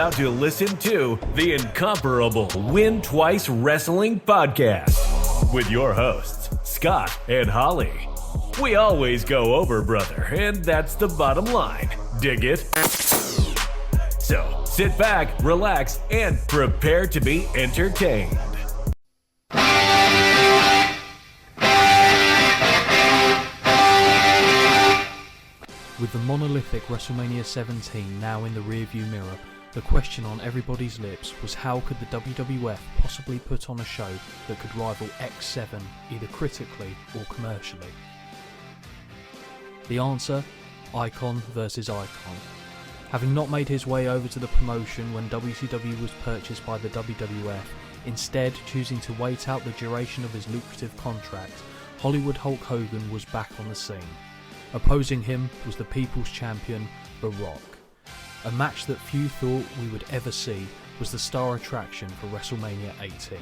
about to listen to the incomparable Win Twice Wrestling Podcast with your hosts, Scott and Holly. We always go over, brother, and that's the bottom line. Dig it? So, sit back, relax, and prepare to be entertained. With the monolithic WrestleMania 17 now in the rearview mirror, the question on everybody's lips was how could the WWF possibly put on a show that could rival X7 either critically or commercially? The answer? Icon versus Icon. Having not made his way over to the promotion when WCW was purchased by the WWF, instead choosing to wait out the duration of his lucrative contract, Hollywood Hulk Hogan was back on the scene. Opposing him was the People's Champion, The Rock. A match that few thought we would ever see was the star attraction for WrestleMania 18.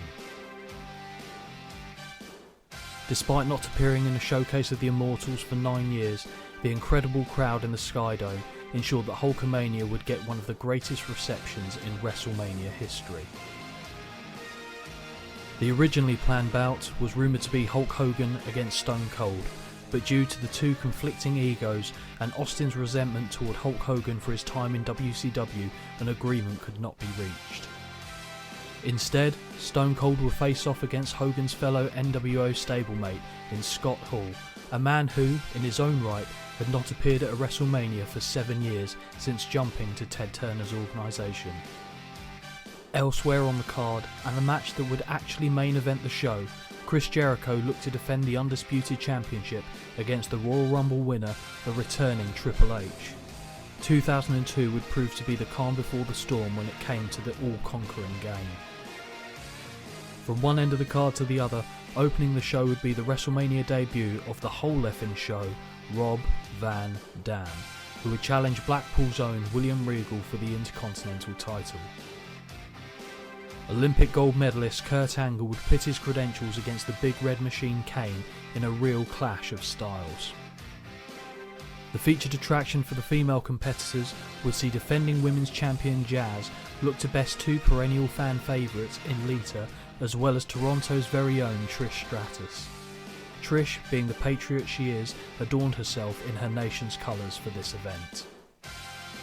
Despite not appearing in a showcase of the Immortals for 9 years, the incredible crowd in the Skydome ensured that Hulkamania would get one of the greatest receptions in WrestleMania history. The originally planned bout was rumoured to be Hulk Hogan against Stone Cold, but due to the two conflicting egos and Austin's resentment toward Hulk Hogan for his time in WCW, an agreement could not be reached. Instead, Stone Cold will face off against Hogan's fellow NWO stablemate in Scott Hall, a man who, in his own right, had not appeared at a WrestleMania for 7 years since jumping to Ted Turner's organisation. Elsewhere on the card, and a match that would actually main event the show, Chris Jericho looked to defend the Undisputed Championship against the Royal Rumble winner, the returning Triple H. 2002 would prove to be the calm before the storm when it came to the all-conquering game. From one end of the card to the other, opening the show would be the WrestleMania debut of the whole effing show, Rob Van Dam, who would challenge Blackpool's own William Regal for the Intercontinental title. Olympic gold medalist Kurt Angle would pit his credentials against the Big Red Machine Kane in a real clash of styles. The featured attraction for the female competitors would see defending women's champion Jazz look to best two perennial fan favourites in Lita, as well as Toronto's very own Trish Stratus. Trish, being the patriot she is, adorned herself in her nation's colours for this event.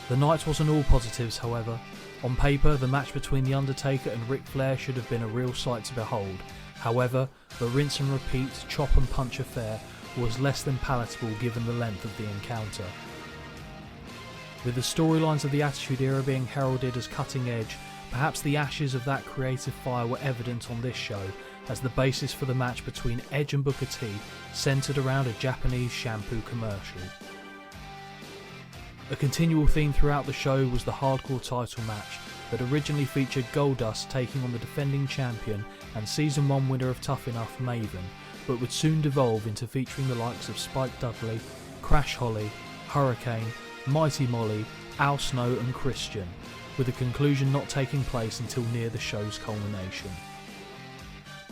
The night wasn't all positives, however. On paper, the match between The Undertaker and Ric Flair should have been a real sight to behold. However, the rinse and repeat, chop and punch affair was less than palatable given the length of the encounter. With the storylines of the Attitude Era being heralded as cutting edge, perhaps the ashes of that creative fire were evident on this show, as the basis for the match between Edge and Booker T centred around a Japanese shampoo commercial. A continual theme throughout the show was the hardcore title match that originally featured Goldust taking on the defending champion and Season 1 winner of Tough Enough, Maven, but would soon devolve into featuring the likes of Spike Dudley, Crash Holly, Hurricane, Mighty Molly, Al Snow and Christian, with the conclusion not taking place until near the show's culmination.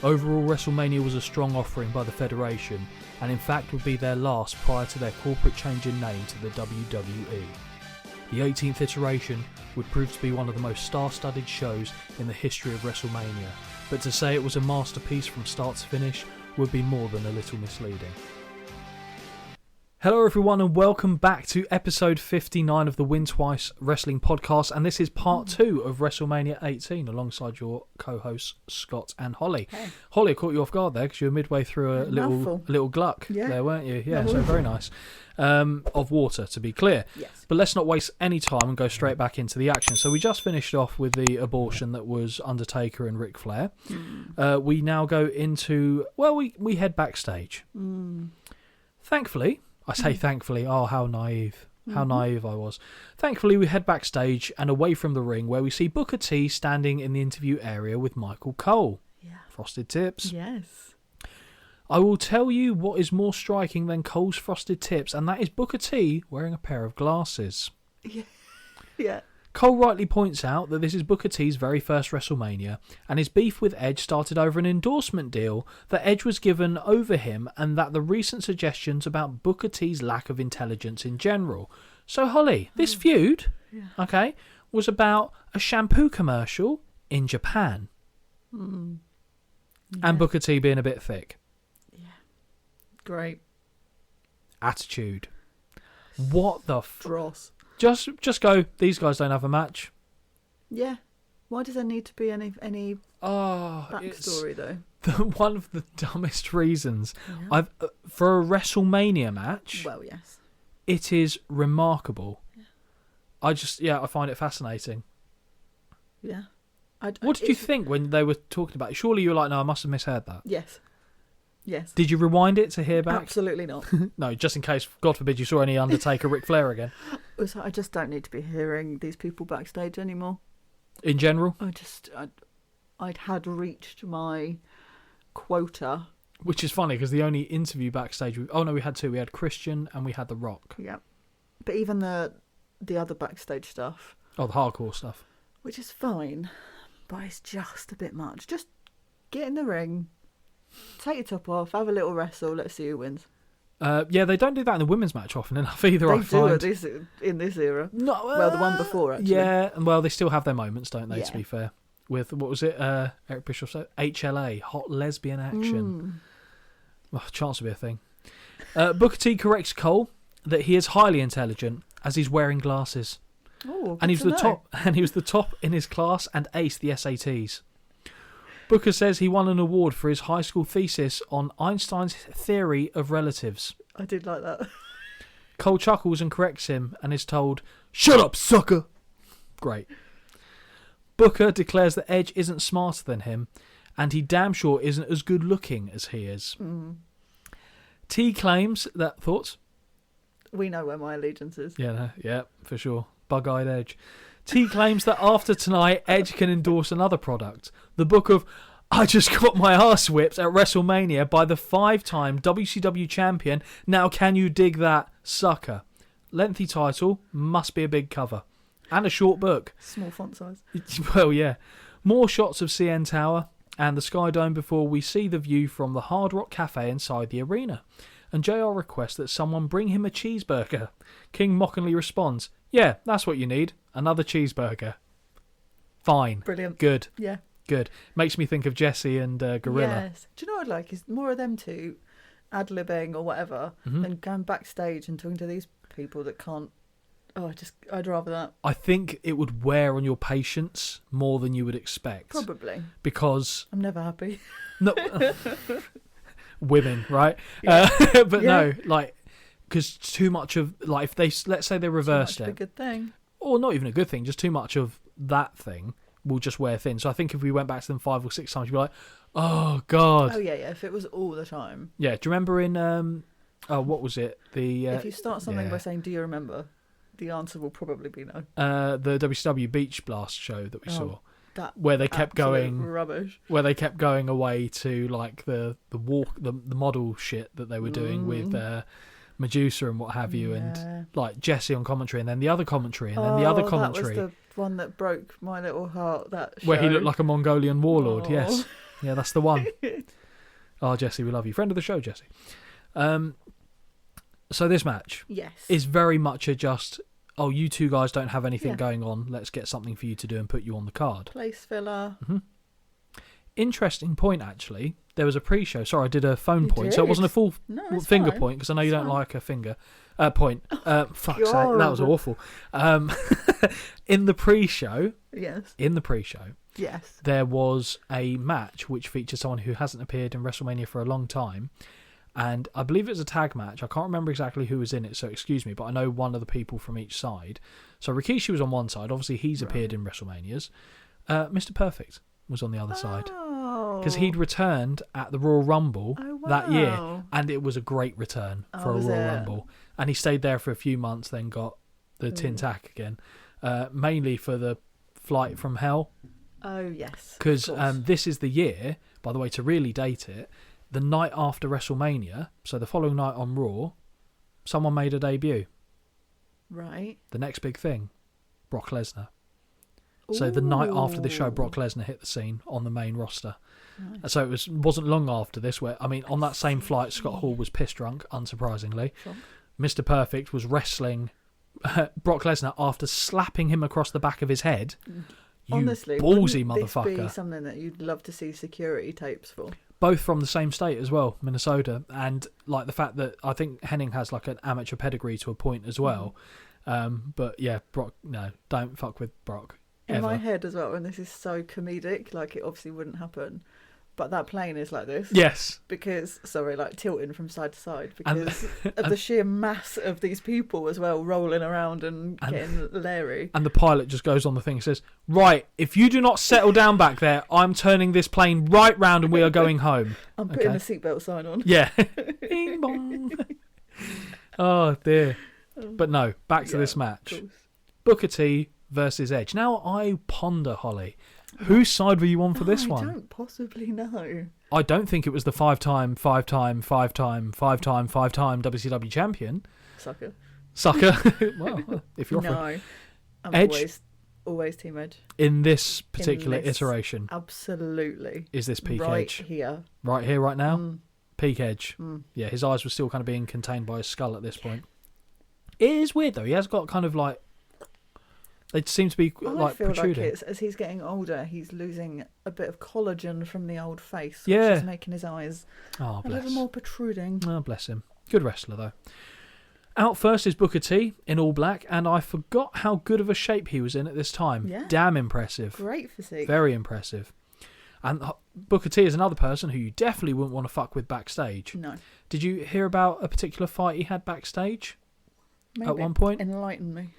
Overall, WrestleMania was a strong offering by the Federation, and in fact would be their last prior to their corporate change in name to the WWE. The 18th iteration would prove to be one of the most star-studded shows in the history of WrestleMania, but to say it was a masterpiece from start to finish would be more than a little misleading. Hello everyone and welcome back to episode 59 of the Win Twice Wrestling Podcast, and this is part 2 of WrestleMania 18 alongside your co-hosts Scott and Holly. Hey. Holly, I caught you off guard there because you were midway through a little gluck there, weren't you? Yeah, so very nice. Of water, to be clear. Yes. But let's not waste any time and go straight back into the action. So we just finished off with the abortion that was Undertaker and Ric Flair. We now go into, we head backstage. Thankfully, I say thankfully, how naive I was. Thankfully, we head backstage and away from the ring where we see Booker T standing in the interview area with Michael Cole. Yeah. Frosted tips. Yes. I will tell you what is more striking than Cole's frosted tips, and that is Booker T wearing a pair of glasses. Yeah. Cole rightly points out that this is Booker T's very first WrestleMania, and his beef with Edge started over an endorsement deal that Edge was given over him, and that the recent suggestions about Booker T's lack of intelligence in general. So, Holly, this feud, okay, was about a shampoo commercial in Japan. Yeah. And Booker T being a bit thick. Yeah. Great. Attitude. What the Dross. Just go, these guys don't have a match. Yeah. Why does there need to be any backstory though? One of the dumbest reasons. Yeah. For a WrestleMania match, Well, yes. it is remarkable. Yeah. I find it fascinating. Yeah. What did you think when they were talking about it? Surely you were like, no, I must have misheard that. Yes. Yes. Did you rewind it to hear back? Absolutely not. No, just in case, God forbid, you saw any Undertaker Ric Flair again. I just don't need to be hearing these people backstage anymore. In general? I'd had reached my quota. Which is funny, because the only interview backstage... we had two. We had Christian and we had The Rock. Yeah. But even the other backstage stuff... Oh, the hardcore stuff. Which is fine, but it's just a bit much. Just get in the ring, take your top off, have a little wrestle, let's see who wins. They don't do that in the women's match often enough either, They I do find. in this era. No, Well, the one before, actually. Yeah, well, they still have their moments, don't they, to Yeah. be fair? With, what was it, Eric Bischoff said? HLA, Hot Lesbian Action. Oh, chance to be a thing. Booker T corrects Cole that he is highly intelligent as he's wearing glasses. Oh, And he was the top in his class and aced the SATs. Booker says he won an award for his high school thesis on Einstein's theory of relatives. I did like that. Cole chuckles and corrects him and is told, "Shut up, sucker!" Great. Booker declares that Edge isn't smarter than him, and he damn sure isn't as good looking as he is. T claims that... Thoughts? We know where my allegiance is. Yeah, for sure. Bug-eyed Edge. T claims that after tonight, Edge can endorse another product. The book of "I just got my ass whipped at WrestleMania by the 5-time WCW champion. Now can you dig that, sucker?" Lengthy title, must be a big cover. And a short book. Small font size. Well, yeah. More shots of CN Tower and the Sky Dome before we see the view from the Hard Rock Cafe inside the arena. And JR requests that someone bring him a cheeseburger. King mockingly responds, "Yeah, that's what you need. Another cheeseburger." Fine. Brilliant. Good. Yeah. Good. Makes me think of Jesse and Gorilla. Yes. Do you know what I'd like? Is more of them two ad-libbing or whatever than going backstage and talking to these people that can't... I'd rather that. I think it would wear on your patience more than you would expect. Probably. Because... I'm never happy. No... Women, right? Yeah. But no, like... Because too much of... Like, if they... Let's say they reversed Too much of a good thing. Or not even a good thing, just too much of that thing will just wear thin. So I think if we went back to them 5 or 6 times, you'd be like, oh, God. Oh, yeah. If it was all the time. Yeah, do you remember in... what was it? If you start something by saying, "Do you remember?" the answer will probably be no. The WCW Beach Blast show that we saw. That where they kept going rubbish. Where they kept going away to like the model shit that they were doing with Medusa and what have you, and like Jesse on commentary, and then the other commentary, and then the other commentary. That was the one that broke my little heart. That show. Where he looked like a Mongolian warlord. Oh. Yes, yeah, that's the one. Oh, Jesse, we love you, friend of the show, Jesse. So this match, is very much a just. Oh, you two guys don't have anything going on. Let's get something for you to do and put you on the card. Place filler. Mm-hmm. Interesting point, actually. There was a pre-show. Sorry, I did a phone point, so it wasn't a full finger point because I know you don't like a finger point. Fuck's sake, that was awful. In the pre-show, there was a match which featured someone who hasn't appeared in WrestleMania for a long time. And I believe it was a tag match. I can't remember exactly who was in it, so excuse me, but I know one of the people from each side. So Rikishi was on one side. Obviously, he's appeared in WrestleManias. Mr. Perfect was on the other side. Because he'd returned at the Royal Rumble that year, and it was a great return for a Royal Rumble. And he stayed there for a few months, then got the tin tack again, mainly for the Flight from Hell. Oh, yes. Because this is the year, by the way, to really date it, the night after WrestleMania, so the following night on Raw, someone made a debut. Right. The next big thing, Brock Lesnar. So the night after the show, Brock Lesnar hit the scene on the main roster. Nice. So it wasn't long after this where, I mean, on that same flight, Scott Hall was piss drunk, unsurprisingly. Sure. Mr. Perfect was wrestling Brock Lesnar after slapping him across the back of his head. You honestly, ballsy wouldn't motherfucker. This be something that you'd love to see security tapes for? Both from the same state as well, Minnesota, and like the fact that I think Henning has like an amateur pedigree to a point as well. But yeah, Brock, no, don't fuck with Brock. In my head as well, and this is so comedic, like it obviously wouldn't happen, but that plane is like this. Yes. Because, like tilting from side to side because of the sheer mass of these people as well, rolling around and getting leery. And the pilot just goes on the thing and says, right, if you do not settle down back there, I'm turning this plane right round and we are going home. I'm putting the seatbelt sign on. Yeah. Bing bong. Oh, dear. But no, back to this match. Booker T versus Edge. Now I ponder, Holly, whose side were you on for this one? I don't possibly know. I don't think it was the five-time WCW champion. Sucker. Well, if you're no, I'm Edge, always Team Edge. In this particular iteration. Absolutely. Is this peak right Edge? Here. Right here, right now? Peak Edge. Yeah, his eyes were still kind of being contained by his skull at this point. It is weird though. He has got kind of like, they seem to be like protruding. Like it's, as he's getting older, he's losing a bit of collagen from the old face, yeah, which is making his eyes a little more protruding. Oh, bless him. Good wrestler though. Out first is Booker T in all black, and I forgot how good of a shape he was in at this time. Yeah. Damn impressive. Great physique. Very impressive. And Booker T is another person who you definitely wouldn't want to fuck with backstage. No. Did you hear about a particular fight he had backstage? Maybe. At one point? Enlighten me.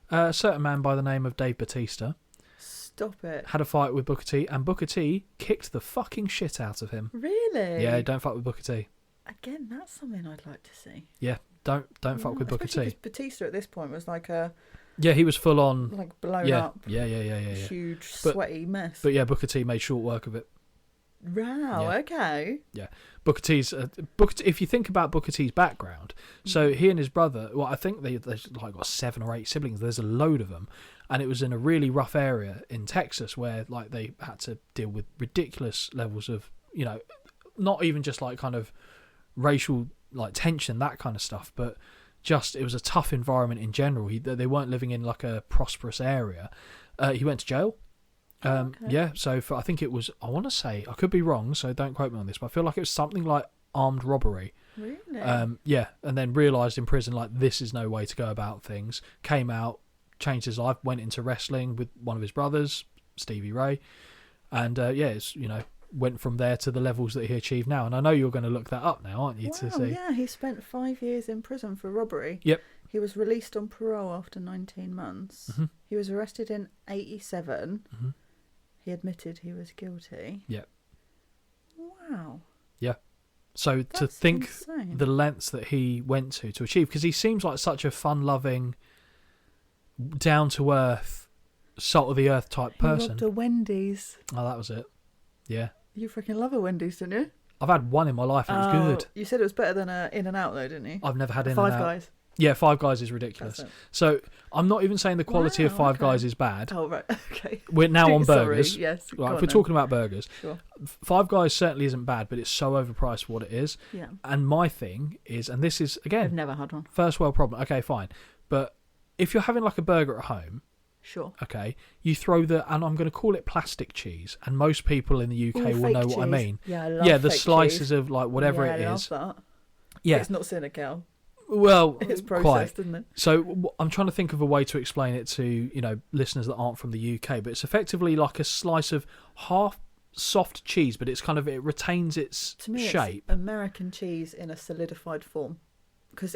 A certain man by the name of Dave Bautista. Stop it. Had a fight with Booker T, and Booker T kicked the fucking shit out of him. Really? Yeah, don't fuck with Booker T. Again, that's something I'd like to see. Yeah, don't fuck with Booker T. Because Batista at this point was like a... Yeah, he was full on... Like blown up. Yeah. Huge, sweaty mess. But yeah, Booker T made short work of it. Wow, okay. Yeah. Booker T's... if you think about Booker T's background, so he and his brother... Well, I think they've like got 7 or 8 siblings. There's a load of them. And it was in a really rough area in Texas where like they had to deal with ridiculous levels of, not even just like kind of racial like tension, that kind of stuff, but just it was a tough environment in general. They weren't living in like a prosperous area. He went to jail. Okay. Yeah, so I think it was, I want to say, I could be wrong, so don't quote me on this, but I feel like it was something like armed robbery. Really? Yeah, and then realised in prison like this is no way to go about things. Came out, changed his life, went into wrestling with one of his brothers, Stevie Ray, and it's went from there to the levels that he achieved now. And I know you're going to look that up now, aren't you? Wow, to see. Yeah, he spent 5 years in prison for robbery. Yep. He was released on parole after 19 months. Mm-hmm. He was arrested in 87. Mm-hmm. He admitted he was guilty. Yep. Wow. Yeah. So That's to think insane. the lengths that he went to achieve, because he seems like such a fun-loving, down-to-earth, salt-of-the-earth type person. He robbed a Wendy's. Oh, that was it. Yeah. You freaking love a Wendy's, didn't you? I've had one in my life. It was good. You said it was better than a In-N-Out, though, didn't you? I've never had In-N-Out. Five Guys. Yeah, Five Guys is ridiculous. So I'm not even saying the quality of Five Guys is bad. Oh, right. Okay. We're now on burgers. Sorry, yes. Right, if we're talking about burgers, sure. Five Guys certainly isn't bad, but it's so overpriced for what it is. Yeah. And my thing is, and this is, again... I've never had one. First world problem. Okay, fine. But if you're having like a burger at home... Sure. Okay, you throw and I'm going to call it plastic cheese, and most people in the UK will know cheese. what I mean. Yeah, I love the fake slices cheese. Of like whatever it I is. love that. Yeah. It's not Senegal. Well, it's processed, quite. isn't it? So I'm trying to think of a way to explain it to listeners that aren't from the UK, but it's effectively like a slice of half soft cheese, but it's kind of, it retains its to me, shape. It's American cheese in a solidified form, because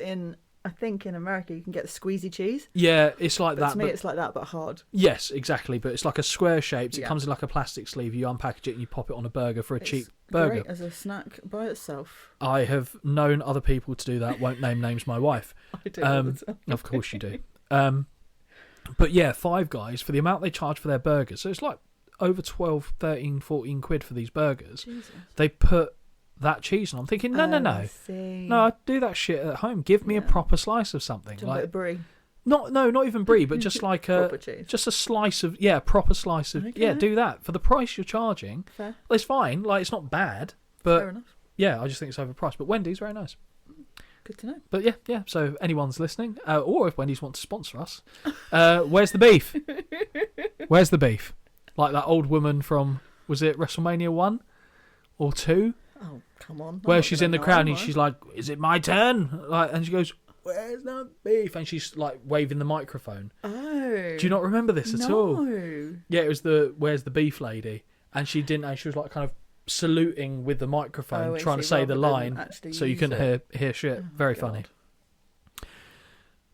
I think in America you can get the squeezy cheese. Yeah, it's like that. To me, it's like that, but hard. Yes, exactly. But it's like a square shaped. It Yeah. comes in like a plastic sleeve. You unpackage it and you pop it on a burger for a It's cheap burger. Great as a snack by itself. I have known other people to do that. Won't name names. My wife. I do all the time. Of course you do. But yeah, Five Guys, for the amount they charge for their burgers, so it's like over 12, 13, 14 quid for these burgers. Jesus. They put that cheese on. I'm thinking, no. I see. No, I'd do that shit at home. Give me a proper slice of something. Do you want a bit of brie? Not even brie, but just like Proper cheese. just a slice of, proper slice of, Okay. do that. For the price you're charging, Fair. it's fine. Like, it's not bad, but Fair enough. yeah, I just think it's overpriced. But Wendy's, very nice. Good to know. But yeah. So if anyone's listening, or if Wendy's want to sponsor us, where's the beef? Where's the beef? Like that old woman from, was it WrestleMania 1 or 2? Oh, come on. Where she's in the crowd and she's like, "Is it my turn?" Like, and she goes, "Where's the beef?" And she's like waving the microphone. Oh. Do you not remember this at all? No. Yeah, it was the "Where's the beef" lady, and she didn't. And she was like kind of saluting with the microphone, trying to say the line, so you couldn't hear shit. Very funny.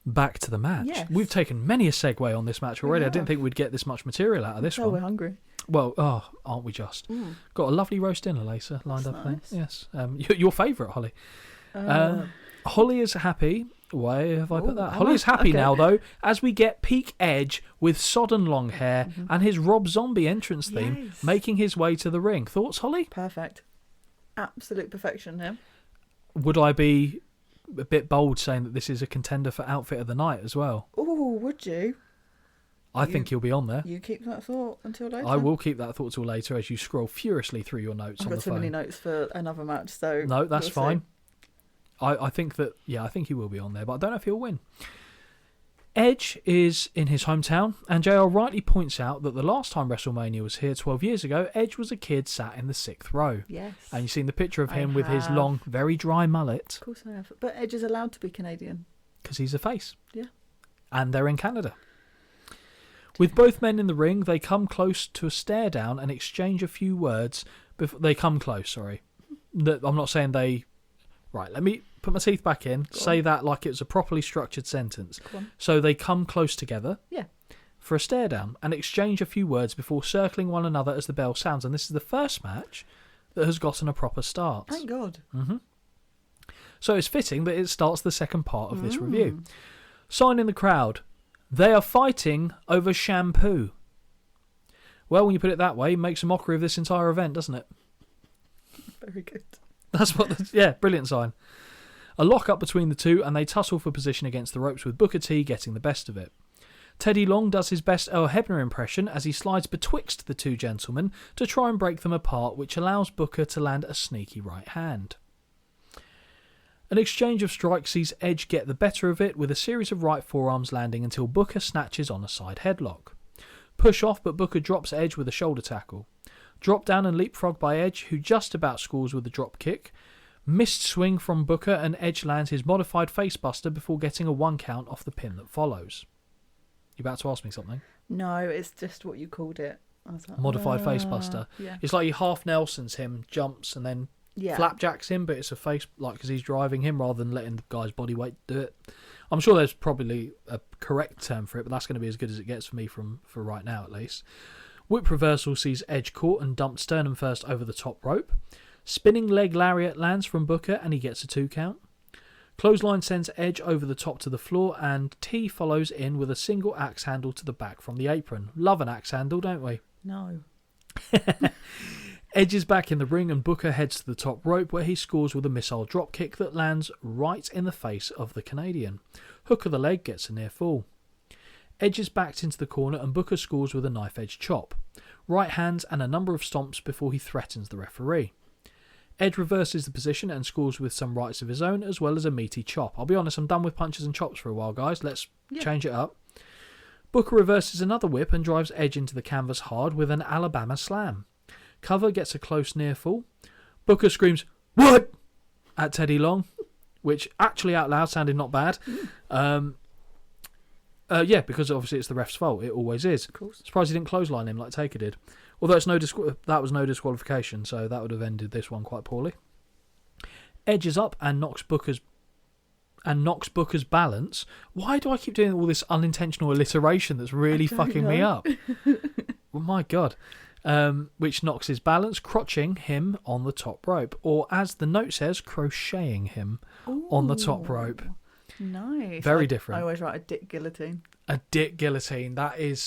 Back to the match. Yes. We've taken many a segue on this match already. I didn't think we'd get this much material out of this one. We're hungry. Well, aren't we just? Got a lovely roast dinner later lined That's up. nice. Yes. Your favourite, Holly. Holly is happy. Why have I put that? Holly is happy now, though, as we get peak Edge with sodden long hair and his Rob Zombie entrance theme making his way to the ring. Thoughts, Holly? Perfect. Absolute perfection here. Would I be a bit bold saying that this is a contender for outfit of the night as well? Oh, would you? I think he'll be on there. You keep that thought until later. I will keep that thought till later as you scroll furiously through your notes on the phone. I've got too many notes for another match, so... No, that's we'll fine. I think that, I think he will be on there, but I don't know if he'll win. Edge is in his hometown, and JR rightly points out that the last time WrestleMania was here 12 years ago, Edge was a kid sat in the 6th row. Yes. And you've seen the picture of him with his long, very dry mullet. Of course I have. But Edge is allowed to be Canadian. Because he's a face. Yeah. And they're in Canada. With both men in the ring, they come close to a stare down and exchange a few words. They come close, sorry. I'm not saying they... Right, let me put my teeth back in. Say that like it's a properly structured sentence. So they come close together for a stare down and exchange a few words before circling one another as the bell sounds. And this is the first match that has gotten a proper start. Thank God. So it's fitting that it starts the second part of this review. Sign in the crowd. They are fighting over shampoo. Well, when you put it that way, it makes a mockery of this entire event, doesn't it? Very good. That's what... brilliant sign. A lock-up between the two, and they tussle for position against the ropes with Booker T getting the best of it. Teddy Long does his best Earl Hebner impression as he slides betwixt the two gentlemen to try and break them apart, which allows Booker to land a sneaky right hand. An exchange of strikes sees Edge get the better of it with a series of right forearms landing until Booker snatches on a side headlock. Push off, but Booker drops Edge with a shoulder tackle. Drop down and leapfrog by Edge, who just about scores with a drop kick. Missed swing from Booker, and Edge lands his modified facebuster before getting a 1 count off the pin that follows. You about to ask me something? No, it's just what you called it. I was like, modified facebuster. Yeah. It's like he half Nelsons him, jumps, and then flapjacks him, but it's a face, like, because he's driving him rather than letting the guy's body weight do it. I'm sure there's probably a correct term for it, but that's going to be as good as it gets for me for right now, at least. Whip reversal sees Edge caught and dumped sternum first over the top rope. Spinning leg lariat lands from Booker and he gets a 2 count. Clothesline sends Edge over the top to the floor and T follows in with a single axe handle to the back from the apron. Love an axe handle, don't we? No. Edge is back in the ring and Booker heads to the top rope where he scores with a missile drop kick that lands right in the face of the Canadian. Hook of the leg gets a near fall. Edge is backed into the corner and Booker scores with a knife edge chop. Right hands and a number of stomps before he threatens the referee. Edge reverses the position and scores with some rights of his own as well as a meaty chop. I'll be honest, I'm done with punches and chops for a while, guys. Let's change it up. Booker reverses another whip and drives Edge into the canvas hard with an Alabama slam. Cover gets a close near fall. Booker screams, "What?" at Teddy Long, which actually out loud sounded not bad. Because obviously it's the ref's fault. It always is. Of course. Surprised he didn't clothesline him like Taker did. Although that was no disqualification, so that would have ended this one quite poorly. Edge is up and knocks Booker's balance. Why do I keep doing all this unintentional alliteration that's really fucking me up? Oh my God. Which knocks his balance, crotching him on the top rope. Or as the note says, crocheting him on the top rope. Nice. Very different. I always write a dick guillotine. A dick guillotine. That is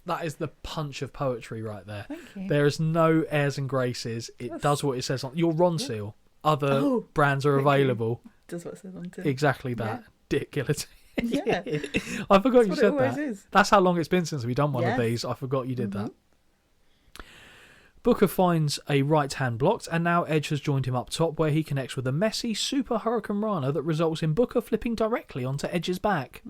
the punch of poetry right there. Thank you. There is no airs and graces. It does what it says on your Ron seal. Other brands are available. Does what it says on it. Exactly that. Yeah. Dick guillotine. Yeah. I forgot you said that. Is. That's how long it's been since we've done one of these. I forgot you did that. Booker finds a right hand blocked, and now Edge has joined him up top, where he connects with a messy Super Hurricane Rana that results in Booker flipping directly onto Edge's back.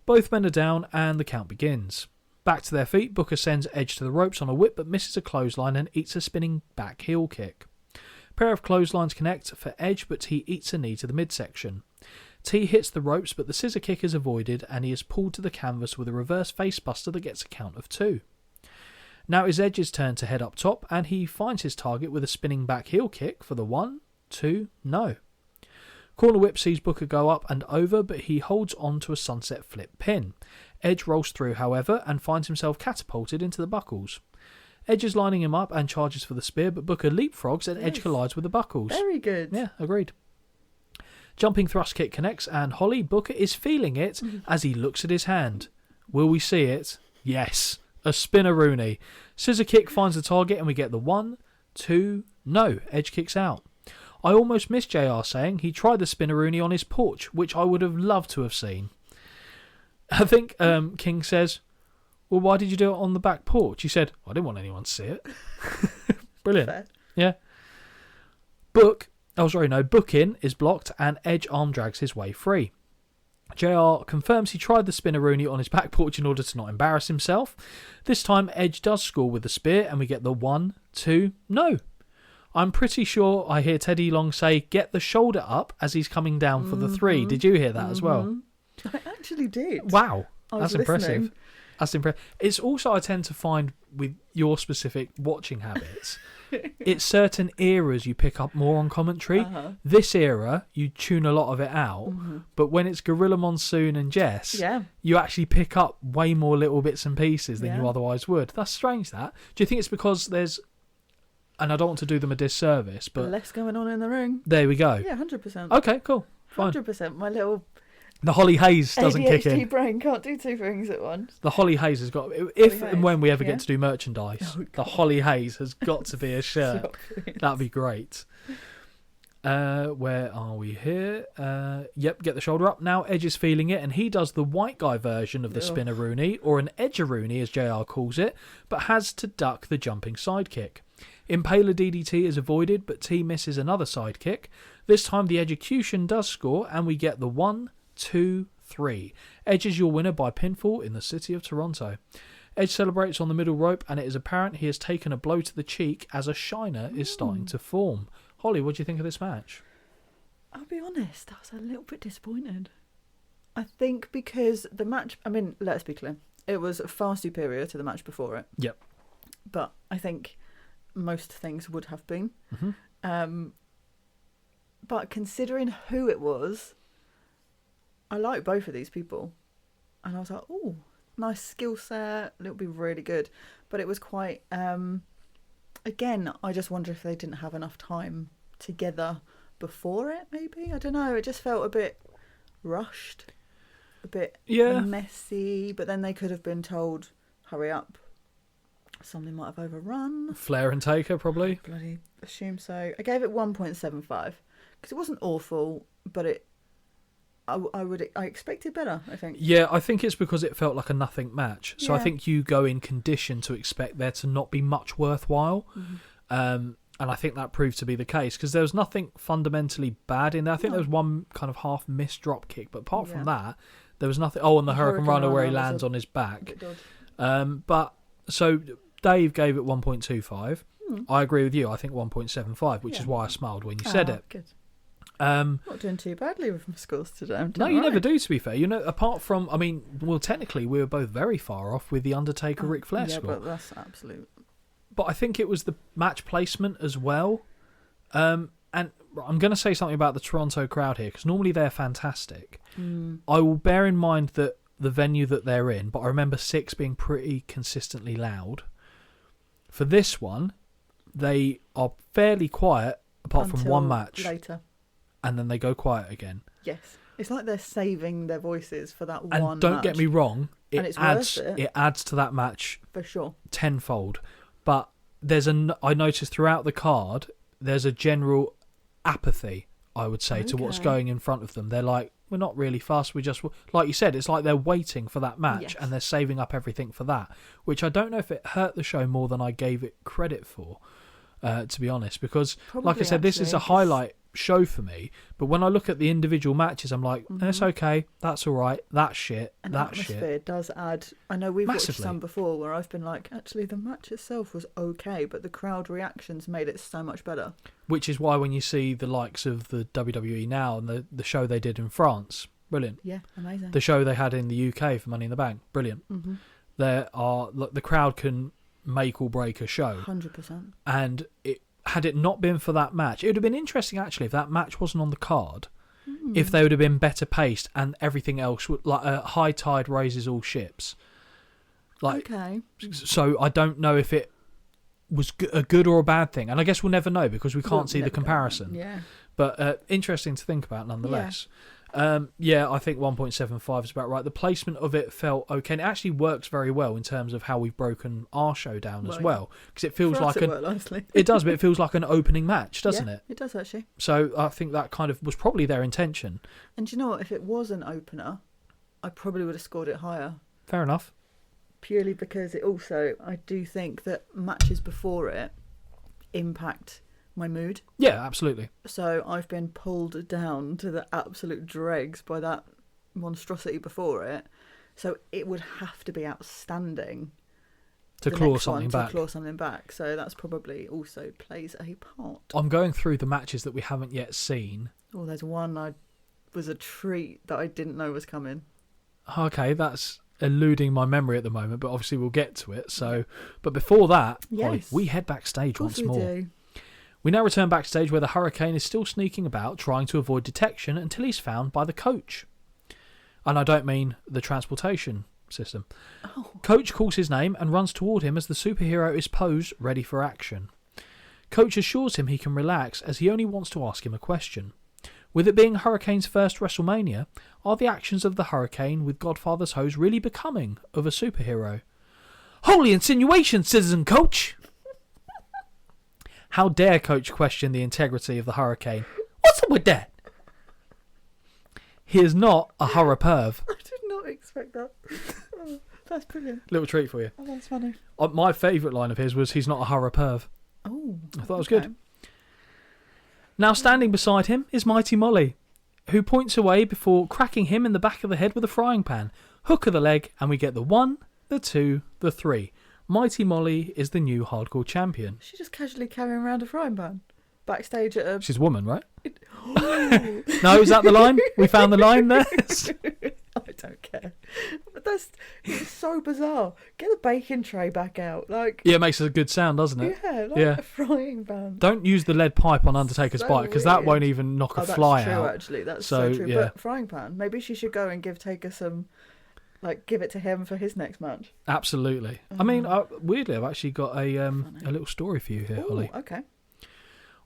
Both men are down, and the count begins. Back to their feet, Booker sends Edge to the ropes on a whip, but misses a clothesline and eats a spinning back heel kick. A pair of clotheslines connect for Edge, but he eats a knee to the midsection. T hits the ropes, but the scissor kick is avoided, and he is pulled to the canvas with a reverse facebuster that gets a count of 2. Now it's Edge's turn to head up top, and he finds his target with a spinning back heel kick for the 1, 2, no. Corner whip sees Booker go up and over, but he holds on to a sunset flip pin. Edge rolls through, however, and finds himself catapulted into the buckles. Edge is lining him up and charges for the spear, but Booker leapfrogs and Edge collides with the buckles. Very good. Yeah, agreed. Jumping thrust kick connects, and Holly, Booker is feeling it as he looks at his hand. Will we see it? Yes. A spinner-rooney. Scissor kick finds the target, and we get the 1, 2, no. Edge kicks out. I almost missed JR saying he tried the spinner-rooney on his porch, which I would have loved to have seen. I think King says, well, why did you do it on the back porch? He said, I didn't want anyone to see it. Brilliant. Fair. Yeah. Book-in is blocked, and Edge arm drags his way free. JR confirms he tried the spinner-rooney on his back porch in order to not embarrass himself. This time, Edge does score with the spear, and we get the 1, 2, no. I'm pretty sure I hear Teddy Long say, get the shoulder up as he's coming down for the 3. Did you hear that as well? I actually did. Wow. I That's was impressive. listening. That's impressive. It's also, I tend to find with your specific watching habits, it's certain eras you pick up more on commentary. This era, you tune a lot of it out. But when it's Gorilla Monsoon and Jess, you actually pick up way more little bits and pieces than you otherwise would. That's strange, that. Do you think it's because there's, and I don't want to do them a disservice, but less going on in the ring. there we go. Yeah, 100%. Okay, cool. Fine. 100%. My little The Holly Hayes doesn't kick ADHD in. brain can't do 2 things at once. The Holly Hayes has got, if and when we ever yeah. get to do merchandise, Oh, the God. Holly Hayes has got to be a shirt. Stop it. That'd be great. Where are we here? Yep, get the shoulder up. Now Edge is feeling it, and he does the white guy version of the spinner-rooney, or an edge-a-rooney as JR calls it, but has to duck the jumping sidekick. Impaler DDT is avoided, but T misses another sidekick. This time the execution does score, and we get the 1, 2, 3. Edge is your winner by pinfall in the city of Toronto. Edge celebrates on the middle rope, and it is apparent he has taken a blow to the cheek as a shiner is starting to form. Holly, what do you think of this match? I'll be honest, I was a little bit disappointed. I think because the match, I mean, let's be clear, it was far superior to the match before it. Yep. But I think most things would have been. But considering who it was, I like both of these people. And I was like, oh, nice skill set, it'll be really good. But it was quite, again, I just wonder if they didn't have enough time together before it, maybe. I don't know, it just felt a bit rushed, a bit messy. But then they could have been told, hurry up. Something might have overrun. Flair and Taker, probably. Bloody assume so. I gave it 1.75 because it wasn't awful, but I expected better, I think. Yeah, I think it's because it felt like a nothing match. So I Yeah. think you go in condition to expect there to not be much worthwhile. And I think that proved to be the case because there was nothing fundamentally bad in there. I think there was one kind of half missed drop kick, but apart from that, there was nothing. Oh, and the Hurricane Runner where he lands on his back. But so Dave gave it 1.25. I agree with you. I think 1.75, which is why I smiled when you said it. Good. Not doing too badly with my scores today. No, you never do, to be fair. You know, apart from, I mean, well, technically we were both very far off with the Undertaker Ric Flair score. But that's absolute. But I think it was the match placement as well. And I'm going to say something about the Toronto crowd here because normally they're fantastic. I will bear in mind that the venue that they're in, but I remember 6 being pretty consistently loud. For this one, they are fairly quiet apart from one match. Later. And then they go quiet again. Yes. It's like they're saving their voices for that and one don't match. get me wrong, And it's worth it. it adds to that match For sure. tenfold. But I noticed throughout the card, there's a general apathy, I would say, to what's going in front of them. They're like, we're not really fussed. We just, like you said, it's like they're waiting for that match Yes. and they're saving up everything for that, which I don't know if it hurt the show more than I gave it credit for, to be honest, because Probably, like I said, this is a actually, 'cause- highlight show for me, but when I look at the individual matches, I'm like, it's okay, that's all right, that's shit, And that atmosphere shit. does add. I know we've Massively. watched some before where I've been like, actually, the match itself was okay, but the crowd reactions made it so much better. Which is why when you see the likes of the WWE now and the show they did in France, brilliant. Yeah, amazing. The show they had in the UK for Money in the Bank, brilliant. There are, look, the crowd can make or break a show, 100%. and had it not been for that match, it would have been interesting actually if that match wasn't on the card. If they would have been better paced and everything else would, like a high tide raises all ships. Like, Okay. so I don't know if it was a good or a bad thing, and I guess we'll never know because we We'll can't see the never know. comparison. Yeah. But interesting to think about nonetheless. Yeah, I think 1.75 is about right. The placement of it felt okay, and it actually works very well in terms of how we've broken our show down as Well, well, because it feels For us, like it worked nicely. it does, but it feels like an opening match, doesn't Yeah, it? It does actually. So I think that kind of was probably their intention. And do you know what? If it was an opener, I probably would have scored it higher. Fair enough. Purely because it also, I do think that matches before it impact my mood. Yeah, absolutely. So I've been pulled down to the absolute dregs by that monstrosity before it. So it would have to be outstanding To the claw next something one, back. To claw something back. So that's probably also plays a part. I'm going through the matches that we haven't yet seen. Oh, there's one I was a treat that I didn't know was coming. Okay, that's eluding my memory at the moment, but obviously we'll get to it. So, but before that, Holly, Yes. we head backstage Of course once more. we do. We now return backstage where the Hurricane is still sneaking about, trying to avoid detection until he's found by the coach. And I don't mean the transportation system. Oh. Coach calls his name and runs toward him as the superhero is posed, ready for action. Coach assures him he can relax as he only wants to ask him a question. With it being Hurricane's first WrestleMania, are the actions of the Hurricane with Godfather's hose really becoming of a superhero? Holy insinuation, Citizen Coach! How dare Coach question the integrity of the Hurricane? What's up with that? He is not a horror perv. I did not expect that. Oh, that's brilliant. Little treat for you. Oh, that's funny. My favourite line of his was, he's not a horror perv. Oh, I thought it was good. Now standing beside him is Mighty Molly, who points away before cracking him in the back of the head with a frying pan. Hook of the leg, and we get the 1, the 2, the 3. Mighty Molly is the new hardcore champion. She's just casually carrying around a frying pan backstage at a. She's a woman, right? No, is that the line? We found the line there? I don't care. But it's so bizarre. Get the baking tray back out, like. Yeah, it makes a good sound, doesn't it? Yeah, like Yeah. a frying pan. Don't use the lead pipe on Undertaker's So bite, because that weird. won't even knock a Oh, that's fly true, out. actually. That's So, so true. yeah. But frying pan. Maybe she should go and give Taker some. Like, give it to him for his next match. Absolutely. I mean, weirdly, I've actually got a little story for you here, Ooh, Holly. okay.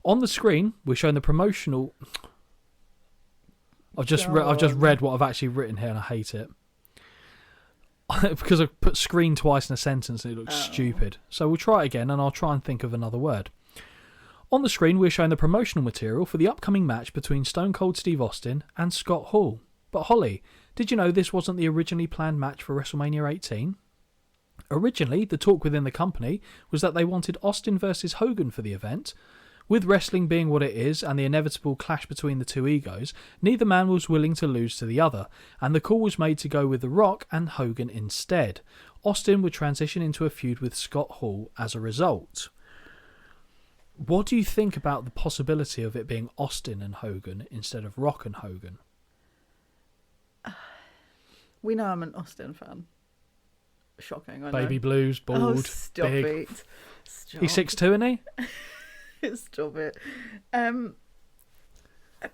On the screen, we're showing the promotional. I've just God. read what I've actually written here, and I hate it because I put screen twice in a sentence and it looks stupid. So we'll try it again, and I'll try and think of another word. On the screen, we're showing the promotional material for the upcoming match between Stone Cold Steve Austin and Scott Hall. But Holly, did you know this wasn't the originally planned match for WrestleMania 18? Originally, the talk within the company was that they wanted Austin versus Hogan for the event. With wrestling being what it is and the inevitable clash between the two egos, neither man was willing to lose to the other, and the call was made to go with The Rock and Hogan instead. Austin would transition into a feud with Scott Hall as a result. What do you think about the possibility of it being Austin and Hogan instead of Rock and Hogan? We know I'm an Austin fan. Shocking, I know. Baby blues, bald, Oh, stop big. it. Stop. He's 6'2", isn't he? Stop it.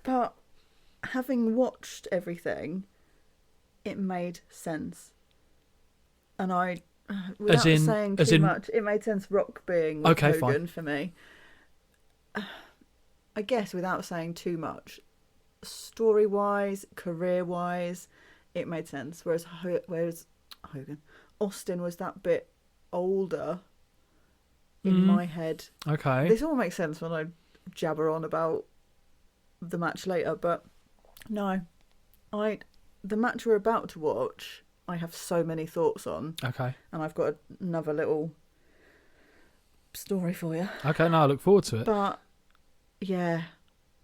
But having watched everything, it made sense. And without saying too much, it made sense Rock being with Okay, Hogan fine. for me. I guess without saying too much, story-wise, career-wise, it made sense. Whereas Hogan, Austin was that bit older in my head. Okay. This all makes sense when I jabber on about the match later, but no, the match we're about to watch, I have so many thoughts on. Okay. And I've got another little story for you. Okay, no, I look forward to it. But, yeah,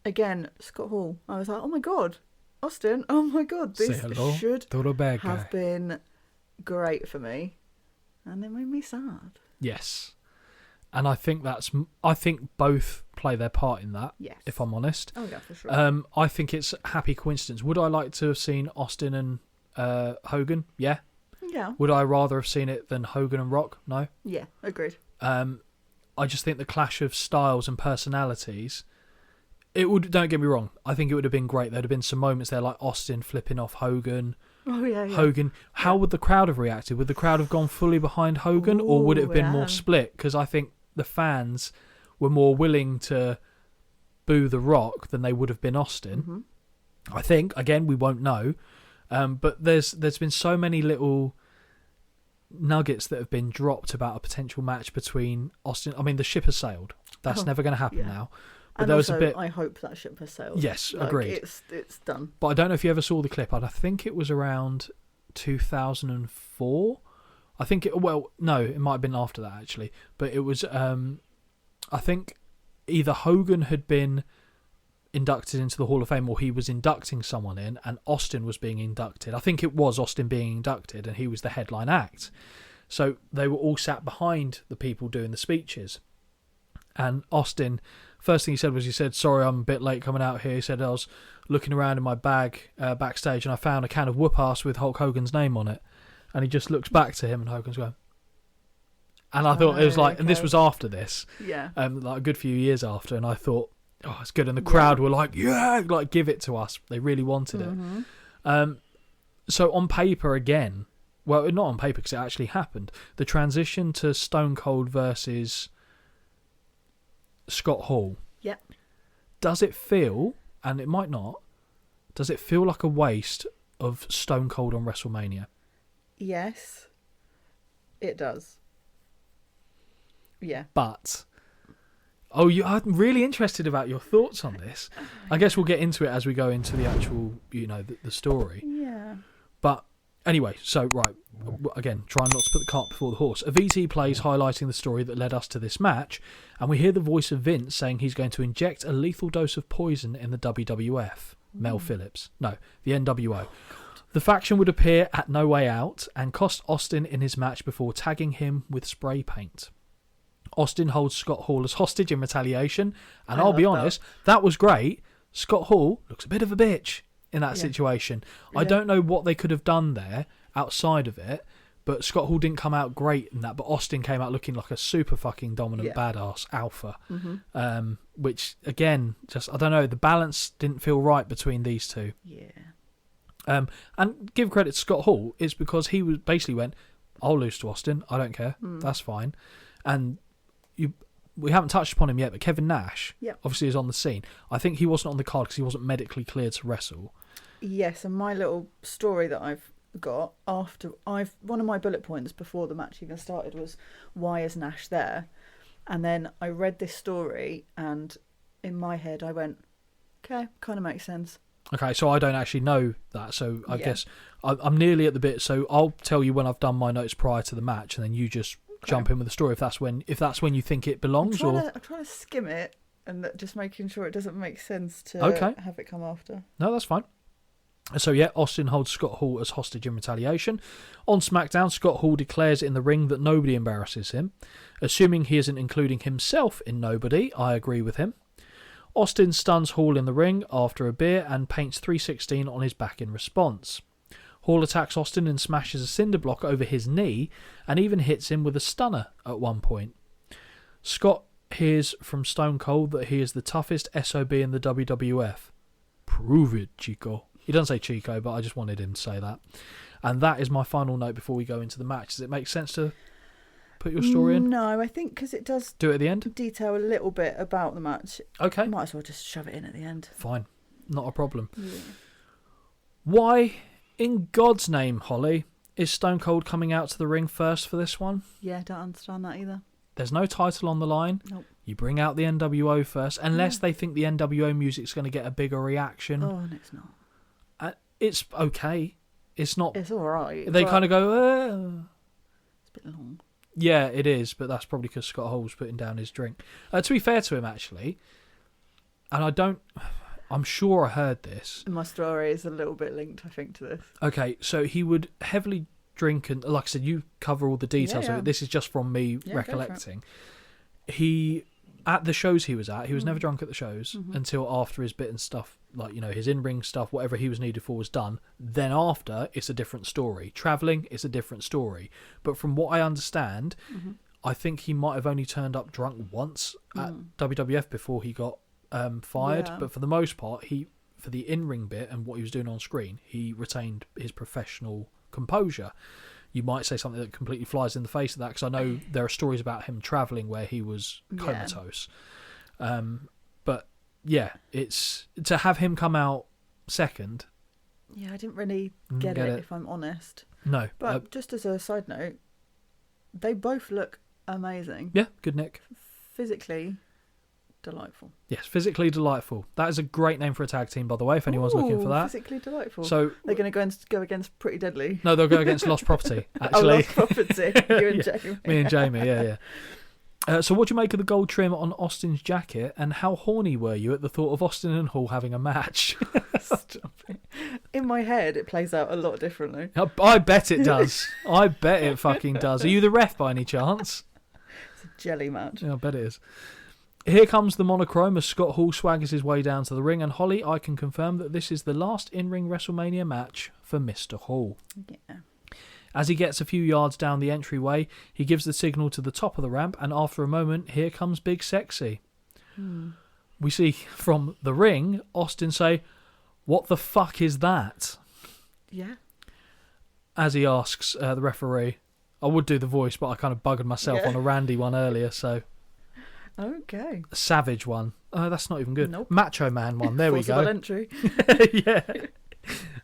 again, Scott Hall, I was like, oh my God, Austin, oh my God, this should have been great for me. And it made me sad. Yes. And I think both play their part in that, yes, if I'm honest. Oh, yeah, for sure. I think it's a happy coincidence. Would I like to have seen Austin and Hogan? Yeah. Yeah. Would I rather have seen it than Hogan and Rock? No. Yeah, agreed. I just think the clash of styles and personalities, don't get me wrong, I think it would have been great. There'd have been some moments there like Austin flipping off Hogan. Oh, yeah. Hogan. How would the crowd have reacted? Would the crowd have gone fully behind Hogan, or would it have been more split? Because I think the fans were more willing to boo The Rock than they would have been Austin. Mm-hmm. I think, again, we won't know. But there's been so many little nuggets that have been dropped about a potential match between Austin. I mean, the ship has sailed. That's never going to happen now. But and there also, was a bit. I hope that ship has sailed. Yes, agreed. It's done. But I don't know if you ever saw the clip. I think it was around 2004. I think it. Well, no, it might have been after that actually. But it was. I think either Hogan had been inducted into the Hall of Fame, or he was inducting someone in, and Austin was being inducted. I think it was Austin being inducted, and he was the headline act. So they were all sat behind the people doing the speeches. And Austin, first thing he said was, sorry, I'm a bit late coming out here. He said, I was looking around in my bag backstage and I found a can of whoop-ass with Hulk Hogan's name on it. And he just looks back to him and Hogan's going. And I thought it was like, and this was after this. Yeah. Like a good few years after. And I thought, oh, it's good. And the crowd were like, yeah, like give it to us. They really wanted it. So on paper again, well, not on paper because it actually happened. The transition to Stone Cold versus Scott Hall. Yep. Does it feel, and it might not, does it feel like a waste of Stone Cold on WrestleMania? Yes, it does. Yeah. But, I'm really interested about your thoughts on this. I guess we'll get into it as we go into the actual, the story. Yeah. But anyway, so right, again, trying not to put the cart before the horse. A VT plays highlighting the story that led us to this match, and we hear the voice of Vince saying he's going to inject a lethal dose of poison in the WWF. Mel Phillips. No, the NWO. The faction would appear at No Way Out and cost Austin in his match before tagging him with spray paint. Austin holds Scott Hall as hostage in retaliation, and I'll be honest, that was great. Scott Hall looks a bit of a bitch in that situation. I don't know what they could have done there outside of it, but Scott Hall didn't come out great in that, but Austin came out looking like a super fucking dominant badass alpha, which again, just I don't know, the balance didn't feel right between these two. And give credit to Scott Hall, it's because he was basically went, I'll lose to Austin, I don't care, that's fine. And we haven't touched upon him yet, but Kevin Nash obviously is on the scene. I think he wasn't on the card because he wasn't medically cleared to wrestle. Yes, and my little story that I've got one of my bullet points before the match even started was, why is Nash there? And then I read this story and in my head I went, okay, kind of makes sense. Okay, so I don't actually know that, so I guess I'm nearly at the bit, so I'll tell you when I've done my notes prior to the match and then you just jump in with the story if that's when you think it belongs. I'm trying to skim it and just making sure it doesn't make sense to have it come after. No, that's fine. So yeah, Austin holds Scott Hall as hostage in retaliation. On SmackDown, Scott Hall declares in the ring that nobody embarrasses him. Assuming he isn't including himself in nobody, I agree with him. Austin stuns Hall in the ring after a beer and paints 316 on his back in response. Hall attacks Austin and smashes a cinder block over his knee and even hits him with a stunner at one point. Scott hears from Stone Cold that he is the toughest SOB in the WWF. Prove it, Chico. He doesn't say Chico, but I just wanted him to say that. And that is my final note before we go into the match. Does it make sense to put your story in? No, I think because it does do it at the end. Detail a little bit about the match. Okay. Might as well just shove it in at the end. Fine. Not a problem. Yeah. Why, in God's name, Holly, is Stone Cold coming out to the ring first for this one? Yeah, don't understand that either. There's no title on the line. Nope. You bring out the NWO first, unless they think the NWO music's going to get a bigger reaction. Oh, and it's not. It's okay. It's not. It's all right. They kind of go. It's a bit long. Yeah, it is, but that's probably because Scott Hall's putting down his drink. To be fair to him, actually, and I'm sure I heard this. My story is a little bit linked, I think, to this. Okay, so he would heavily drink, and like I said, you cover all the details of it. This is just from me recollecting. He, at the shows he was at, he was never drunk at the shows until after his bit and stuff, like, you know, his in-ring stuff, whatever he was needed for was done. Then after, it's a different story. Travelling, it's a different story. But from what I understand, I think he might have only turned up drunk once at WWF before he got fired. But for the most part, for the in-ring bit and what he was doing on screen, he retained his professional composure. You might say something that completely flies in the face of that, because I know there are stories about him travelling where he was comatose. But yeah, it's to have him come out second. Yeah, I didn't really get it, if I'm honest. No. But just as a side note, they both look amazing. Yeah, good Nick. Physically delightful. Yes, physically delightful. That is a great name for a tag team, by the way, if anyone's looking for that. Physically delightful. So they're going to go against Pretty Deadly. No, they'll go against Lost Property, actually. Lost Property. You and Jamie. Me and Jamie, yeah. So what do you make of the gold trim on Austin's jacket, and how horny were you at the thought of Austin and Hall having a match? In my head, it plays out a lot differently. I bet it does. I bet it fucking does. Are you the ref by any chance? It's a jelly match. Yeah, I bet it is. Here comes the monochrome as Scott Hall swaggers his way down to the ring, and Holly, I can confirm that this is the last in-ring WrestleMania match for Mr. Hall. Yeah. As he gets a few yards down the entryway, he gives the signal to the top of the ramp, and after a moment, here comes Big Sexy. We see from the ring, Austin say, "What the fuck is that?" Yeah. As he asks the referee. I would do the voice, but I kind of buggered myself on a Randy one earlier, so... Okay. A Savage one. Oh, that's not even good. Nope. Macho Man one. There we go. Forcible entry. Yeah.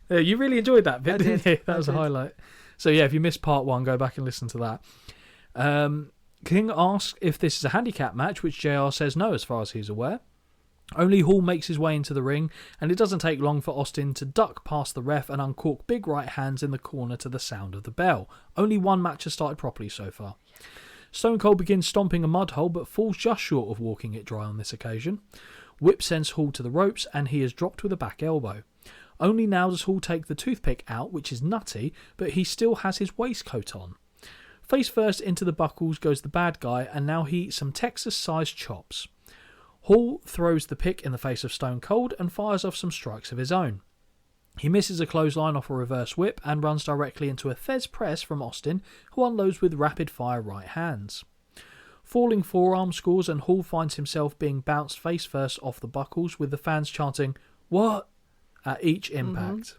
You really enjoyed that bit, didn't you? That was a highlight. So yeah, if you missed part one, go back and listen to that. King asks if this is a handicap match, which JR says no, as far as he's aware. Only Hall makes his way into the ring, and it doesn't take long for Austin to duck past the ref and uncork big right hands in the corner to the sound of the bell. Only one match has started properly so far. Stone Cold begins stomping a mud hole, but falls just short of walking it dry on this occasion. Whip sends Hall to the ropes, and he is dropped with a back elbow. Only now does Hall take the toothpick out, which is nutty, but he still has his waistcoat on. Face first into the buckles goes the bad guy, and now he eats some Texas-sized chops. Hall throws the pick in the face of Stone Cold and fires off some strikes of his own. He misses a clothesline off a reverse whip and runs directly into a Thez press from Austin, who unloads with rapid-fire right hands. Falling forearm scores, and Hall finds himself being bounced face first off the buckles, with the fans chanting, "What?" at each impact.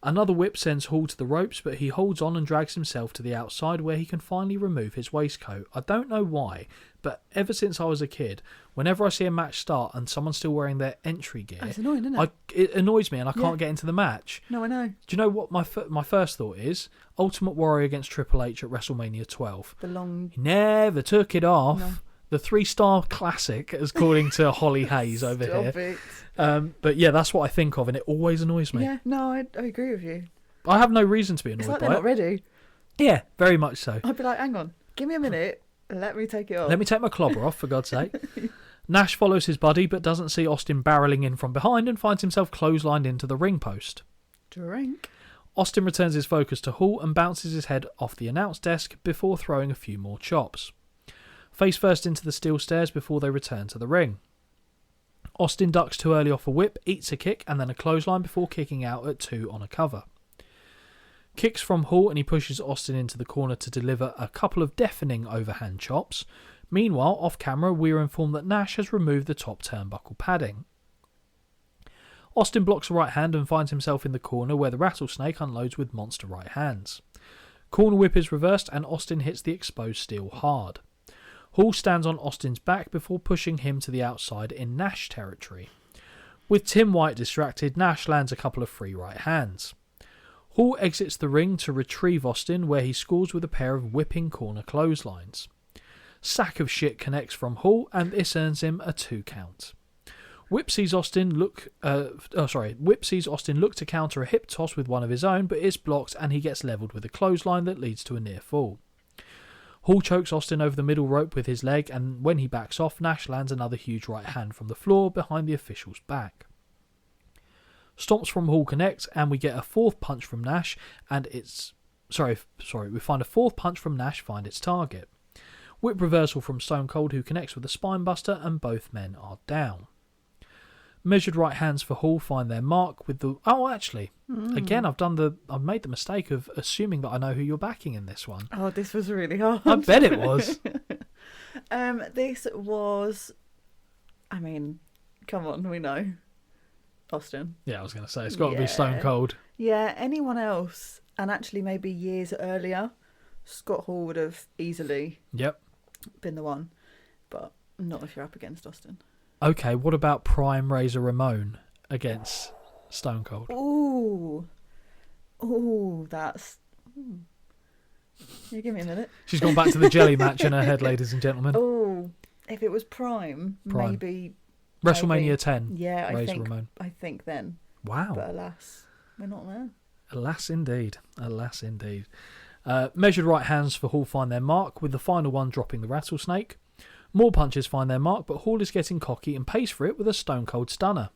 Another whip sends Hall to the ropes, but he holds on and drags himself to the outside, where he can finally remove his waistcoat. I don't know why, but ever since I was a kid, whenever I see a match start and someone's still wearing their entry gear, it's annoying, isn't it? It annoys me, and I can't get into the match. No, I know. Do you know what my first thought is? Ultimate Warrior against Triple H at WrestleMania 12. The long... He never took it off. No. The 3-star classic, according to Holly Hayes over Stop here. It. But yeah, that's what I think of, and it always annoys me. Yeah, no, I agree with you. I have no reason to be annoyed It's like by they're it. not ready. Yeah, very much so. I'd be like, hang on, give me a minute, let me take it off. Let me take my clobber off, for God's sake. Nash follows his buddy, but doesn't see Austin barreling in from behind and finds himself clotheslined into the ring post. Drink. Austin returns his focus to Hall and bounces his head off the announce desk before throwing a few more chops. Face first into the steel stairs before they return to the ring. Austin ducks too early off a whip, eats a kick and then a clothesline before kicking out at 2 on a cover. Kicks from Hall and he pushes Austin into the corner to deliver a couple of deafening overhand chops. Meanwhile, off camera, we are informed that Nash has removed the top turnbuckle padding. Austin blocks a right hand and finds himself in the corner where the rattlesnake unloads with monster right hands. Corner whip is reversed and Austin hits the exposed steel hard. Hall stands on Austin's back before pushing him to the outside in Nash territory. With Tim White distracted, Nash lands a couple of free right hands. Hall exits the ring to retrieve Austin, where he scores with a pair of whipping corner clotheslines. Sack of shit connects from Hall, and this earns him a 2 count. Whip sees Austin look to counter a hip toss with one of his own, but is blocked and he gets levelled with a clothesline that leads to a near fall. Hall chokes Austin over the middle rope with his leg, and when he backs off, Nash lands another huge right hand from the floor behind the official's back. Stomps from Hall connect, and we get a fourth punch from Nash, and we find a fourth punch from Nash find its target. Whip reversal from Stone Cold, who connects with a spinebuster, and both men are down. Measured right hands for Hall find their mark with the... Oh, actually, again, I've made the mistake of assuming that I know who you're backing in this one. Oh, this was really hard. I bet it was. This was... I mean, come on, we know. Austin. Yeah, I was going to say, it's got to be Stone Cold. Yeah, anyone else, and actually maybe years earlier, Scott Hall would have easily been the one, but not if you're up against Austin. Okay, what about Prime Razor Ramon against Stone Cold? Ooh, that's... You give me a minute. She's gone back to the jelly match in her head, ladies and gentlemen. Oh, if it was Prime. Maybe... WrestleMania 10. Yeah, Razor Ramon. I think then. Wow. But alas, we're not there. Alas indeed. Alas indeed. Measured right hands for Hall find their mark, with the final one dropping the rattlesnake. More punches find their mark, but Hall is getting cocky and pays for it with a Stone Cold Stunner.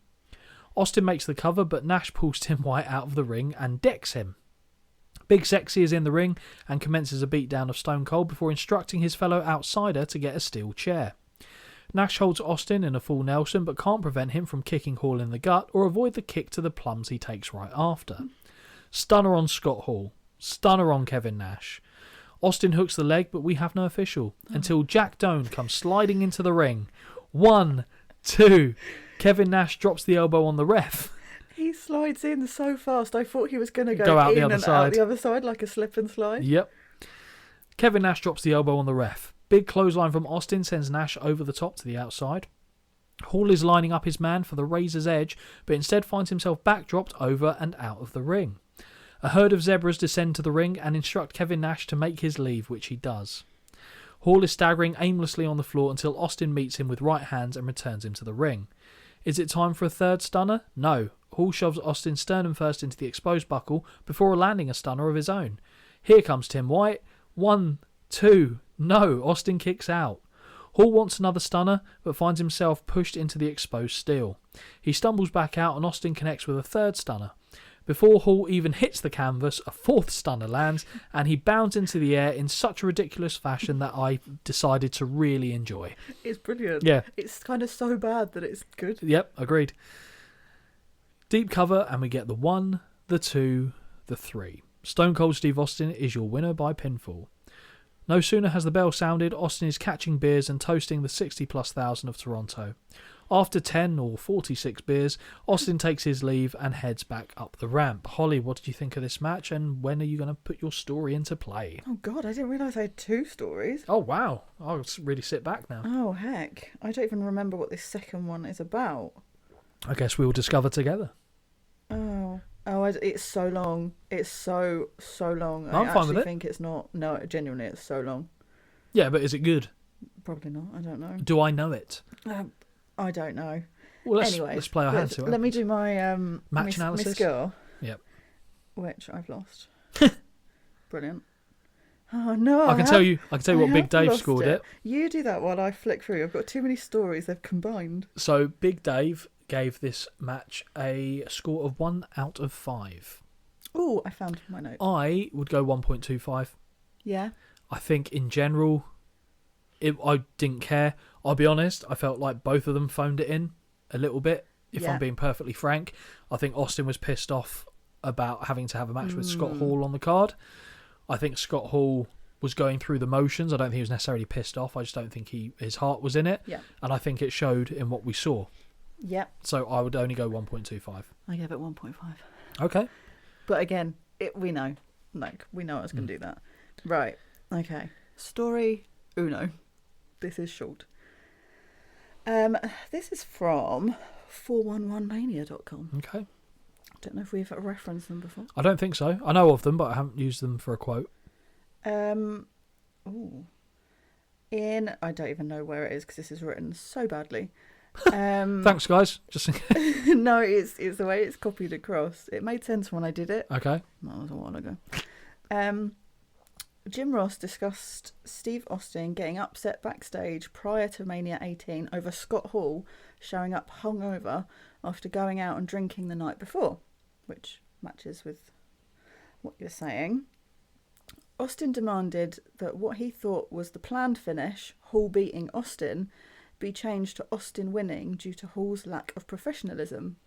Austin makes the cover, but Nash pulls Tim White out of the ring and decks him. Big Sexy is in the ring and commences a beatdown of Stone Cold before instructing his fellow outsider to get a steel chair. Nash holds Austin in a full Nelson, but can't prevent him from kicking Hall in the gut or avoid the kick to the plums he takes right after. Stunner on Scott Hall. Stunner on Kevin Nash. Austin hooks the leg, but we have no official until Jack Doan comes sliding into the ring. 1, 2. Kevin Nash drops the elbow on the ref. He slides in so fast. I thought he was going to go out in the other and side. out the other side like a slip and slide. Yep. Kevin Nash drops the elbow on the ref. Big clothesline from Austin sends Nash over the top to the outside. Hall is lining up his man for the razor's edge, but instead finds himself backdropped over and out of the ring. A herd of zebras descend to the ring and instruct Kevin Nash to make his leave, which he does. Hall is staggering aimlessly on the floor until Austin meets him with right hands and returns him to the ring. Is it time for a third stunner? No. Hall shoves Austin sternum first into the exposed buckle before landing a stunner of his own. Here comes Tim White. 1, 2... No, Austin kicks out. Hall wants another stunner, but finds himself pushed into the exposed steel. He stumbles back out and Austin connects with a third stunner. Before Hall even hits the canvas, a fourth stunner lands, and he bounds into the air in such a ridiculous fashion that I decided to really enjoy. It's brilliant. Yeah. It's kind of so bad that it's good. Yep, agreed. Deep cover, and we get the 1, the 2, the 3. Stone Cold Steve Austin is your winner by pinfall. No sooner has the bell sounded, Austin is catching beers and toasting the 60+ thousand of Toronto. After 10 or 46 beers, Austin takes his leave and heads back up the ramp. Holly, what did you think of this match, and when are you going to put your story into play? Oh God, I didn't realise I had 2 stories. Oh wow, I'll really sit back now. Oh heck, I don't even remember what this second one is about. I guess we will discover together. It's so long. It's so long. I'm fine with it. I think it's not. No, genuinely, it's so long. Yeah, but is it good? Probably not. I don't know. Do I know it? I don't know. Well, Anyway, let's play our hands to it. Let me do my match analysis. My score. Yep. Which I've lost. Brilliant. Oh no! I can tell you what Big Dave scored it. You do that while I flick through. I've got too many stories. They've combined. So Big Dave gave this match a score of 1 out of 5. Oh, I found my note. I would go 1.25. Yeah. I think in general, I didn't care. I'll be honest, I felt like both of them phoned it in a little bit, if I'm being perfectly frank. I think Austin was pissed off about having to have a match with Scott Hall on the card. I think Scott Hall was going through the motions. I don't think he was necessarily pissed off. I just don't think his heart was in it. Yeah. And I think it showed in what we saw. Yeah. So I would only go 1.25. I gave it 1.5. Okay. But again, we know. Like, we know I was going to do that. Right. Okay. Story uno. This is short. This is from 411mania.com. Okay. Don't know if we've referenced them before. I don't think so. I know of them, but I haven't used them for a quote. I don't even know where it is because this is written so badly. Thanks, guys. Just No, it's the way it's copied across. It made sense when I did it. okay. That was a while ago. Jim Ross discussed Steve Austin getting upset backstage prior to Mania 18 over Scott Hall showing up hungover after going out and drinking the night before, which matches with what you're saying. Austin demanded that what he thought was the planned finish, Hall beating Austin, be changed to Austin winning due to Hall's lack of professionalism.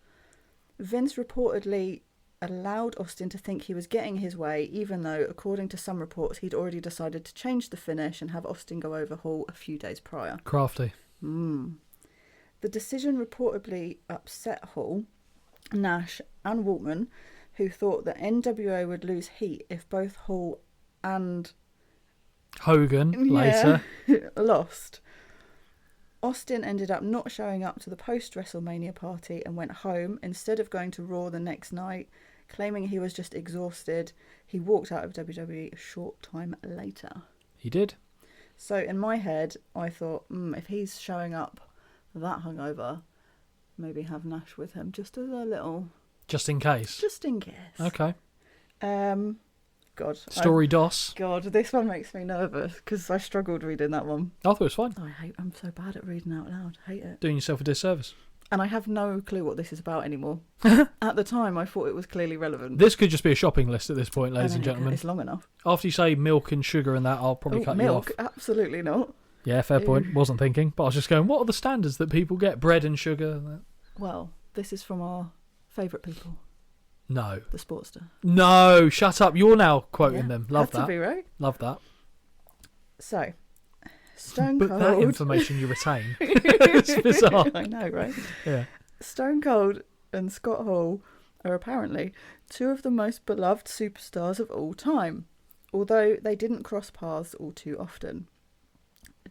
Vince reportedly allowed Austin to think he was getting his way, even though, according to some reports, he'd already decided to change the finish and have Austin go over Hall a few days prior. Crafty. The decision reportedly upset Hall, Nash and Waltman, who thought that NWO would lose heat if both Hall and Hogan later. lost. Austin ended up not showing up to the post-WrestleMania party and went home instead of going to Raw the next night, claiming he was just exhausted. He walked out of WWE a short time later. He did. So in my head, I thought, if he's showing up that hungover, maybe have Nash with him just as a little... Just in case. Just in case. Okay. God. Story DOS. God, this one makes me nervous because I struggled reading that one. I thought it was fine. I'm so bad at reading out loud. I hate it. Doing yourself a disservice. And I have no clue what this is about anymore. At the time, I thought it was clearly relevant. This could just be a shopping list at this point, ladies and gentlemen. It's long enough. After you say milk and sugar and that, I'll probably cut you off. Milk? Absolutely not. Yeah, fair point. Wasn't thinking. But I was just going, what are the standards that people get? Bread and sugar? And that? Well, this is from our favourite people. No. The Sportster. No, shut up. You're now quoting them. Love Had that. to be, right? Love that. So, Stone But Cold... that information you retain. It's bizarre. I know, right? Yeah. Stone Cold and Scott Hall are apparently two of the most beloved superstars of all time, although they didn't cross paths all too often.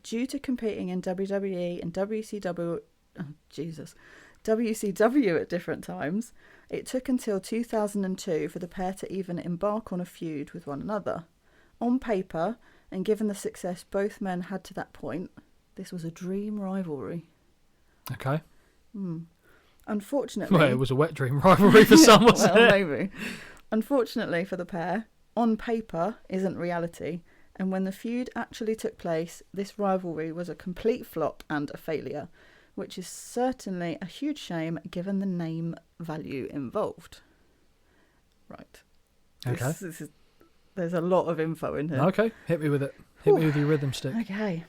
Due to competing in WWE and WCW at different times, it took until 2002 for the pair to even embark on a feud with one another. On paper, and given the success both men had to that point, this was a dream rivalry. Okay. Unfortunately... Well, it was a wet dream rivalry for some, wasn't well, it? maybe. Unfortunately for the pair, on paper isn't reality, and when the feud actually took place, this rivalry was a complete flop and a failure, which is certainly a huge shame given the name value involved. Right. Okay. There's a lot of info in here. Okay, hit me with it. Hit me with your rhythm stick. Okay.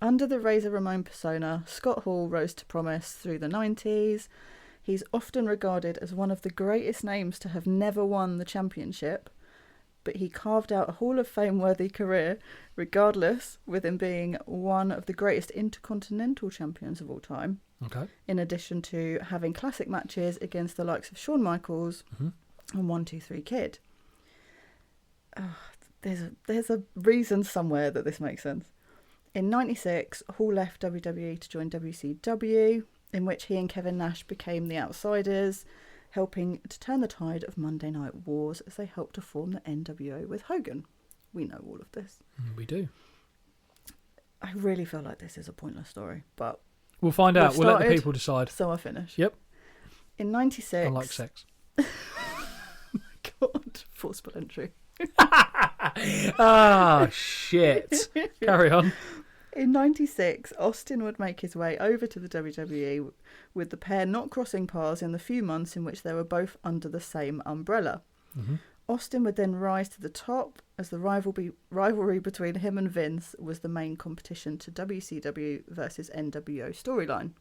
Under the Razor Ramon persona, Scott Hall rose to prominence through the 90s. He's often regarded as one of the greatest names to have never won the championship, but he carved out a Hall of Fame-worthy career, regardless, with him being one of the greatest intercontinental champions of all time, Okay. in addition to having classic matches against the likes of Shawn Michaels and 1-2-3 Kid. There's a reason somewhere that this makes sense. In 96, Hall left WWE to join WCW, in which he and Kevin Nash became the Outsiders, helping to turn the tide of Monday Night Wars as they helped to form the NWO with Hogan. We know all of this. We do. I really feel like this is a pointless story, but... We'll find out. We'll let the started, people decide. So I finish. Yep. In 96... Unlike sex. God, forcible entry. Ah, shit. Carry on. In 96, Austin would make his way over to the WWE, with the pair not crossing paths in the few months in which they were both under the same umbrella. Austin would then rise to the top as the rivalry between him and Vince was the main competition to WCW versus NWO storyline.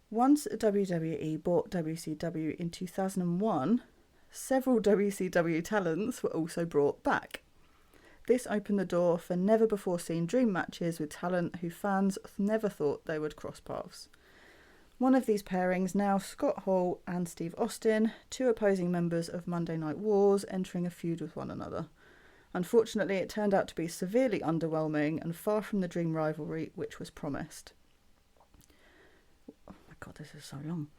Once WWE bought WCW in 2001, several WCW talents were also brought back. This opened the door for never-before-seen dream matches with talent who fans never thought they would cross paths. One of these pairings now Scott Hall and Steve Austin, two opposing members of Monday Night Wars, entering a feud with one another. Unfortunately, it turned out to be severely underwhelming and far from the dream rivalry which was promised. Oh my god, this is so long.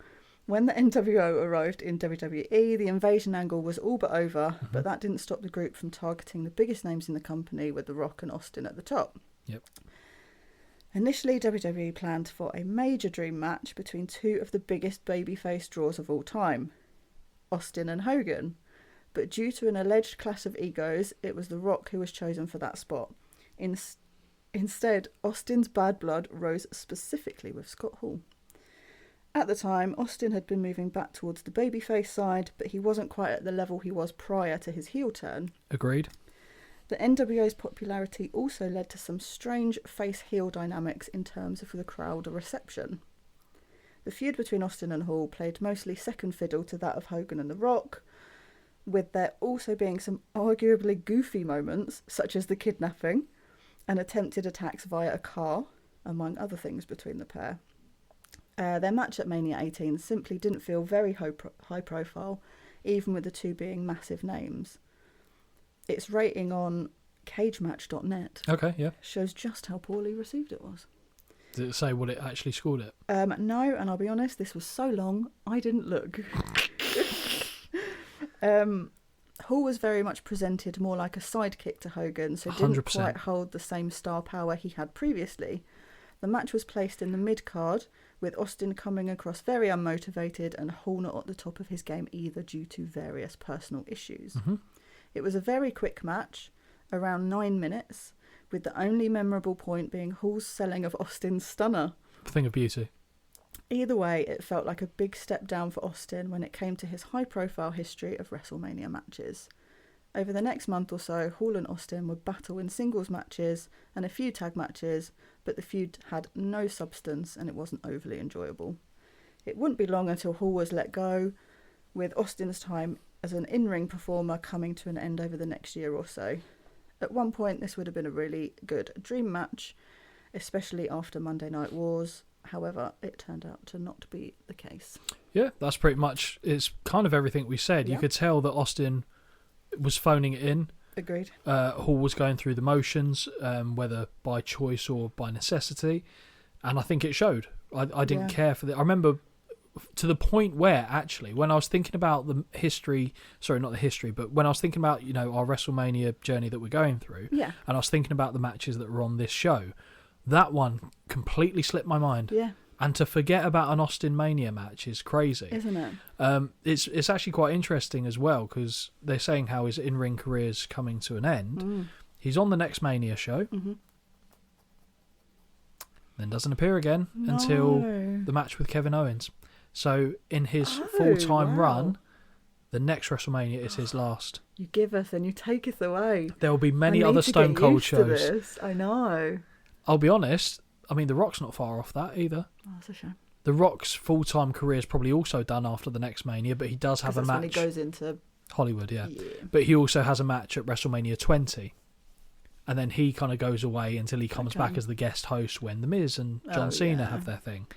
When the NWO arrived in WWE, the invasion angle was all but over, but that didn't stop the group from targeting the biggest names in the company with The Rock and Austin at the top. Yep. Initially, WWE planned for a major dream match between two of the biggest babyface draws of all time, Austin and Hogan. But due to an alleged clash of egos, it was The Rock who was chosen for that spot. Instead, Austin's bad blood rose specifically with Scott Hall. At the time, Austin had been moving back towards the babyface side, but he wasn't quite at the level he was prior to his heel turn. Agreed. The NWO's popularity also led to some strange face-heel dynamics in terms of the crowd reception. The feud between Austin and Hall played mostly second fiddle to that of Hogan and The Rock, with there also being some arguably goofy moments, such as the kidnapping and attempted attacks via a car, among other things between the pair. Their match at Mania 18 simply didn't feel very high profile, even with the two being massive names. Its rating on cagematch.net shows just how poorly received it was. Did it say what it actually scored it? No, and I'll be honest, this was so long, I didn't look. Hall was very much presented more like a sidekick to Hogan, so didn't 100%. quite hold the same star power he had previously. The match was placed in the mid-card, with Austin coming across very unmotivated and Hall not at the top of his game either due to various personal issues. Mm-hmm. It was a very quick match, around 9 minutes, with the only memorable point being Hall's selling of Austin's stunner. Thing of beauty. Either way, it felt like a big step down for Austin when it came to his high-profile history of WrestleMania matches. Over the next month or so, Hall and Austin would battle in singles matches and a few tag matches, but the feud had no substance and it wasn't overly enjoyable. It wouldn't be long until Hall was let go, with Austin's time as an in-ring performer coming to an end over the next year or so. At one point, this would have been a really good dream match, especially after Monday Night Wars. However, it turned out to not be the case. Yeah, that's pretty much, it's kind of everything we said. Yeah. You could tell that Austin was phoning it in. Agreed. Hall was going through the motions, whether by choice or by necessity. And I think it showed. I didn't care for that. I remember to the point where, actually, when I was thinking about the history, sorry, not the history, but when I was thinking about, our WrestleMania journey that we're going through, and I was thinking about the matches that were on this show, that one completely slipped my mind. Yeah. And to forget about an Austin Mania match is crazy. Isn't it? It's actually quite interesting as well, because they're saying how his in-ring career's coming to an end. He's on the next Mania show. Mm-hmm. Then doesn't appear again until the match with Kevin Owens. So in his full-time run, the next WrestleMania is his last. You give us and you taketh away. There will be many I need other to Stone get Cold used to shows. this. I know. I'll be honest, I mean, The Rock's not far off that either. Oh, that's a shame. The Rock's full-time career is probably also done after the next Mania, but he does have a match. When he goes into Hollywood, yeah. But he also has a match at WrestleMania 20. And then he kind of goes away until he comes back as the guest host when The Miz and John Cena have their thing.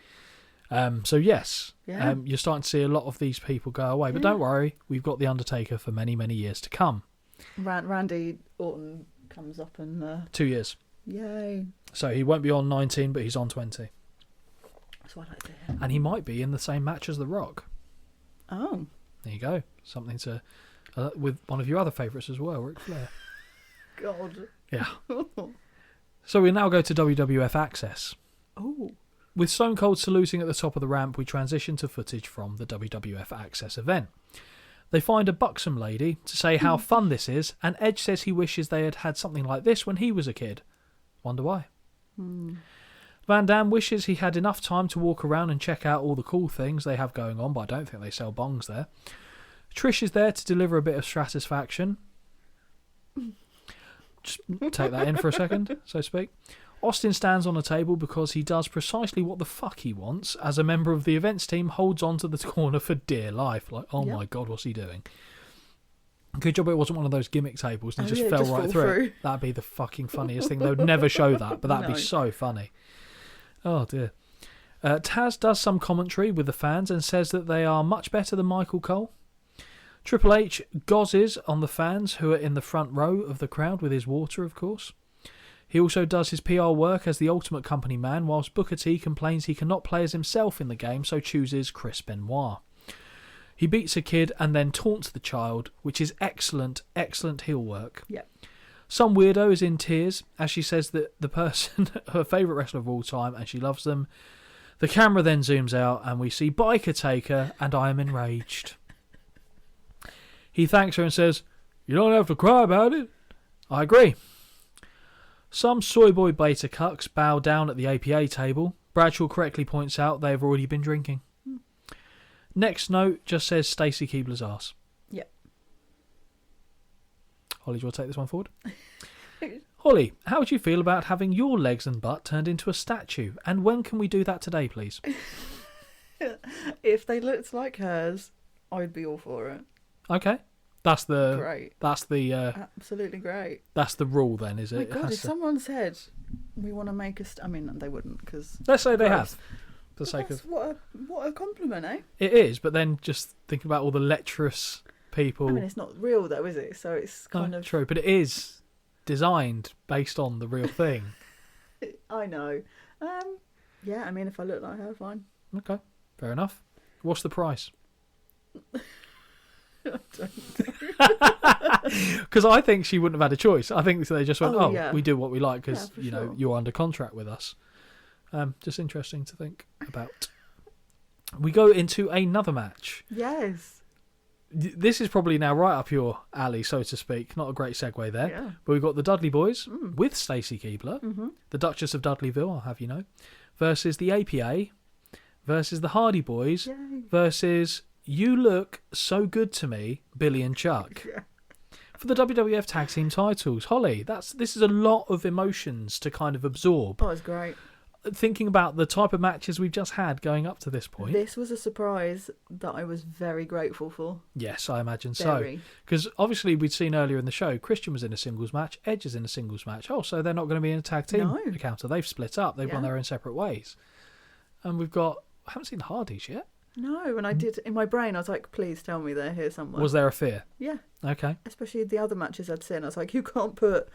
So yes, you're starting to see a lot of these people go away. But don't worry, we've got The Undertaker for many, many years to come. Randy Orton comes up and... 2 years. Yay. So he won't be on 19, but he's on 20. That's what I like to hear. And he might be in the same match as The Rock. Oh. There you go. Something to... with one of your other favourites as well, Ric Flair. God. Yeah. So we now go to WWF Access. Oh. With Stone Cold saluting at the top of the ramp, we transition to footage from the WWF Access event. They find a buxom lady to say how fun this is, and Edge says he wishes they had had something like this when he was a kid. Wonder why. Van Dam wishes he had enough time to walk around and check out all the cool things they have going on, but I don't think they sell bongs there. Trish is there to deliver a bit of satisfaction. Just take that in for a second, so to speak. Austin stands on a table because he does precisely what the fuck he wants, as a member of the events team holds on to the corner for dear life. Like, oh my God, what's he doing? Good job it wasn't one of those gimmick tables and he just fell right through it. That'd be the fucking funniest thing. They would never show that, but that'd be so funny. Oh dear. Taz does some commentary with the fans and says that they are much better than Michael Cole. Triple H gozzes on the fans who are in the front row of the crowd with his water, of course. He also does his PR work as the ultimate company man, whilst Booker T complains he cannot play as himself in the game, so chooses Chris Benoit. He beats a kid and then taunts the child, which is excellent, excellent heel work. Yep. Some weirdo is in tears as she says that the person, her favourite wrestler of all time, and she loves them. The camera then zooms out and we see Biker Taker, and I am enraged. He thanks her and says, "You don't have to cry about it." I agree. Some soy boy beta cucks bow down at the APA table. Bradshaw correctly points out they have already been drinking. Next note just says Stacey Keibler's arse. Yep. Holly, do you want to take this one forward? Holly, how would you feel about having your legs and butt turned into a statue? And when can we do that today, please? If they looked like hers, I'd be all for it. Okay. That's the Great. That's the Absolutely great. that's the rule then, is Oh my it? God, if someone said we want to make a... I mean, they wouldn't, because... Let's say they gross. have. For the sake of What a compliment, eh? it is, but then just think about all the lecherous people. I mean, it's not real, though, is it? So it's kind of... True, but it is designed based on the real thing. I know. Yeah, I mean, if I look like her, fine. Okay, fair enough. What's the price? Because I think she wouldn't have had a choice. I think they just went, yeah. we do what we like because Yeah, for sure. you're under contract with us. Just interesting to think about. We go into another match. Yes. This is probably now right up your alley, so to speak. Not a great segue there. Yeah. But we've got the Dudley Boys with Stacey Keibler, Mm-hmm. the Duchess of Dudleyville, I'll have you know, versus the APA, versus the Hardy Boys, Yay. versus You Look So Good to Me, Billy and Chuck. Yeah. For the WWF Tag Team titles. Holly, this is a lot of emotions to kind of absorb. Oh, it's great. Thinking about the type of matches we've just had going up to this point. This was a surprise that I was very grateful for. Yes, I imagine Very. so. Because obviously we'd seen earlier in the show, Christian was in a singles match, Edge is in a singles match. Oh, so they're not going to be in a tag team No. encounter. They've split up. They've gone Yeah. their own separate ways. And we've got... I haven't seen the Hardys yet. No, and I did, in my brain, I was like, please tell me they're here somewhere. Was there a fear? Yeah. Okay. Especially the other matches I'd seen. I was like, you can't put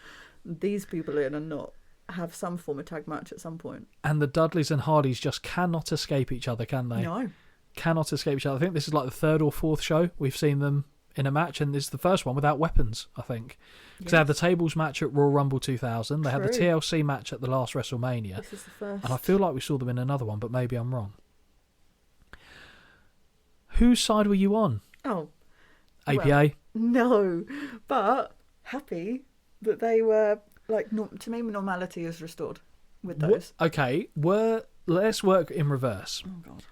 these people in and not have some form of tag match at some point. And the Dudleys and Hardys just cannot escape each other, can they? No. Cannot escape each other. I think this is like the third or fourth show we've seen them in a match, and this is the first one without weapons, I think. Because they had the tables match at Royal Rumble 2000. They had the True. TLC match at the last WrestleMania. This is the first. And I feel like we saw them in another one, but maybe I'm wrong. Whose side were you on? Oh. APA? Well, no. But happy that they were, like, to me, normality is restored with those. Okay, let's work in reverse. Oh, God.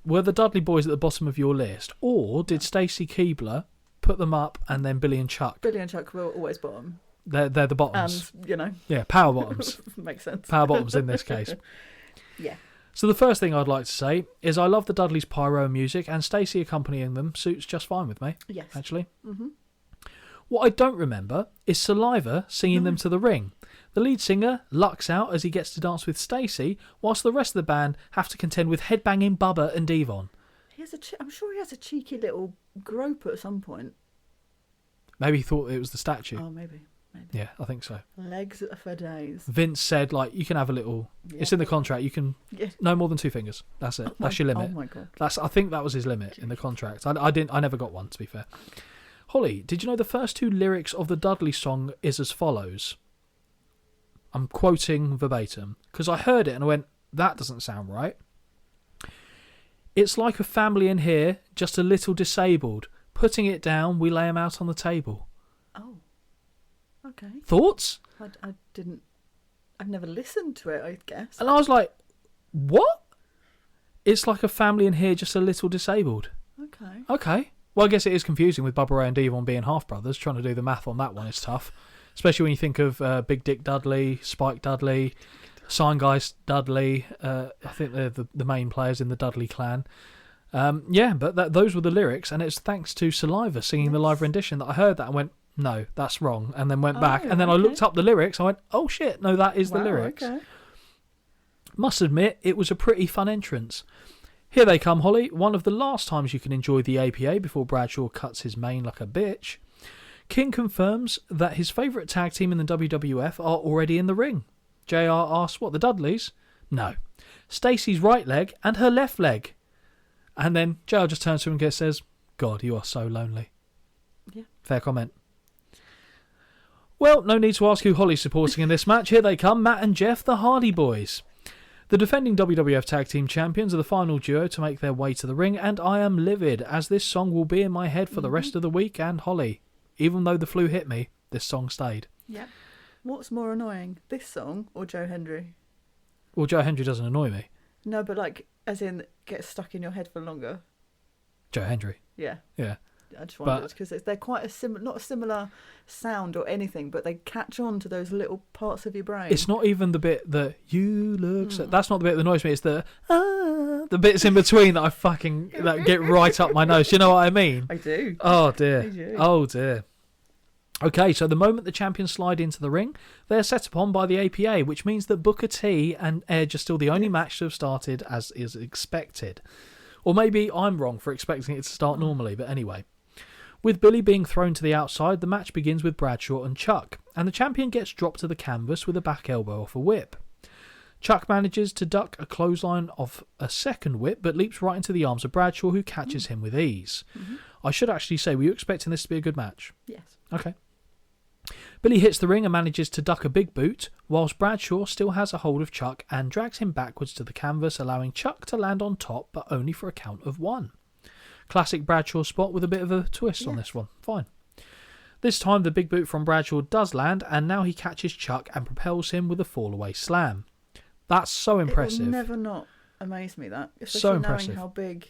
Were the Dudley Boys at the bottom of your list, or did Stacey Keibler put them up and then Billy and Chuck? Billy and Chuck were always bottom. They're the bottoms. And, Yeah, power bottoms. makes sense. Power bottoms in this case. Yeah. So the first thing I'd like to say is I love the Dudleys' pyro music, and Stacey accompanying them suits just fine with me, Yes. actually. Mm-hmm. What I don't remember is Saliva singing them to the ring. The lead singer lucks out as he gets to dance with Stacey, whilst the rest of the band have to contend with headbanging Bubba and Devon. I'm sure he has a cheeky little grope at some point. Maybe he thought it was the statue. Oh, maybe. Yeah, I think so. Legs for days. Vince said, like, you can have a little... Yeah. It's in the contract. You can... Yeah. No more than 2 fingers. That's it. That's your limit. Oh, my God. I think that was his limit in the contract. I never got one, to be fair. Holly, did you know the first 2 lyrics of the Dudley song is as follows? I'm quoting verbatim, because I heard it and I went, that doesn't sound right. It's like a family in here, just a little disabled. Putting it down, we lay 'em out on the table. Oh. Okay. Thoughts? I didn't... I've never listened to it, I guess. And I was like, what? It's like a family in here, just a little disabled. Okay. Okay. Well, I guess it is confusing with Bubba Ray and Devon being half brothers. Trying to do the math on that one is tough. Especially when you think of Big Dick Dudley, Spike Dudley, Sign-Geist Dudley. I think they're the main players in the Dudley clan. But those were the lyrics, and it's thanks to Saliva singing the live rendition that I heard that and went, no, that's wrong, and then went back. And then I looked up the lyrics, I went, oh shit, no, that is the lyrics. Okay. Must admit, it was a pretty fun entrance. Here they come, Holly. One of the last times you can enjoy the APA before Bradshaw cuts his mane like a bitch. King confirms that his favourite tag team in the WWF are already in the ring. JR asks, what, the Dudleys? No. Stacey's right leg and her left leg. And then JR just turns to him and says, God, you are so lonely. Yeah. Fair comment. Well, no need to ask who Holly's supporting in this match. Here they come, Matt and Jeff, the Hardy Boys. The defending WWF Tag Team Champions are the final duo to make their way to the ring, and I am livid, as this song will be in my head for the rest of the week. And Holly, even though the flu hit me, this song stayed. Yep. What's more annoying, this song or Joe Hendry? Well, Joe Hendry doesn't annoy me. No, but like, as in, gets stuck in your head for longer. Joe Hendry. Yeah. Yeah. I just wondered, because they're quite not a similar sound or anything, but they catch on to those little parts of your brain. It's not even the bit that you look... That's not the bit that annoys me. It's the bits in between that get right up my nose. You know what I mean? I do. Oh, dear. I do. Oh, dear. Okay, so the moment the champions slide into the ring, they're set upon by the APA, which means that Booker T and Edge are still the only match to have started as is expected. Or maybe I'm wrong for expecting it to start normally, but anyway. With Billy being thrown to the outside, the match begins with Bradshaw and Chuck, and the champion gets dropped to the canvas with a back elbow off a whip. Chuck manages to duck a clothesline off a second whip, but leaps right into the arms of Bradshaw, who catches him with ease. I should actually say, were you expecting this to be a good match? Yes. Okay. Billy hits the ring and manages to duck a big boot, whilst Bradshaw still has a hold of Chuck and drags him backwards to the canvas, allowing Chuck to land on top, but only for a count of 1. Classic Bradshaw spot with a bit of a twist on this one. Fine. This time the big boot from Bradshaw does land, and now he catches Chuck and propels him with a fall-away slam. That's so impressive. It will never not amaze me, that. Especially so impressive. knowing how big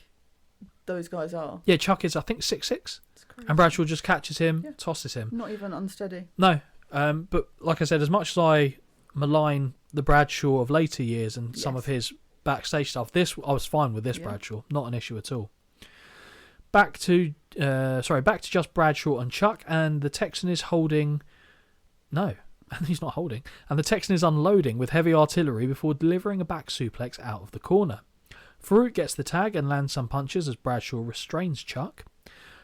those guys are. Yeah, Chuck is, I think, 6'6", and Bradshaw just catches him, tosses him. Not even unsteady. No, but like I said, as much as I malign the Bradshaw of later years and some of his backstage stuff, I was fine with this Bradshaw. Not an issue at all. Back to just Bradshaw and Chuck, and the Texan is holding... No, he's not holding. And the Texan is unloading with heavy artillery before delivering a back suplex out of the corner. Farouk gets the tag and lands some punches as Bradshaw restrains Chuck.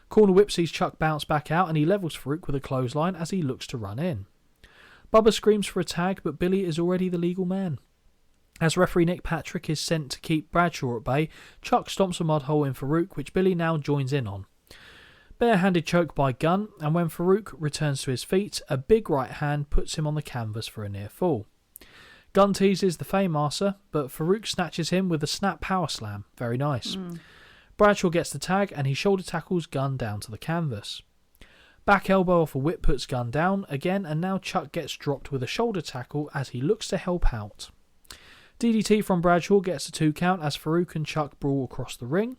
Corner whip sees Chuck bounce back out, and he levels Farouk with a clothesline as he looks to run in. Bubba screams for a tag, but Billy is already the legal man. As referee Nick Patrick is sent to keep Bradshaw at bay, Chuck stomps a mud hole in Farouk, which Billy now joins in on. Barehanded choke by Gunn, and when Farouk returns to his feet, a big right hand puts him on the canvas for a near fall. Gunn teases the Faymaster, but Farouk snatches him with a snap power slam. Very nice. Bradshaw gets the tag, and he shoulder tackles Gunn down to the canvas. Back elbow off a whip puts Gunn down again, and now Chuck gets dropped with a shoulder tackle as he looks to help out. DDT from Bradshaw gets a 2 count as Farouk and Chuck brawl across the ring.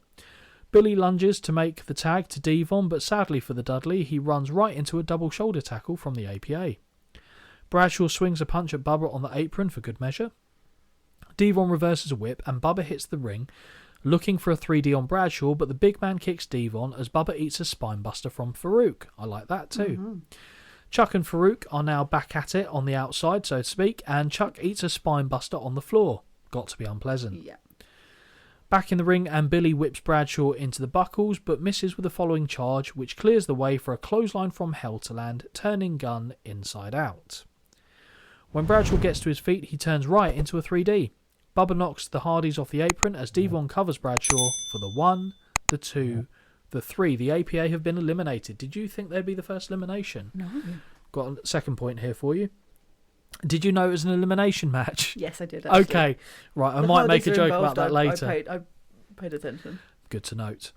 Billy lunges to make the tag to Devon, but sadly for the Dudley, he runs right into a double shoulder tackle from the APA. Bradshaw swings a punch at Bubba on the apron for good measure. Devon reverses a whip, and Bubba hits the ring, looking for a 3D on Bradshaw, but the big man kicks Devon as Bubba eats a spinebuster from Farouk. I like that too. Chuck and Farouk are now back at it on the outside, so to speak, and Chuck eats a spinebuster on the floor. Got to be unpleasant. Yeah. Back in the ring, and Billy whips Bradshaw into the buckles, but misses with the following charge, which clears the way for a clothesline from hell to land, turning Gunn inside out. When Bradshaw gets to his feet, he turns right into a 3D. Bubba knocks the Hardys off the apron as Devon covers Bradshaw for the 1, the 2, the 3. The APA have been eliminated. Did you think they'd be the first elimination? No. Got a second point here for you. Did you know it was an elimination match? Yes, I did. Actually. Okay, right. I might make a joke about that later. I paid attention. Good to note.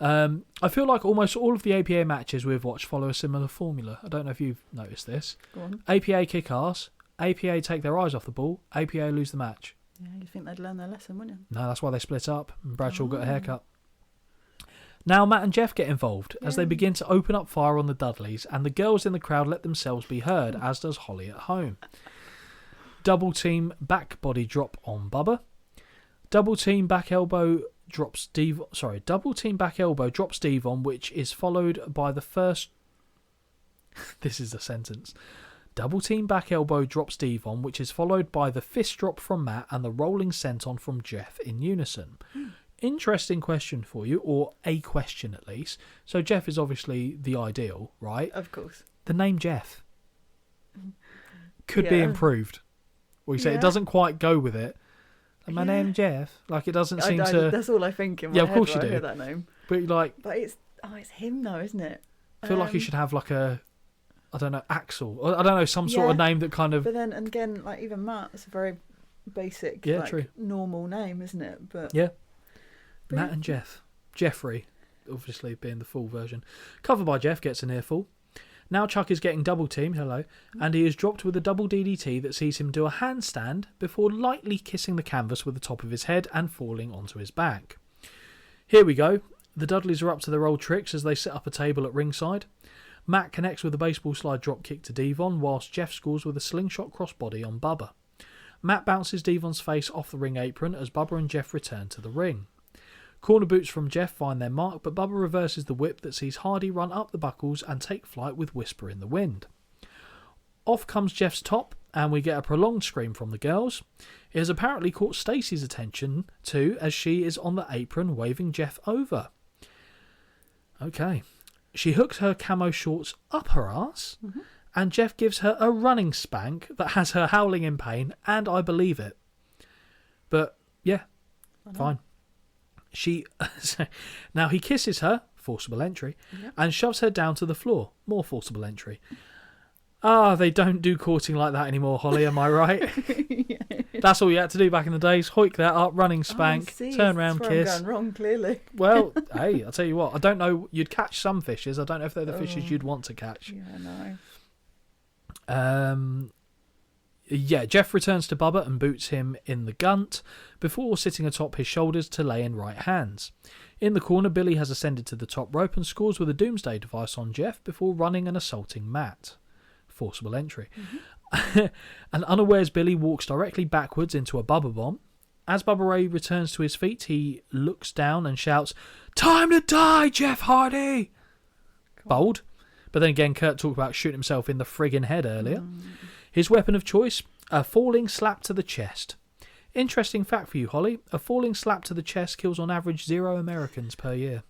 I feel like almost all of the APA matches we've watched follow a similar formula. I don't know if you've noticed this. Go on. APA kick ass, APA take their eyes off the ball, APA lose the match. Yeah, you'd think they'd learn their lesson, wouldn't you? No, that's why they split up and Bradshaw got a haircut. Now Matt and Jeff get involved as they begin to open up fire on the Dudleys, and the girls in the crowd let themselves be heard, as does Holly at home. Double team back body drop on Bubba. Double team back elbow drops Devon, which is followed by the first... This is the sentence. Double team back elbow drops Devon, which is followed by the fist drop from Matt and the rolling senton from Jeff in unison. Interesting question for you, or a question at least. So Jeff is obviously the ideal, right? Of course. The name Jeff could be improved. Or you say it doesn't quite go with it. Like, my name's Jeff. Like, it doesn't seem to... That's all I think in my head of course you when I do. hear that name. But like... But it's him though, isn't it? I feel like he should have like a I don't know, Axel. Or, I don't know, some sort of name that kind of... But then, and again, like even Matt, it's a very basic, true. normal name, isn't it? But yeah. Matt and Jeff. Jeffrey, obviously being the full version. Covered by Jeff, gets an earful. Now Chuck is getting double teamed, and he is dropped with a double DDT that sees him do a handstand before lightly kissing the canvas with the top of his head and falling onto his back. Here we go. The Dudleys are up to their old tricks as they set up a table at ringside. Matt connects with a baseball slide drop kick to Devon, whilst Jeff scores with a slingshot crossbody on Bubba. Matt bounces Devon's face off the ring apron as Bubba and Jeff return to the ring. Corner boots from Jeff find their mark, but Bubba reverses the whip that sees Hardy run up the buckles and take flight with Whisper in the wind. Off comes Jeff's top, and we get a prolonged scream from the girls. It has apparently caught Stacey's attention too, as she is on the apron waving Jeff over. Okay. She hooks her camo shorts up her arse, and Jeff gives her a running spank that has her howling in pain, and I believe it. But, yeah, fine. Now he kisses her, forcible entry, and shoves her down to the floor, more forcible entry. They don't do courting like that anymore, Holly, am I right? Yeah. That's all you had to do back in the days. Hoik that up, running spank, turn round, kiss. I'm going wrong, clearly. Well, hey, I'll tell you what, I don't know, you'd catch some fishes. I don't know if they're the fishes you'd want to catch. Yeah, no. Jeff returns to Bubba and boots him in the gunt before sitting atop his shoulders to lay in right hands. In the corner, Billy has ascended to the top rope and scores with a doomsday device on Jeff before running and assaulting Matt. Forcible entry. And unawares, Billy walks directly backwards into a Bubba bomb. As Bubba Ray returns to his feet, he looks down and shouts, "Time to die, Jeff Hardy!" Bold. But then again, Kurt talked about shooting himself in the friggin' head earlier. His weapon of choice, a falling slap to the chest. Interesting fact for you, Holly. A falling slap to the chest kills on average 0 Americans per year.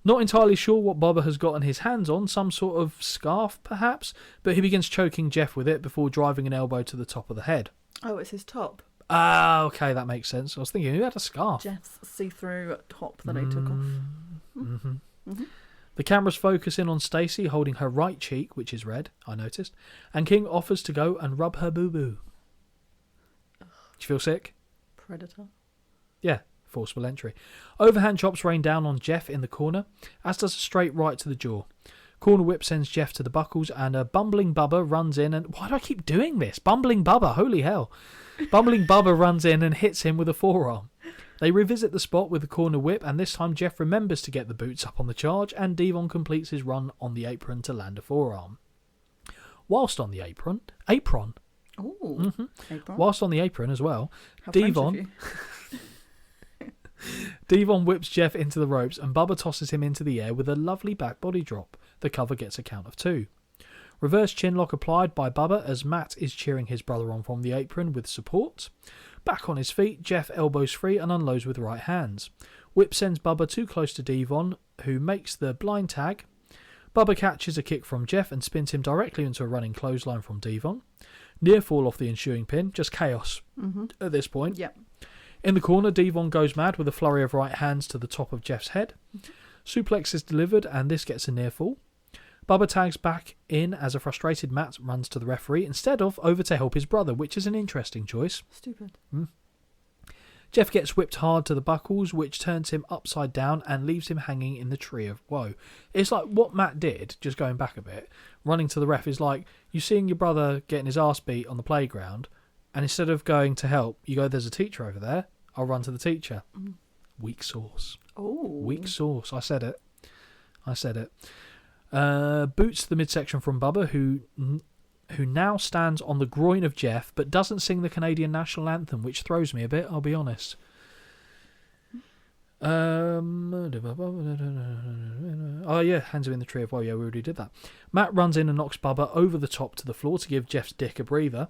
Not entirely sure what Bubba has gotten his hands on, some sort of scarf perhaps, but he begins choking Jeff with it before driving an elbow to the top of the head. Oh, it's his top. Ah, okay, that makes sense. I was thinking, who had a scarf? Jeff's see-through top that he took off. The camera's focusing on Stacey holding her right cheek, which is red, I noticed, and King offers to go and rub her boo-boo. Do you feel sick? Predator. Yeah, forcible entry. Overhand chops rain down on Jeff in the corner, as does a straight right to the jaw. Corner whip sends Jeff to the buckles, and a bumbling Bubba runs in and... Why do I keep doing this? Bumbling Bubba, holy hell. Bumbling Bubba runs in and hits him with a forearm. They revisit the spot with the corner whip, and this time Jeff remembers to get the boots up on the charge, and Devon completes his run on the apron to land a forearm. Whilst on the apron... Apron? Ooh, apron. Whilst on the apron as well, How Devon whips Jeff into the ropes, and Bubba tosses him into the air with a lovely back body drop. The cover gets a count of 2. Reverse chinlock applied by Bubba as Matt is cheering his brother on from the apron with support. Back on his feet, Jeff elbows free and unloads with right hands. Whip sends Bubba too close to Devon, who makes the blind tag. Bubba catches a kick from Jeff and spins him directly into a running clothesline from Devon. Near fall off the ensuing pin, just chaos at this point. Yep. In the corner, Devon goes mad with a flurry of right hands to the top of Jeff's head. Suplex is delivered, and this gets a near fall. Bubba tags back in as a frustrated Matt runs to the referee instead of over to help his brother, which is an interesting choice. Stupid. Jeff gets whipped hard to the buckles, which turns him upside down and leaves him hanging in the tree of woe. It's like what Matt did, just going back a bit, running to the ref is like, you seeing your brother getting his ass beat on the playground, and instead of going to help, you go, there's a teacher over there, I'll run to the teacher. Weak sauce. Oh. Weak sauce. I said it. Boots to the midsection from Bubba, who now stands on the groin of Jeff, but doesn't sing the Canadian national anthem, which throws me a bit, I'll be honest. Oh yeah, hands him in the tree of woe. Yeah, we already did that. Matt runs in and knocks Bubba over the top to the floor to give Jeff's dick a breather.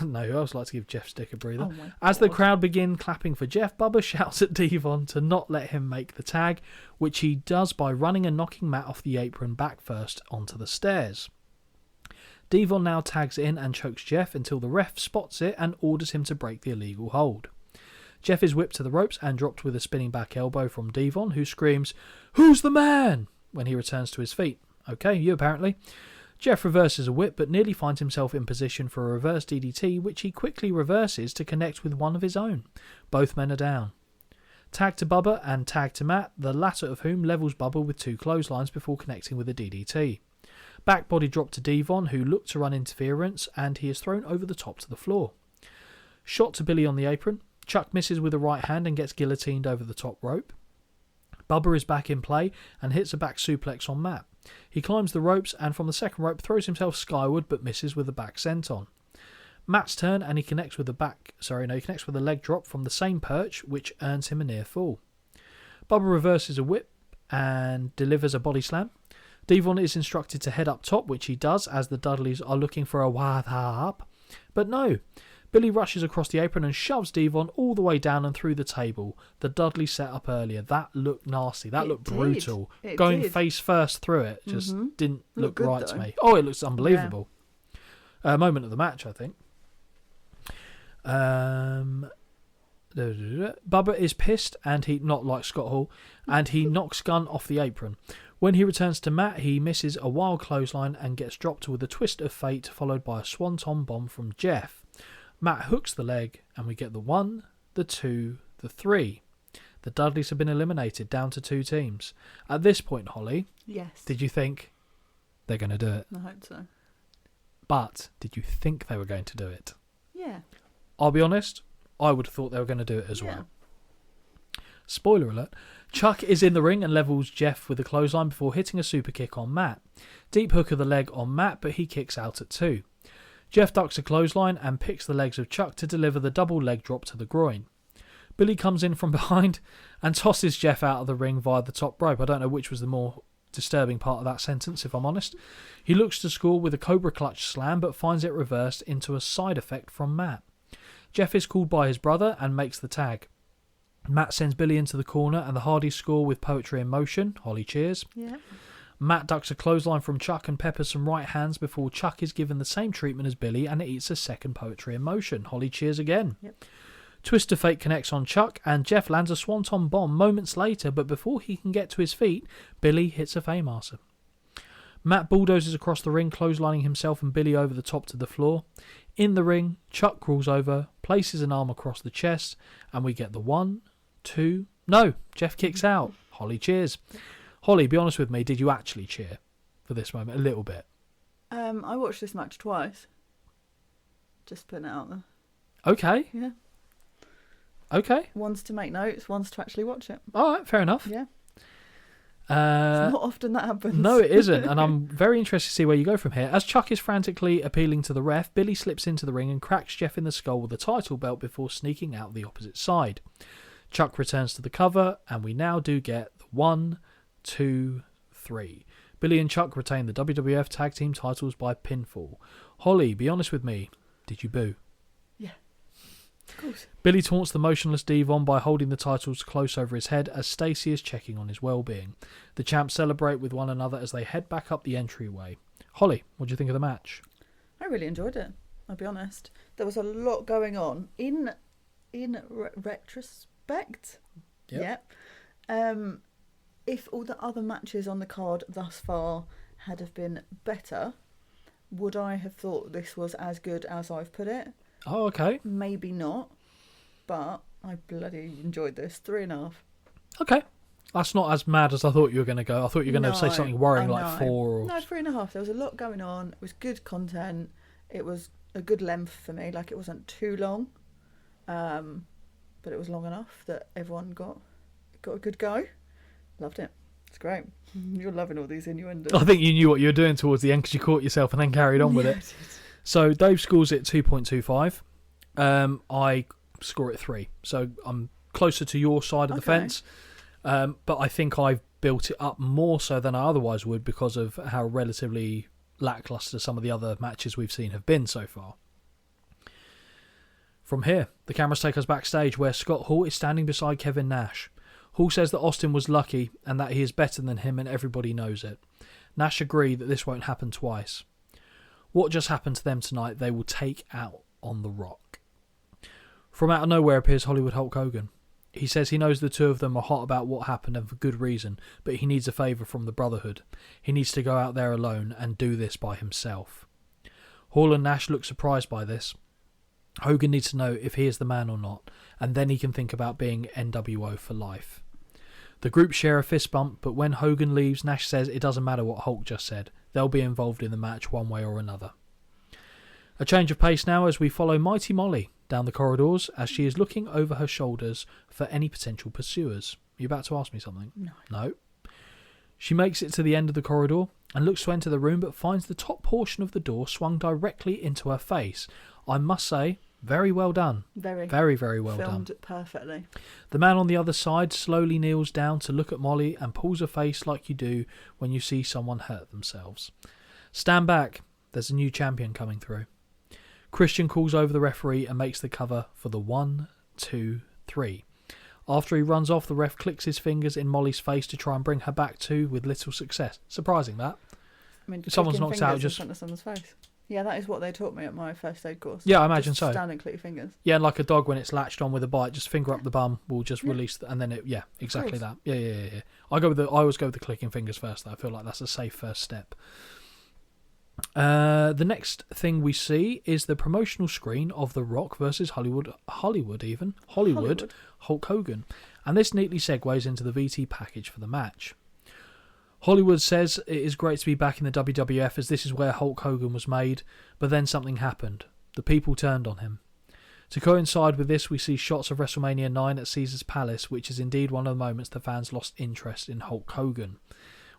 No, who else likes to give Jeff's dick a breather? As the crowd begin clapping for Jeff, Bubba shouts at Devon to not let him make the tag, which he does by running and knocking Matt off the apron back first onto the stairs. Devon now tags in and chokes Jeff until the ref spots it and orders him to break the illegal hold. Jeff is whipped to the ropes and dropped with a spinning back elbow from Devon, who screams, "Who's the man?" when he returns to his feet. Okay, you apparently. Jeff reverses a whip but nearly finds himself in position for a reverse DDT, which he quickly reverses to connect with one of his own. Both men are down. Tag to Bubba and tag to Matt, the latter of whom levels Bubba with 2 clotheslines before connecting with a DDT. Back body drop to Devon, who looked to run interference, and he is thrown over the top to the floor. Shot to Billy on the apron. Chuck misses with a right hand and gets guillotined over the top rope. Bubba is back in play and hits a back suplex on Matt. He climbs the ropes and from the second rope throws himself skyward but misses with a back senton. Matt's turn and he connects with a leg drop from the same perch, which earns him a near fall. Bubba reverses a whip and delivers a body slam. Devon is instructed to head up top, which he does as the Dudleys are looking for a wad up. But no, Billy rushes across the apron and shoves Devon all the way down and through the table. The Dudley set up earlier. That looked nasty. That looked brutal. Going face first through it just didn't look right to me. Oh, it looks unbelievable. Moment of the match, I think. Bubba is pissed and he, not like Scott Hall, and he knocks Gunn off the apron. When he returns to Matt, he misses a wild clothesline and gets dropped with a twist of fate, followed by a swanton bomb from Jeff. Matt hooks the leg and we get the 1, the 2, the 3. The Dudleys have been eliminated, down to 2 teams. At this point, Holly, yes, did you think they're going to do it? I hope so. But did you think they were going to do it? Yeah. I'll be honest, I would have thought they were going to do it as well. Spoiler alert. Chuck is in the ring and levels Jeff with a clothesline before hitting a super kick on Matt. Deep hook of the leg on Matt, but he kicks out at 2. Jeff ducks a clothesline and picks the legs of Chuck to deliver the double leg drop to the groin. Billy comes in from behind and tosses Jeff out of the ring via the top rope. I don't know which was the more disturbing part of that sentence, if I'm honest. He looks to score with a Cobra Clutch slam, but finds it reversed into a side effect from Matt. Jeff is called by his brother and makes the tag. Matt sends Billy into the corner and the Hardys score with Poetry in Motion. Holly cheers. Yeah. Matt ducks a clothesline from Chuck and peppers some right hands before Chuck is given the same treatment as Billy and it eats a second Poetry in Motion. Holly cheers again. Yep. Twist of Fate connects on Chuck and Jeff lands a swanton bomb moments later, but before he can get to his feet, Billy hits a Faymaster. Matt bulldozes across the ring, clotheslining himself and Billy over the top to the floor. In the ring, Chuck crawls over, places an arm across the chest, and we get the 1, 2... No, Jeff kicks out. Holly cheers. Holly, be honest with me, did you actually cheer for this moment? A little bit. I watched this match twice. Just putting it out there. Okay. Yeah. Okay. One's to make notes, one's to actually watch it. All right, fair enough. Yeah. It's not often that happens. No, it isn't, and I'm very interested to see where you go from here. As Chuck is frantically appealing to the ref, Billy slips into the ring and cracks Jeff in the skull with a title belt before sneaking out the opposite side. Chuck returns to the cover, and we now do get the 1, 2, 3. Billy and Chuck retain the WWF Tag Team titles by pinfall. Holly, be honest with me, did you boo? Yeah. Of course. Billy taunts the motionless Devon by holding the titles close over his head as Stacey is checking on his well-being. The champs celebrate with one another as they head back up the entryway. Holly, what do you think of the match? I really enjoyed it, I'll be honest. There was a lot going on. In retrospect, Yep. If all the other matches on the card thus far had have been better, would I have thought this was as good as I've put it? Oh, okay. Maybe not, but I bloody enjoyed this. 3.5. Okay. That's not as mad as I thought you were going to go. I thought you were going to say something worrying like 4 or... No, 3.5. There was a lot going on. It was good content. It was a good length for me. Like, it wasn't too long, but it was long enough that everyone got a good go. Loved it. It's great. You're loving all these innuendos. I think you knew what you were doing towards the end because you caught yourself and then carried on with it. So Dave scores it 2.25. I score it 3. So I'm closer to your side of the fence. But I think I've built it up more so than I otherwise would because of how relatively lackluster some of the other matches we've seen have been so far. From here, the cameras take us backstage where Scott Hall is standing beside Kevin Nash. Hall says that Austin was lucky and that he is better than him and everybody knows it. Nash agreed that this won't happen twice. What just happened to them tonight they will take out on The Rock. From out of nowhere appears Hollywood Hulk Hogan. He says he knows the two of them are hot about what happened and for good reason, but he needs a favour from the Brotherhood. He needs to go out there alone and do this by himself. Hall and Nash look surprised by this. Hogan needs to know if he is the man or not, and then he can think about being NWO for life. The group share a fist bump, but when Hogan leaves, Nash says it doesn't matter what Hulk just said. They'll be involved in the match one way or another. A change of pace now as we follow Mighty Molly down the corridors as she is looking over her shoulders for any potential pursuers. Are you about to ask me something? No. She makes it to the end of the corridor and looks to enter the room, but finds the top portion of the door swung directly into her face. I must say, very well done. Very, very well done. Filmed perfectly. The man on the other side slowly kneels down to look at Molly and pulls her face like you do when you see someone hurt themselves. Stand back. There's a new champion coming through. Christian calls over the referee and makes the cover for the 1, 2, 3. After he runs off, the ref clicks his fingers in Molly's face to try and bring her back to, with little success. Surprising that. I mean, if someone's knocked out, just in front of someone's face. Yeah, that is what they taught me at my first aid course. Yeah, I imagine just so. Stand and click your fingers. Yeah, like a dog when it's latched on with a bite, just finger up the bum, will just release, and then it. Yeah, exactly that. Yeah. I always go with the clicking fingers first. Though. I feel like that's a safe first step. The next thing we see is the promotional screen of The Rock versus Hollywood Hulk Hogan, and this neatly segues into the VT package for the match. Hollywood says it is great to be back in the WWF as this is where Hulk Hogan was made, but then something happened. The people turned on him. To coincide with this, we see shots of WrestleMania 9 at Caesar's Palace, which is indeed one of the moments the fans lost interest in Hulk Hogan.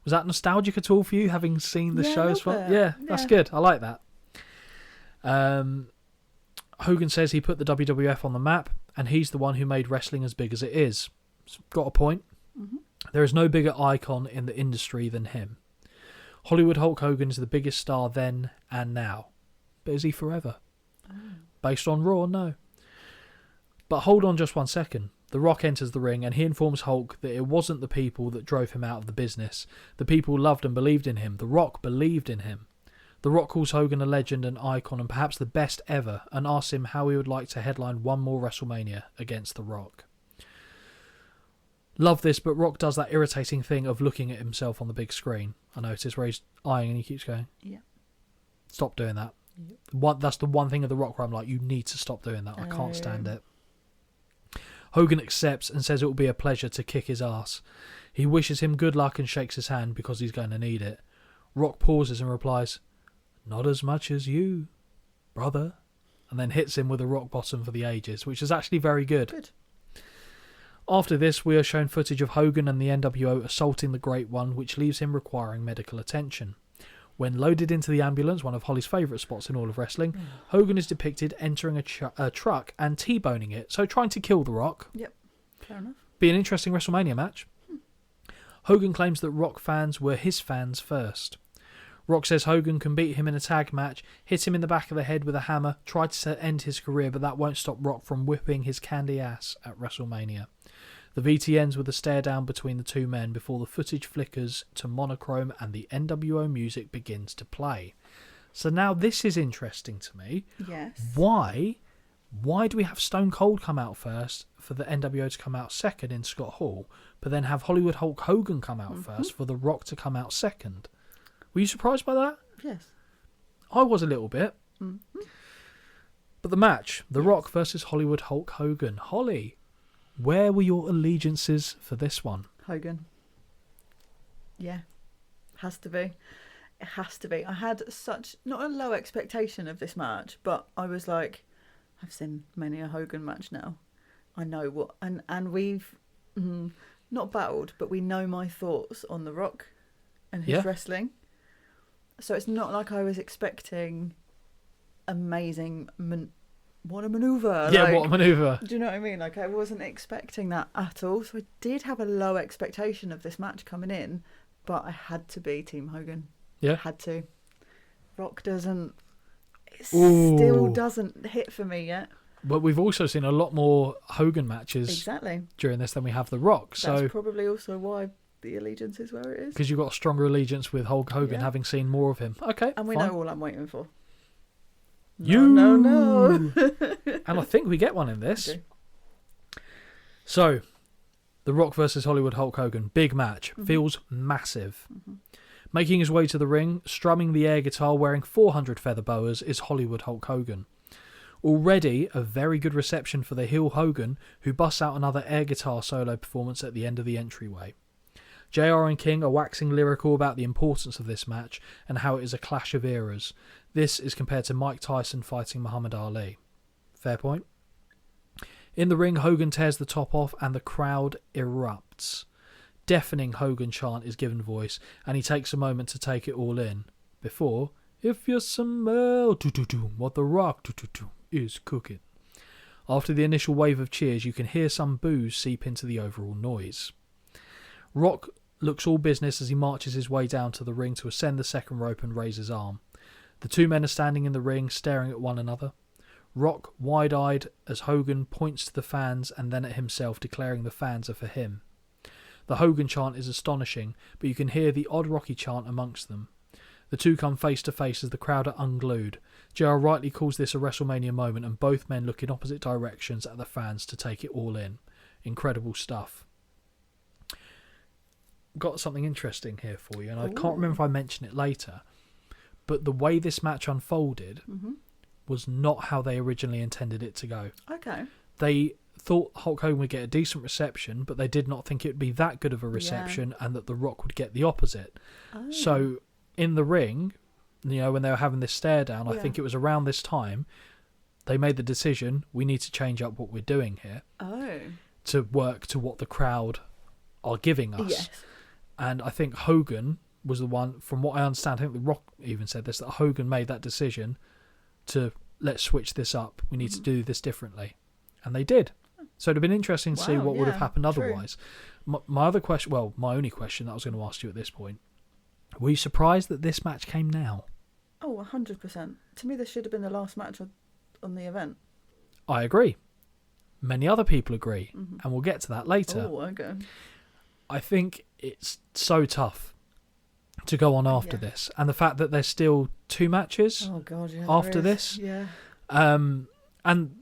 Was that nostalgic at all for you, having seen the show as well? Yeah, that's good. I like that. Hogan says he put the WWF on the map, and he's the one who made wrestling as big as it is. Got a point. Mm-hmm. There is no bigger icon in the industry than him. Hollywood Hulk Hogan is the biggest star then and now. But is he forever? Oh. Based on Raw, no. But hold on just 1 second. The Rock enters the ring and he informs Hulk that it wasn't the people that drove him out of the business. The people loved and believed in him. The Rock believed in him. The Rock calls Hogan a legend, an icon, and perhaps the best ever, and asks him how he would like to headline one more WrestleMania against The Rock. Love this, but Rock does that irritating thing of looking at himself on the big screen. I notice where he's eyeing and he keeps going, yeah. Stop doing that. Yep. That's the one thing of The Rock where I'm like, you need to stop doing that. I can't stand it. Hogan accepts and says it will be a pleasure to kick his ass. He wishes him good luck and shakes his hand because he's going to need it. Rock pauses and replies, "Not as much as you, brother," and then hits him with a rock bottom for the ages, which is actually very good. After this, we are shown footage of Hogan and the NWO assaulting the Great One, which leaves him requiring medical attention. When loaded into the ambulance, one of Holly's favourite spots in all of wrestling, Hogan is depicted entering a truck and T-boning it, so trying to kill The Rock. Yep, fair enough. Be an interesting WrestleMania match. Hogan claims that Rock fans were his fans first. Rock says Hogan can beat him in a tag match, hit him in the back of the head with a hammer, try to end his career, but that won't stop Rock from whipping his candy ass at WrestleMania. The VT ends with a stare down between the two men before the footage flickers to monochrome and the NWO music begins to play. So now this is interesting to me. Yes. Why do we have Stone Cold come out first for the NWO to come out second in Scott Hall, but then have Hollywood Hulk Hogan come out first for The Rock to come out second? Were you surprised by that? Yes. I was a little bit. Mm-hmm. But the match, The Rock versus Hollywood Hulk Hogan. Holly, where were your allegiances for this one? Hogan. Yeah. Has to be. It has to be. I had such, not a low expectation of this match, but I was like, I've seen many a Hogan match now. I know what, and we've not battled, but we know my thoughts on The Rock and his wrestling. So it's not like I was expecting amazing, what a manoeuvre. Yeah, what a manoeuvre. Do you know what I mean? Like, I wasn't expecting that at all. So I did have a low expectation of this match coming in, but I had to be Team Hogan. Yeah. Had to. Rock still doesn't hit for me yet. But we've also seen a lot more Hogan matches during this than we have The Rock. That's probably also why the allegiance is where it is. Because you've got a stronger allegiance with Hulk Hogan, having seen more of him. Okay, and we know all I'm waiting for. No. No. And I think we get one in this. Okay. So, The Rock versus Hollywood Hulk Hogan. Big match. Feels massive. Making his way to the ring, strumming the air guitar, wearing 400 feather boas, is Hollywood Hulk Hogan. Already a very good reception for the heel Hogan, who busts out another air guitar solo performance at the end of the entryway. JR and King are waxing lyrical about the importance of this match and how it is a clash of eras. This is compared to Mike Tyson fighting Muhammad Ali. Fair point. In the ring, Hogan tears the top off and the crowd erupts. Deafening Hogan chant is given voice, and he takes a moment to take it all in. Before, if you smell what the Rock is cooking. After the initial wave of cheers, you can hear some boos seep into the overall noise. Rock looks all business as he marches his way down to the ring to ascend the second rope and raise his arm. The two men are standing in the ring, staring at one another. Rock wide-eyed as Hogan points to the fans and then at himself, declaring the fans are for him. The Hogan chant is astonishing, but you can hear the odd Rocky chant amongst them. The two come face to face as the crowd are unglued. JR rightly calls this a WrestleMania moment, and both men look in opposite directions at the fans to take it all in. Incredible stuff. Got something interesting here for you, and I can't remember if I mentioned it later, but the way this match unfolded was not how they originally intended it to go. Okay. They thought Hulk Hogan would get a decent reception, but they did not think it would be that good of a reception, and that The Rock would get the opposite. Oh. So in the ring, when they were having this stare down, I think it was around this time, they made the decision, we need to change up what we're doing here to work to what the crowd are giving us. Yes. And I think Hogan was the one, from what I understand, I think The Rock even said this, that Hogan made that decision to, let's switch this up. We need to do this differently. And they did. So it'd have been interesting to see what would have happened otherwise. My other question, my only question that I was going to ask you at this point, were you surprised that this match came now? Oh, 100%. To me, this should have been the last match on the event. I agree. Many other people agree. And we'll get to that later. Oh, okay. I think it's so tough to go on after this. And the fact that there's still 2 matches after this. Yeah. And,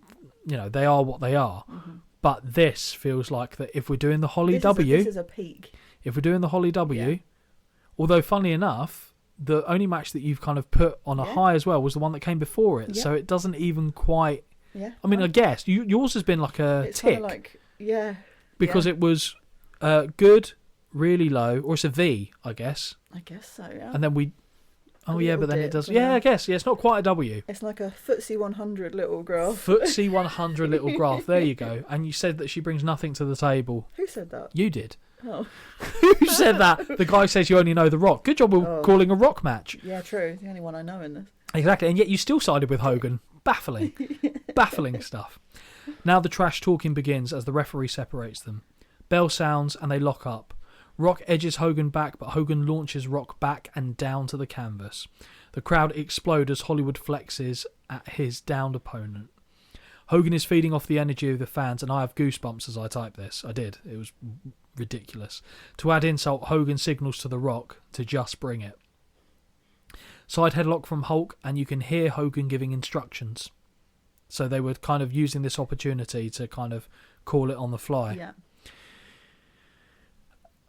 they are what they are. But this feels like that if we're doing the Holly W... This is a peak. If we're doing the Holly W... Although, funnily enough, the only match that you've kind of put on a high as well was the one that came before it. So it doesn't even quite... Yeah. I mean, I guess yours has been like a tick. Because it was good, really low, or it's a V, I guess. I guess so, yeah. And then we... Oh, yeah, but then it does... Yeah, Yeah, I guess. Yeah, it's not quite a W. It's like a FTSE 100 little graph. FTSE 100 little graph. There you go. And you said that she brings nothing to the table. Who said that? You did. Oh. Who said that? The guy says you only know The Rock. Good job with calling a Rock match. Yeah, true. The only one I know in this. Exactly. And yet you still sided with Hogan. Baffling. Baffling stuff. Now the trash talking begins as the referee separates them. Bell sounds and they lock up. Rock edges Hogan back, but Hogan launches Rock back and down to the canvas. The crowd explode as Hollywood flexes at his downed opponent. Hogan is feeding off the energy of the fans, and I have goosebumps as I type this. I did. It was ridiculous. To add insult, Hogan signals to The Rock to just bring it. Side headlock from Hulk, and you can hear Hogan giving instructions. So they were kind of using this opportunity to kind of call it on the fly. Yeah.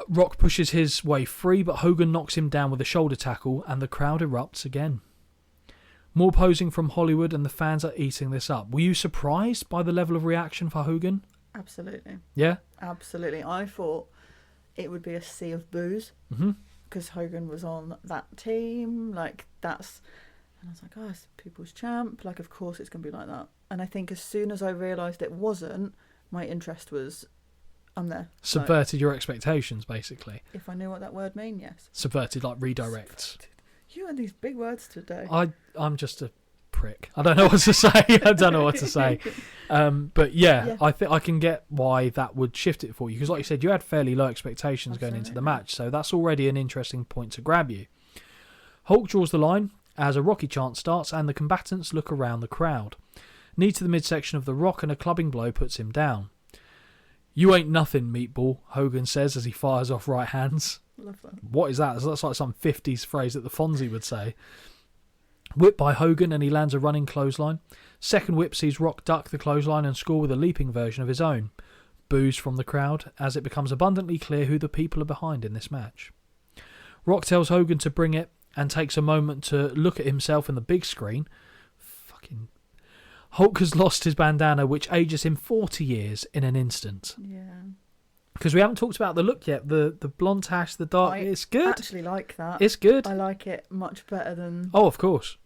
Rock pushes his way free, but Hogan knocks him down with a shoulder tackle, and the crowd erupts again. More posing from Hollywood, and the fans are eating this up. Were you surprised by the level of reaction for Hogan? Absolutely. Yeah? Absolutely. I thought it would be a sea of boos. Because Hogan was on that team. Like, that's... And I was like, oh, it's people's champ. Like, of course it's going to be like that. And I think as soon as I realised it wasn't, my interest was... I'm there. Subverted your expectations, basically. If I knew what that word meant, yes. Subverted, like redirects. Subverted. You and these big words today. I'm just a prick. I don't know what to say. But yeah, I think I can get why that would shift it for you. Because like you said, you had fairly low expectations going into the match. So that's already an interesting point to grab you. Hulk draws the line as a Rocky chant starts and the combatants look around the crowd. Knee to the midsection of the Rock and a clubbing blow puts him down. You ain't nothing, meatball, Hogan says as he fires off right hands. Love that. What is that? That's like some 50s phrase that the Fonzie would say. Whip by Hogan and he lands a running clothesline. Second whip sees Rock duck the clothesline and score with a leaping version of his own. boos from the crowd as it becomes abundantly clear who the people are behind in this match. Rock tells Hogan to bring it and takes a moment to look at himself in the big screen. Fucking Hulk has lost his bandana, which ages him 40 years in an instant. Yeah. Because we haven't talked about the look yet. The blonde hash, the dark. It's good. I actually like that. It's good. I like it much better than. Oh, of course.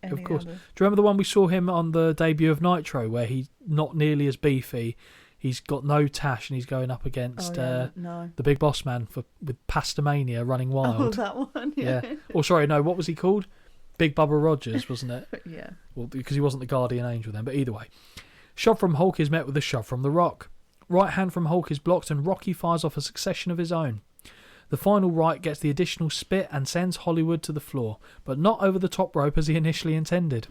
Any Of course. other. Do you remember the one we saw him on the debut of Nitro, where he's not nearly as beefy? He's got no tash and he's going up against No. the big boss man with Pastamania running Oh, wild. that one. Yeah. Yeah. Or sorry, no, what was he called? Big Bubba Rogers, wasn't it? Yeah. Well, because he wasn't the guardian angel then, but either way. Shove from Hulk is met with a shove from The Rock. Right hand from Hulk is blocked and Rocky fires off a succession of his own. The final right gets the additional spit and sends Hollywood to the floor, but not over the top rope as he initially intended.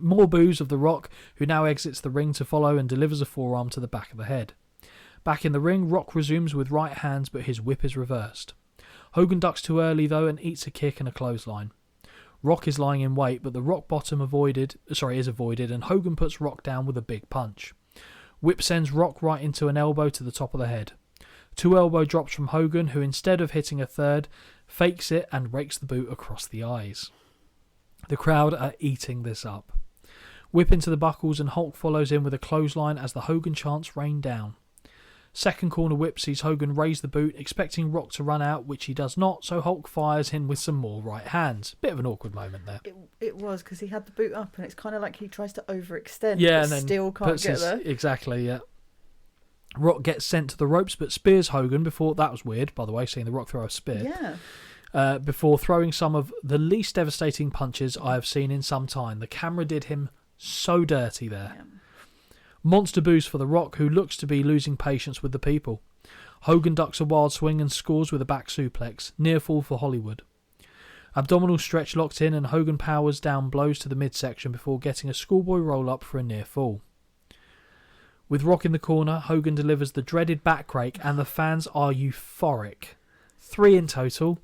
More boos of The Rock, who now exits the ring to follow and delivers a forearm to the back of the head. Back in the ring, Rock resumes with right hands, but his whip is reversed. Hogan ducks too early though and eats a kick and a clothesline. Rock is lying in wait, but the rock bottom is avoided, and Hogan puts Rock down with a big punch. Whip sends Rock right into an elbow to the top of the head. 2 elbow drops from Hogan, who instead of hitting a third, fakes it and rakes the boot across the eyes. The crowd are eating this up. Whip into the buckles and Hulk follows in with a clothesline as the Hogan chants rain down. Second corner whip sees Hogan raise the boot, expecting Rock to run out, which he does not, so Hulk fires in with some more right hands. Bit of an awkward moment there. It was, because he had the boot up and it's kind of like he tries to overextend, Yeah, but and then still can't get there. Exactly, yeah. Rock gets sent to the ropes, but spears Hogan before... That was weird, by the way, seeing the Rock throw a spear. Yeah. Before throwing some of the least devastating punches I have seen in some time. The camera did him so dirty there. Yeah. Monster boost for The Rock, who looks to be losing patience with the people. Hogan ducks a wild swing and scores with a back suplex. Near fall for Hollywood. Abdominal stretch locked in and Hogan powers down blows to the midsection before getting a schoolboy roll-up for a near fall. With Rock in the corner, Hogan delivers the dreaded back rake and the fans are euphoric. 3 in total.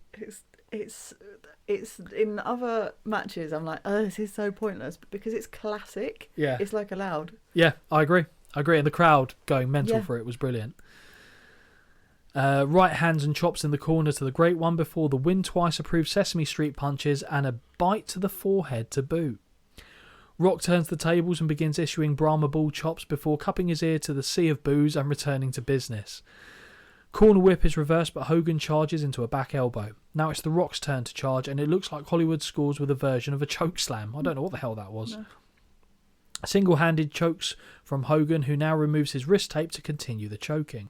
It's in other matches I'm like, oh, this is so pointless, but because it's classic, Yeah. it's like allowed. Yeah, I agree. And the crowd going mental for it was brilliant. Right hands and chops in the corner to the Great One before the win twice approved Sesame Street punches and a bite to the forehead to boot. Rock turns the tables and begins issuing Brahma Bull chops before cupping his ear to the sea of boos and returning to business. Corner whip is reversed, but Hogan charges into a back elbow. Now it's The Rock's turn to charge, and it looks like Hollywood scores with a version of a choke slam. I don't know what the hell that was. No. Single-handed chokes from Hogan, who now removes his wrist tape to continue the choking.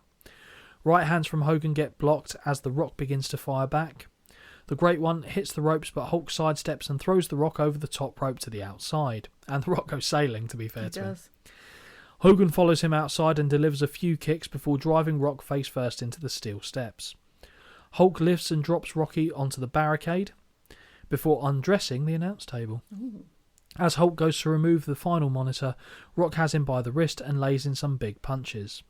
Right hands from Hogan get blocked as The Rock begins to fire back. The Great One hits the ropes, but Hulk sidesteps and throws The Rock over the top rope to the outside. And The Rock goes sailing, to be fair to him. Hogan follows him outside and delivers a few kicks before driving Rock face first into the steel steps. Hulk lifts and drops Rocky onto the barricade before undressing the announce table. Ooh. As Hulk goes to remove the final monitor, Rock has him by the wrist and lays in some big punches.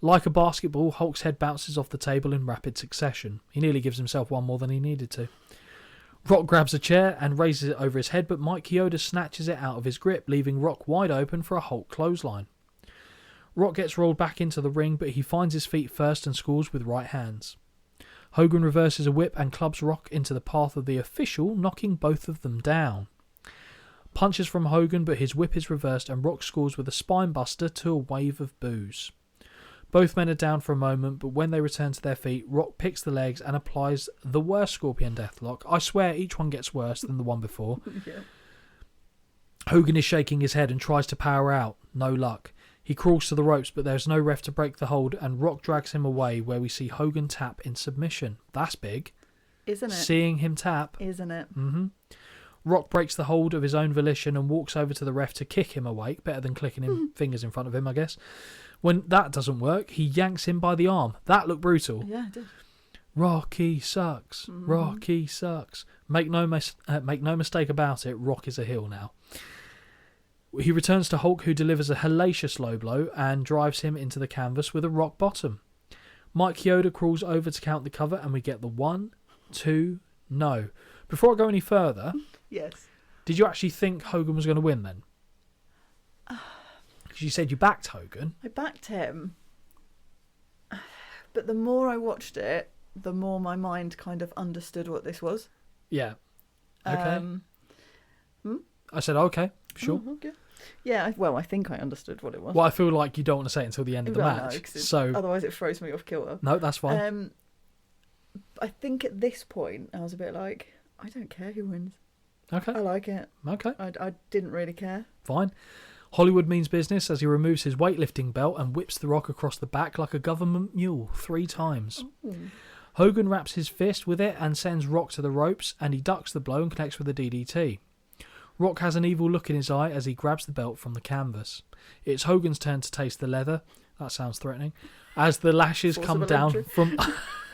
Like a basketball, Hulk's head bounces off the table in rapid succession. He nearly gives himself one more than he needed to. Rock grabs a chair and raises it over his head, but Mike Chioda snatches it out of his grip, leaving Rock wide open for a Hulk clothesline. Rock gets rolled back into the ring, but he finds his feet first and scores with right hands. Hogan reverses a whip and clubs Rock into the path of the official, knocking both of them down. Punches from Hogan, but his whip is reversed and Rock scores with a spine buster to a wave of boos. Both men are down for a moment, but when they return to their feet, Rock picks the legs and applies the worst Scorpion Deathlock. I swear each one gets worse than the one before. Yeah. Hogan is shaking his head and tries to power out. No luck. He crawls to the ropes, but there's no ref to break the hold, and Rock drags him away, where we see Hogan tap in submission. That's big. Isn't it? Seeing him tap. Isn't it? Mm-hmm. Rock breaks the hold of his own volition and walks over to the ref to kick him awake. Better than clicking him fingers in front of him, I guess. When that doesn't work, he yanks him by the arm. That looked brutal. Yeah, it did. Rocky sucks. Rocky sucks. Make no mistake about it, Rock is a heel now. He returns to Hulk, who delivers a hellacious low blow and drives him into the canvas with a rock bottom. Mike Chioda crawls over to count the cover, and we get the 1, 2, no. Before I go any further, Yes. did you actually think Hogan was going to win then? Because you said you backed Hogan. I backed him, But the more I watched it, the more my mind kind of understood what this was. Yeah. Okay. Hmm? I said, okay, sure. Oh, okay. Yeah, I think I understood what it was. Well, I feel like you don't want to say it until the end of the Well, match. no, 'cause So otherwise it throws me off kilter. no, that's fine. I think at this point I was a bit like, I don't care who wins. Okay. I like it. Okay. I didn't really care. Fine. Hollywood means business as he removes his weightlifting belt and whips The Rock across the back like a government mule 3 times. Ooh. Hogan wraps his fist with it and sends Rock to the ropes, and he ducks the blow and connects with a DDT. Rock has an evil look in his eye as he grabs the belt from the canvas. It's Hogan's turn to taste the leather. That sounds threatening. As the lashes come down entry. from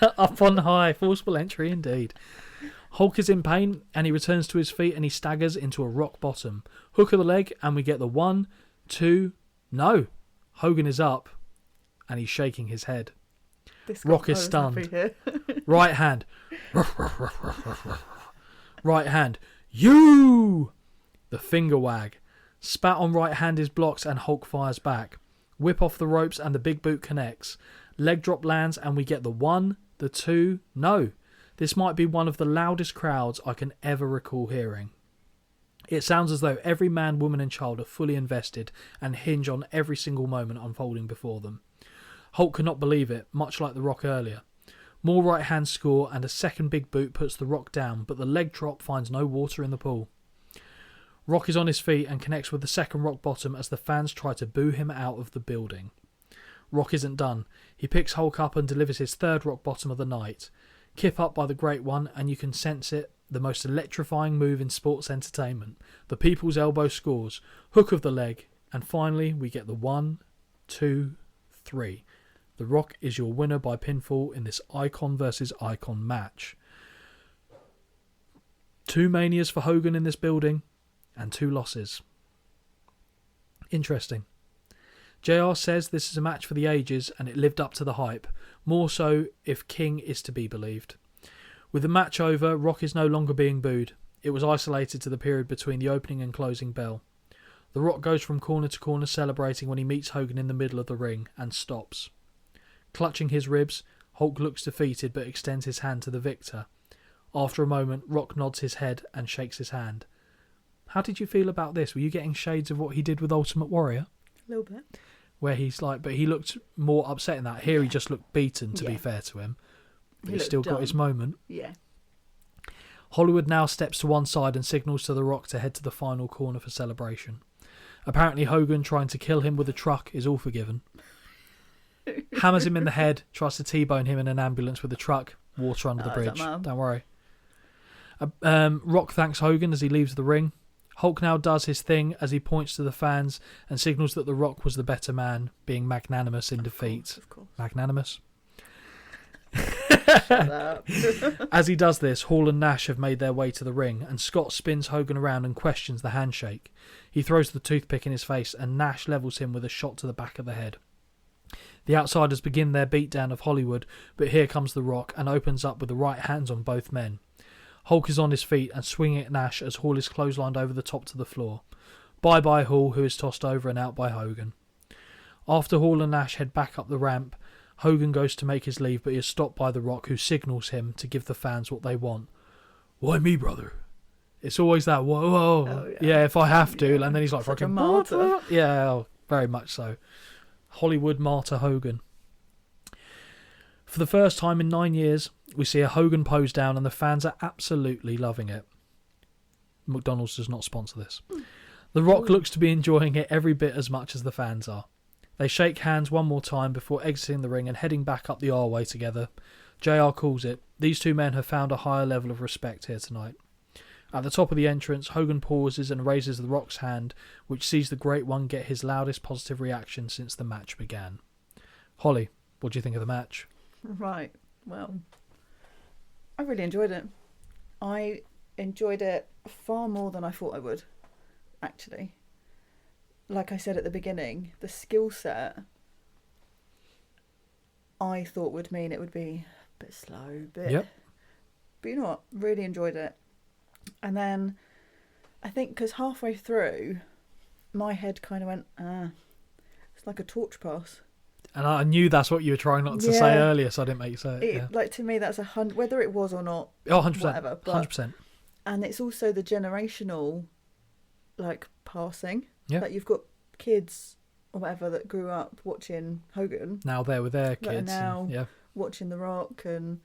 up on high. Forcible entry indeed. Hulk is in pain and he returns to his feet and he staggers into a rock bottom. Hook of the leg and we get the 1, 2, no. Hogan is up and he's shaking his head. This Rock guy is was stunned. happy here. Right hand. Right hand. You! The finger wag. Spat on right hand is blocked and Hulk fires back. Whip off the ropes and the big boot connects. Leg drop lands and we get the 1, the 2, no. This might be one of the loudest crowds I can ever recall hearing. It sounds as though every man, woman and child are fully invested and hinge on every single moment unfolding before them. Hulk could not believe it, much like The Rock earlier. More right hands score and a second big boot puts The Rock down, but the leg drop finds no water in the pool. Rock is on his feet and connects with the second rock bottom as the fans try to boo him out of the building. Rock isn't done. He picks Hulk up and delivers his third rock bottom of the night. Kip up by the Great One, and you can sense it, the most electrifying move in sports entertainment. The people's elbow scores, hook of the leg, and finally we get the 1, 2, 3. The Rock is your winner by pinfall in this icon versus icon match. 2 manias for Hogan in this building, and 2 losses. Interesting. JR says this is a match for the ages and it lived up to the hype, more so if King is to be believed. With the match over, Rock is no longer being booed. It was isolated to the period between the opening and closing bell. The Rock goes from corner to corner celebrating when he meets Hogan in the middle of the ring and stops. Clutching his ribs, Hulk looks defeated but extends his hand to the victor. After a moment, Rock nods his head and shakes his hand. How did you feel about this? Were you getting shades of what he did with Ultimate Warrior? A little bit. Where he's like, but he looked more upset in that. Here he just looked beaten, to be fair to him. But he's still got his moment. Yeah. Hollywood now steps to one side and signals to The Rock to head to the final corner for celebration. Apparently Hogan trying to kill him with a truck is all forgiven. Hammers him in the head, tries to T-bone him in an ambulance with a truck, water under the bridge. Don't worry. Rock thanks Hogan as he leaves the ring. Hulk now does his thing as he points to the fans and signals that The Rock was the better man, being magnanimous in defeat. Of course. Magnanimous? Shut up. As he does this, Hall and Nash have made their way to the ring, and Scott spins Hogan around and questions the handshake. He throws the toothpick in his face, and Nash levels him with a shot to the back of the head. The outsiders begin their beatdown of Hollywood, but here comes The Rock and opens up with the right hands on both men. Hulk is on his feet and swinging at Nash as Hall is clotheslined over the top to the floor. Bye-bye Hall, who is tossed over and out by Hogan. After Hall and Nash head back up the ramp, Hogan goes to make his leave, but he is stopped by The Rock, who signals him to give the fans what they want. Why me, brother? It's always that, whoa, Oh, yeah, if I have to. And then he's like, Such a fucking martyr. Yeah, oh, very much so. Hollywood martyr Hogan. For the first time in 9 years, we see a Hogan pose down and the fans are absolutely loving it. McDonald's does not sponsor this. The Rock looks to be enjoying it every bit as much as the fans are. They shake hands one more time before exiting the ring and heading back up the aisle together. JR calls it. These two men have found a higher level of respect here tonight. At the top of the entrance, Hogan pauses and raises The Rock's hand, which sees the Great One get his loudest positive reaction since the match began. Holly, what do you think of the match? Right. Well, I really enjoyed it. I enjoyed it far more than I thought I would, actually. Like I said at the beginning, the skill set I thought would mean it would be a bit slow, but you know what? Really enjoyed it. And then I think because halfway through, my head kind of went, it's like a torch pass. And I knew that's what you were trying not to say earlier, so I didn't make you say it. Like, to me, that's 100%, whether it was or not. Oh, 100%. Whatever. 100%. And it's also the generational, like, passing. Yeah. Like, you've got kids or whatever that grew up watching Hogan. Now they're with their that are kids. now watching The Rock. And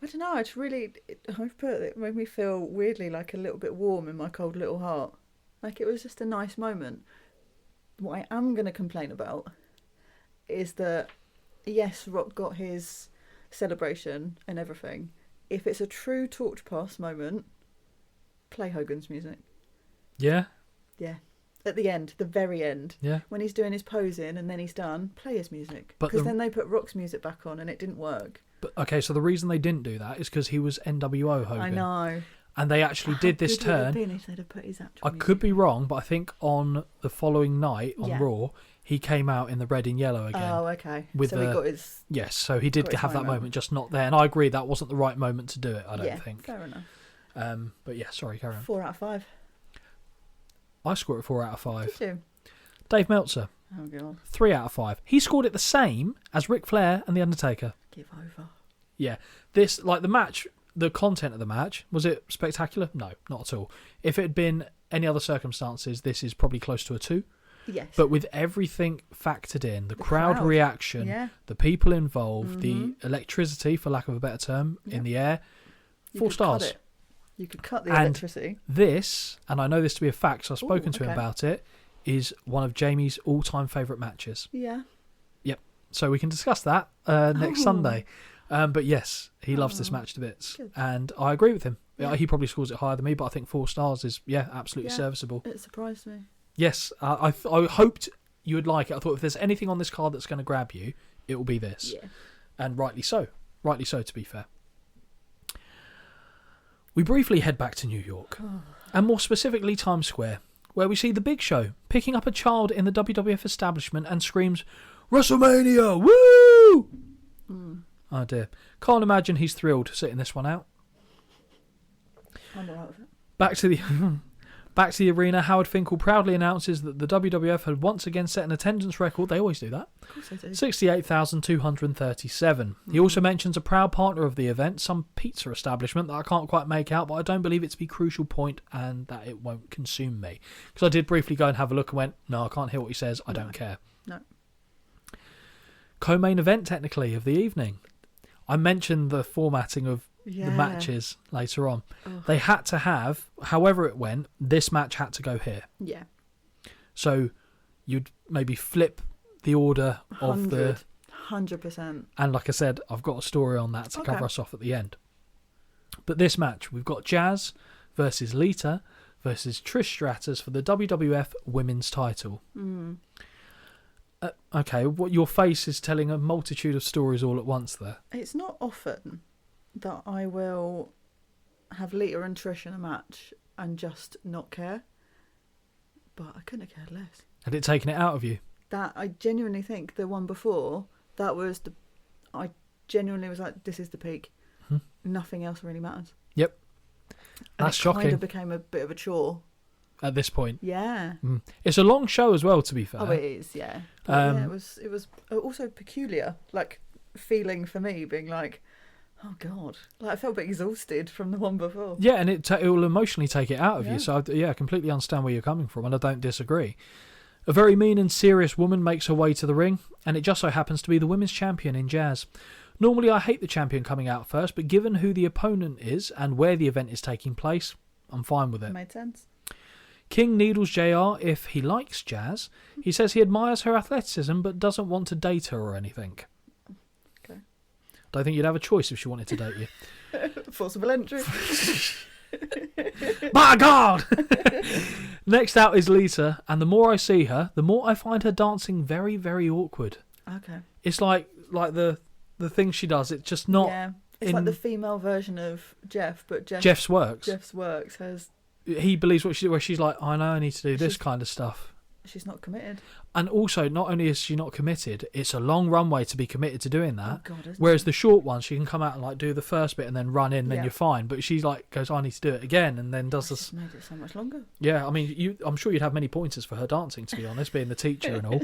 I don't know, it made me feel weirdly like a little bit warm in my cold little heart. Like, it was just a nice moment. What I am going to complain about is that, yes, Rock got his celebration and everything. If it's a true torch pass moment, play Hogan's music. Yeah? Yeah. At the end, the very end. Yeah. When he's doing his posing and then he's done, play his music. But Because then they put Rock's music back on and it didn't work. But okay, so the reason they didn't do that is because he was NWO Hogan. I know. And they actually did this turn. How good would it have been if they'd have put his actual I music could be on? wrong, but I think on the following night on Raw, he came out in the red and yellow again. Oh, okay. With so he got his... Yes, so he did have that moment, just not there. And I agree, that wasn't the right moment to do it, I don't think. Fair enough. But yeah, sorry, carry on. 4 out of 5. I scored it 4 out of 5. Did you? Dave Meltzer, Oh, God. 3 out of 5. He scored it the same as Ric Flair and The Undertaker. Give over. Yeah. This, like, the match, the content of the match, was it spectacular? No, not at all. If it had been any other circumstances, this is probably close to a 2. Yes. But with everything factored in, the crowd reaction, the people involved, the electricity, for lack of a better term, in the air, 4 stars. You could cut the electricity. This, and I know this to be a fact, so I've spoken to him about it, is one of Jamie's all-time favourite matches. Yeah. Yep. So we can discuss that next Sunday. But yes, he loves this match to bits. Good. And I agree with him. Yeah. He probably scores it higher than me, but I think 4 stars is, absolutely serviceable. It surprised me. Yes, I hoped you would like it. I thought if there's anything on this card that's going to grab you, it will be this. Yeah. And rightly so. Rightly so, to be fair. We briefly head back to New York, and more specifically Times Square, where we see The Big Show picking up a child in the WWF establishment and screams, WrestleMania! Woo! Oh dear. Can't imagine he's thrilled sitting this one out. I'm alright with it. Back to the arena, Howard Finkel proudly announces that the WWF had once again set an attendance record. They always do that. Of course they do. 68,237. He also mentions a proud partner of the event, some pizza establishment that I can't quite make out, but I don't believe it to be a crucial point and that it won't consume me. Because I did briefly go and have a look and went, no, I can't hear what he says. I don't care. No. Co-main event, technically, of the evening. I mentioned the formatting of the matches later on. They had to have, however it went, this match had to go here. Yeah. So you'd maybe flip the order of the... 100%. And like I said, I've got a story on that to cover us off at the end. But this match, we've got Jazz versus Lita versus Trish Stratus for the WWF Women's title. Okay, what your face is telling a multitude of stories all at once there. It's not often that I will have Lita and Trish in a match and just not care. But I couldn't have cared less. Had it taken it out of you? That, I genuinely think the one before, that was the... I genuinely was like, this is the peak. Nothing else really matters. Yep. And That's it shocking. kind of became a bit of a chore. At this point. Yeah. It's a long show as well, to be fair. Oh, it is, yeah. Yeah, it was also peculiar, like, feeling for me, being like, oh, God. Like, I felt a bit exhausted from the one before. Yeah, and it will emotionally take it out of you. So, I completely understand where you're coming from, and I don't disagree. A very mean and serious woman makes her way to the ring, and it just so happens to be the women's champion in Jazz. Normally, I hate the champion coming out first, but given who the opponent is and where the event is taking place, I'm fine with it. Made sense. King needles JR if he likes Jazz. He says he admires her athleticism but doesn't want to date her or anything. Okay. Don't think you'd have a choice if she wanted to date you. Forcible entry. My God! Next out is Lita, and the more I see her, the more I find her dancing very, very awkward. Okay. It's like the thing she does, it's just not... Yeah. It's like the female version of Jeff, but Jeff's works. Jeff's works has... He believes where she's like, I know I need to do this kind of stuff. She's not committed. And also, not only is she not committed, it's a long runway to be committed to doing that. Oh God, isn't whereas it? the short one, she can come out and like do the first bit and then run in, and then you're fine. But she's like goes, I need to do it again, and then does this. Made it so much longer. Yeah, I mean, I'm sure you'd have many pointers for her dancing, to be honest, being the teacher and all.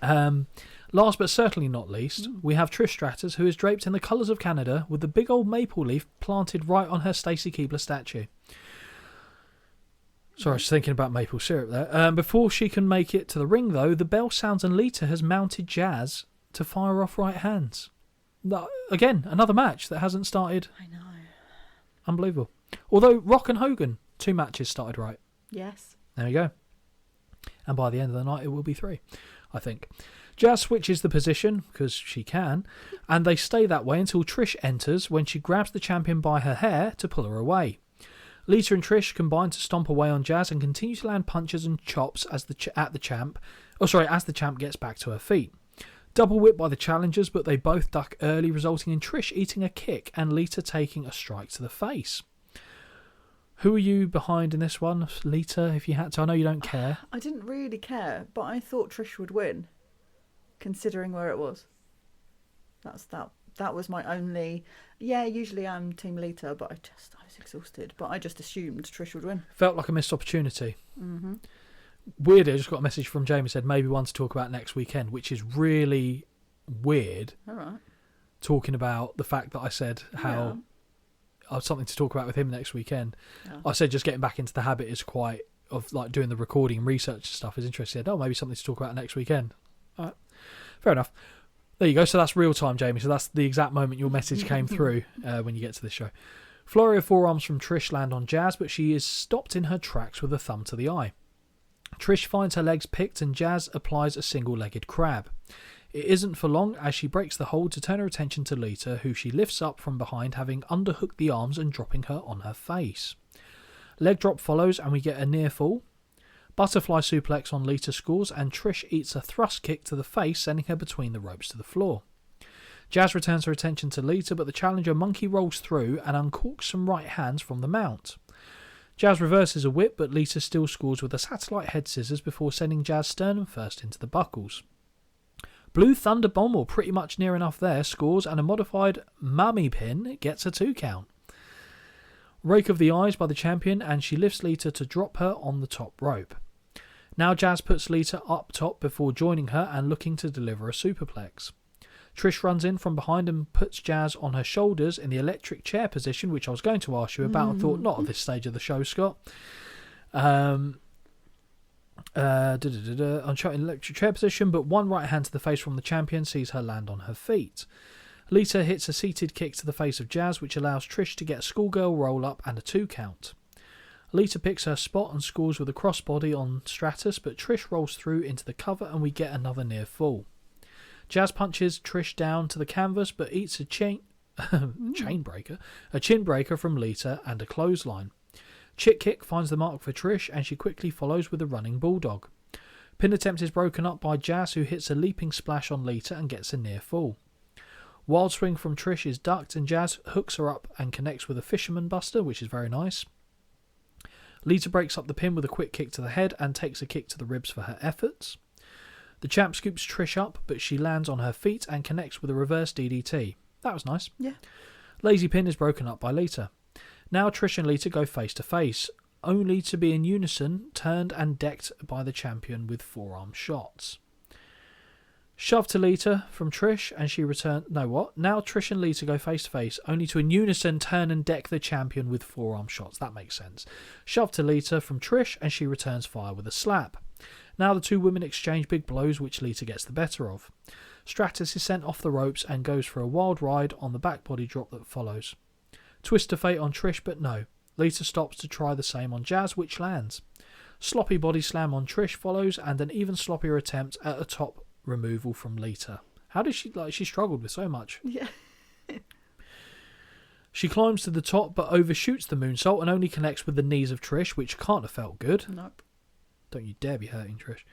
Last but certainly not least, we have Trish Stratus, who is draped in the colours of Canada with the big old maple leaf planted right on her Stacy Keibler statue. Sorry, I was thinking about maple syrup there. Before she can make it to the ring, though, the bell sounds and Lita has mounted Jazz to fire off right hands. Again, another match that hasn't started. I know. Unbelievable. Although Rock and Hogan, 2 matches started right. Yes. There we go. And by the end of the night, it will be 3, I think. Jazz switches the position, because she can, and they stay that way until Trish enters when she grabs the champion by her hair to pull her away. Lita and Trish combine to stomp away on Jazz and continue to land punches and chops as the champ gets back to her feet. Double whip by the challengers, but they both duck early, resulting in Trish eating a kick and Lita taking a strike to the face. Who are you behind in this one, Lita, if you had to? I know you don't care. I didn't really care, but I thought Trish would win, considering where it was. That was my only... Yeah, usually I'm Team Lita, but I was exhausted. But I just assumed Trish would win. Felt like a missed opportunity. Mm-hmm. Weirdly, I just got a message from Jamie, said maybe one to talk about next weekend, which is really weird. All right. Talking about the fact that I said how I have something to talk about with him next weekend. Yeah. I said just getting back into the habit of like doing the recording and research stuff is interesting. Oh, maybe something to talk about next weekend. All right. Fair enough. There you go. So that's real time, Jamie. So that's the exact moment your message came through when you get to this show. Flurry of forearms from Trish land on Jazz, but she is stopped in her tracks with a thumb to the eye. Trish finds her legs picked and Jazz applies a single-legged crab. It isn't for long as she breaks the hold to turn her attention to Lita, who she lifts up from behind, having underhooked the arms and dropping her on her face. Leg drop follows and we get a near fall. Butterfly suplex on Lita scores and Trish eats a thrust kick to the face, sending her between the ropes to the floor. Jazz returns her attention to Lita, but the challenger monkey rolls through and uncorks some right hands from the mount. Jazz reverses a whip, but Lita still scores with a satellite head scissors before sending Jazz sternum first into the buckles. Blue Thunder Bomb, or pretty much near enough there, scores and a modified mummy pin gets a 2 count. Rake of the eyes by the champion and she lifts Lita to drop her on the top rope. Now Jazz puts Lita up top before joining her and looking to deliver a superplex. Trish runs in from behind and puts Jazz on her shoulders in the electric chair position, which I was going to ask you about and thought not at this stage of the show, Scott. On electric chair position, but one right hand to the face from the champion sees her land on her feet. Lita hits a seated kick to the face of Jazz, which allows Trish to get a schoolgirl roll up and a 2 count. Lita picks her spot and scores with a crossbody on Stratus, but Trish rolls through into the cover and we get another near fall. Jazz punches Trish down to the canvas, but eats a chin breaker from Lita and a clothesline. Chick kick finds the mark for Trish and she quickly follows with a running bulldog. Pin attempt is broken up by Jazz, who hits a leaping splash on Lita and gets a near fall. Wild swing from Trish is ducked and Jazz hooks her up and connects with a fisherman buster, which is very nice. Lita breaks up the pin with a quick kick to the head and takes a kick to the ribs for her efforts. The champ scoops Trish up, but she lands on her feet and connects with a reverse DDT. That was nice. Yeah. Lazy pin is broken up by Lita. Now Trish and Lita go face to face, only to be in unison, turned and decked by the champion with forearm shots. Shove to Lita from Trish and she returns... No, what? Now Trish and Lita go face to face, only to in unison turn and deck the champion with forearm shots. That makes sense. Shove to Lita from Trish and she returns fire with a slap. Now the two women exchange big blows, which Lita gets the better of. Stratus is sent off the ropes and goes for a wild ride on the back body drop that follows. Twist of fate on Trish, but no. Lita stops to try the same on Jazz, which lands. Sloppy body slam on Trish follows, and an even sloppier attempt at a top removal from Lita. How did she... she struggled with so much. Yeah. She climbs to the top, but overshoots the moonsault and only connects with the knees of Trish, which can't have felt good. Nope. Don't you dare be hurting Trish.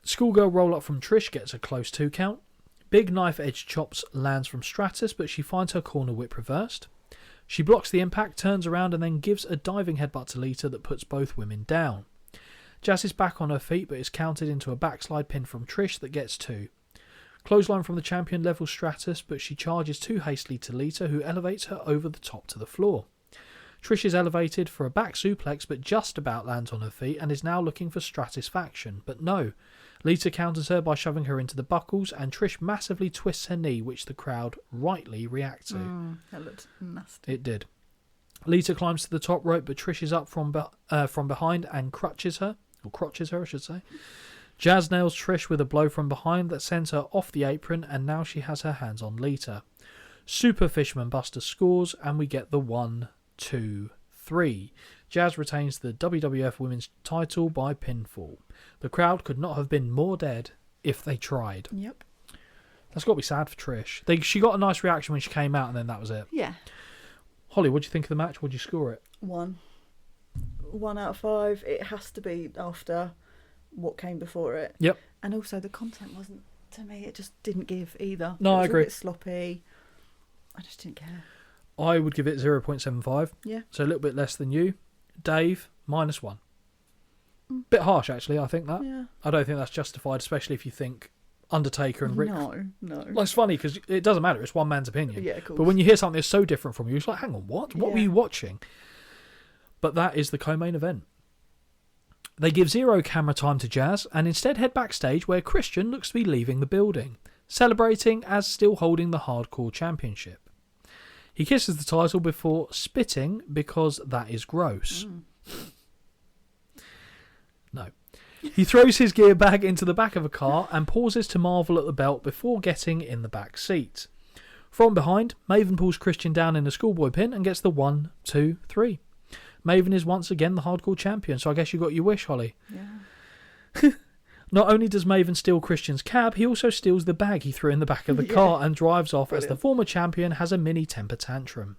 Schoolgirl roll-up from Trish gets a close 2 count. Big knife edge chops lands from Stratus, but she finds her corner whip reversed. She blocks the impact, turns around and then gives a diving headbutt to Lita that puts both women down. Jazz is back on her feet but is countered into a backslide pin from Trish that gets 2. Clothesline from the champion levels Stratus, but she charges too hastily to Lita, who elevates her over the top to the floor. Trish is elevated for a back suplex but just about lands on her feet and is now looking for stratisfaction. But no. Lita counters her by shoving her into the buckles, and Trish massively twists her knee, which the crowd rightly react to. That looked nasty. It did. Lita climbs to the top rope, but Trish is up from behind and crotches her, I should say. Jazz nails Trish with a blow from behind that sends her off the apron, and now she has her hands on Lita. Super Fisherman Buster scores, and we get the 1, 2, 3. Jazz retains the WWF Women's title by pinfall. The crowd could not have been more dead if they tried. Yep. That's got to be sad for Trish. She got a nice reaction when she came out, and then that was it. Yeah. Holly, what do you think of the match? What do you score it? 1. 1 out of 5. It has to be after what came before it. Yep. And also the content wasn't, to me, it just didn't give either. No, it was I agree. A bit sloppy. I just didn't care. I would give it 0.75. Yeah. So a little bit less than you. Dave, -1. Bit harsh, actually, I think that. Yeah. I don't think that's justified, especially if you think Undertaker and Rick. No. Well, it's funny because it doesn't matter. It's one man's opinion. Yeah, of course. But when you hear something that's so different from you, it's like, hang on, what? What were Yeah. you watching? But that is the co-main event. They give 0 camera time to Jazz and instead head backstage where Christian looks to be leaving the building, celebrating as still holding the Hardcore Championship. He kisses the title before spitting because that is gross. No. He throws his gear bag into the back of a car and pauses to marvel at the belt before getting in the back seat. From behind, Maven pulls Christian down in a schoolboy pin and gets the 1, 2, 3. Maven is once again the Hardcore Champion, so I guess you got your wish, Holly. Yeah. Not only does Maven steal Christian's cab, he also steals the bag he threw in the back of the car and drives off as the former champion has a mini temper tantrum.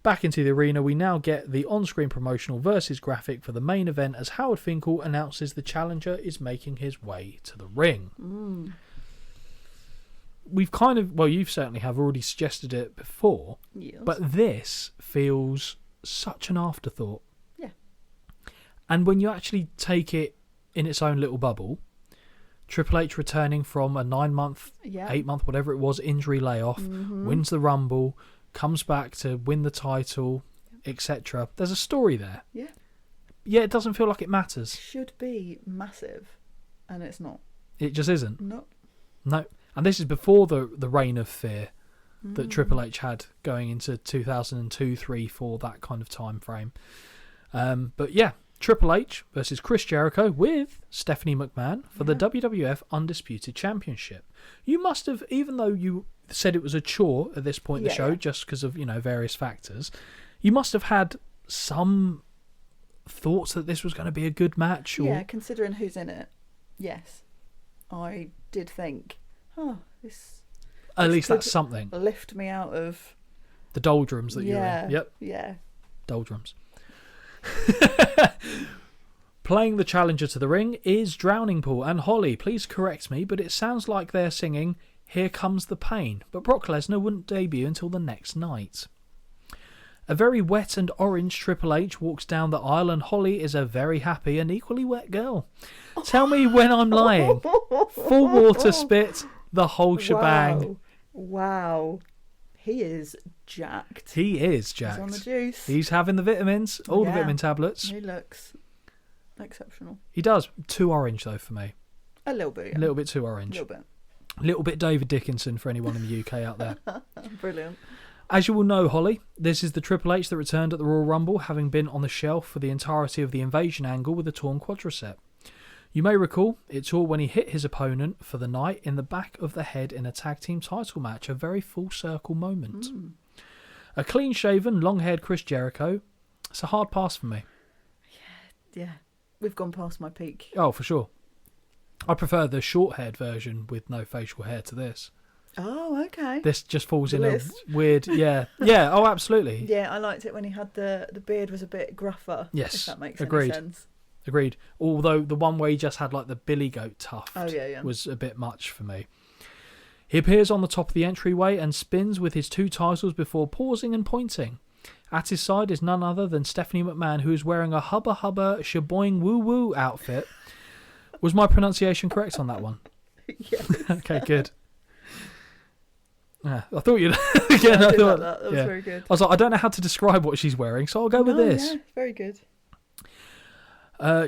Back into the arena, we now get the on-screen promotional versus graphic for the main event as Howard Finkel announces the challenger is making his way to the ring. We've kind of, well, you certainly have already suggested it before, Yes. but this feels such an afterthought. Yeah. And when you actually take it in its own little bubble, Triple H returning from a 9-month, 8-month, whatever it was, injury layoff, wins the Rumble, comes back to win the title, etc. There's a story there. Yeah. Yeah, it doesn't feel like it matters. Should be massive, and it's not. It just isn't. No. No. And this is before the reign of fear that Triple H had going into 2002, 3, 4, that kind of time frame. But yeah, Triple H versus Chris Jericho with Stephanie McMahon for the WWF Undisputed Championship. You must have, even though you said it was a chore at this point in the show, just because of, various factors, you must have had some thoughts that this was going to be a good match. Or... Yeah, considering who's in it, yes. I did think, this... At least that's something. Lift me out of... The doldrums that you're in. Yep. Yeah. Doldrums. Playing the challenger to the ring is Drowning Pool. And Holly, please correct me, but it sounds like they're singing Here Comes the Pain. But Brock Lesnar wouldn't debut until the next night. A very wet and orange Triple H walks down the aisle and Holly is a very happy and equally wet girl. Tell me when I'm lying. Full water spit, the whole shebang. Wow. He is jacked. He is jacked. He's on the juice. He's having the vitamins, all the vitamin tablets. He looks exceptional. He does. Too orange, though, for me. A little bit. Yeah. A little bit too orange. A little bit. Little bit David Dickinson for anyone in the UK out there. Brilliant. As you will know, Holly, this is the Triple H that returned at the Royal Rumble, having been on the shelf for the entirety of the invasion angle with a torn quadricep. You may recall, it tore when he hit his opponent for the night in the back of the head in a tag team title match, a very full circle moment. A clean-shaven, long-haired Chris Jericho. It's a hard pass for me. Yeah. We've gone past my peak. Oh, for sure. I prefer the short-haired version with no facial hair to this. Oh, okay. This just falls in List. a weird... Yeah, oh, absolutely. Yeah, I liked it when he had the beard was a bit gruffer. Yes, if that makes agreed. any sense. Agreed. Although the one where he just had like the billy goat tuft yeah. was a bit much for me. He appears on the top of the entryway and spins with his 2 titles before pausing and pointing. At his side is none other than Stephanie McMahon, who is wearing a Hubba Hubba Shaboing Woo Woo outfit. Was my pronunciation correct on that one? Yes. Okay, good. Yeah, I thought you'd. Yeah, I I did thought like that. That was very good. I was like, I don't know how to describe what she's wearing, so I'll go with this. Yeah, very good.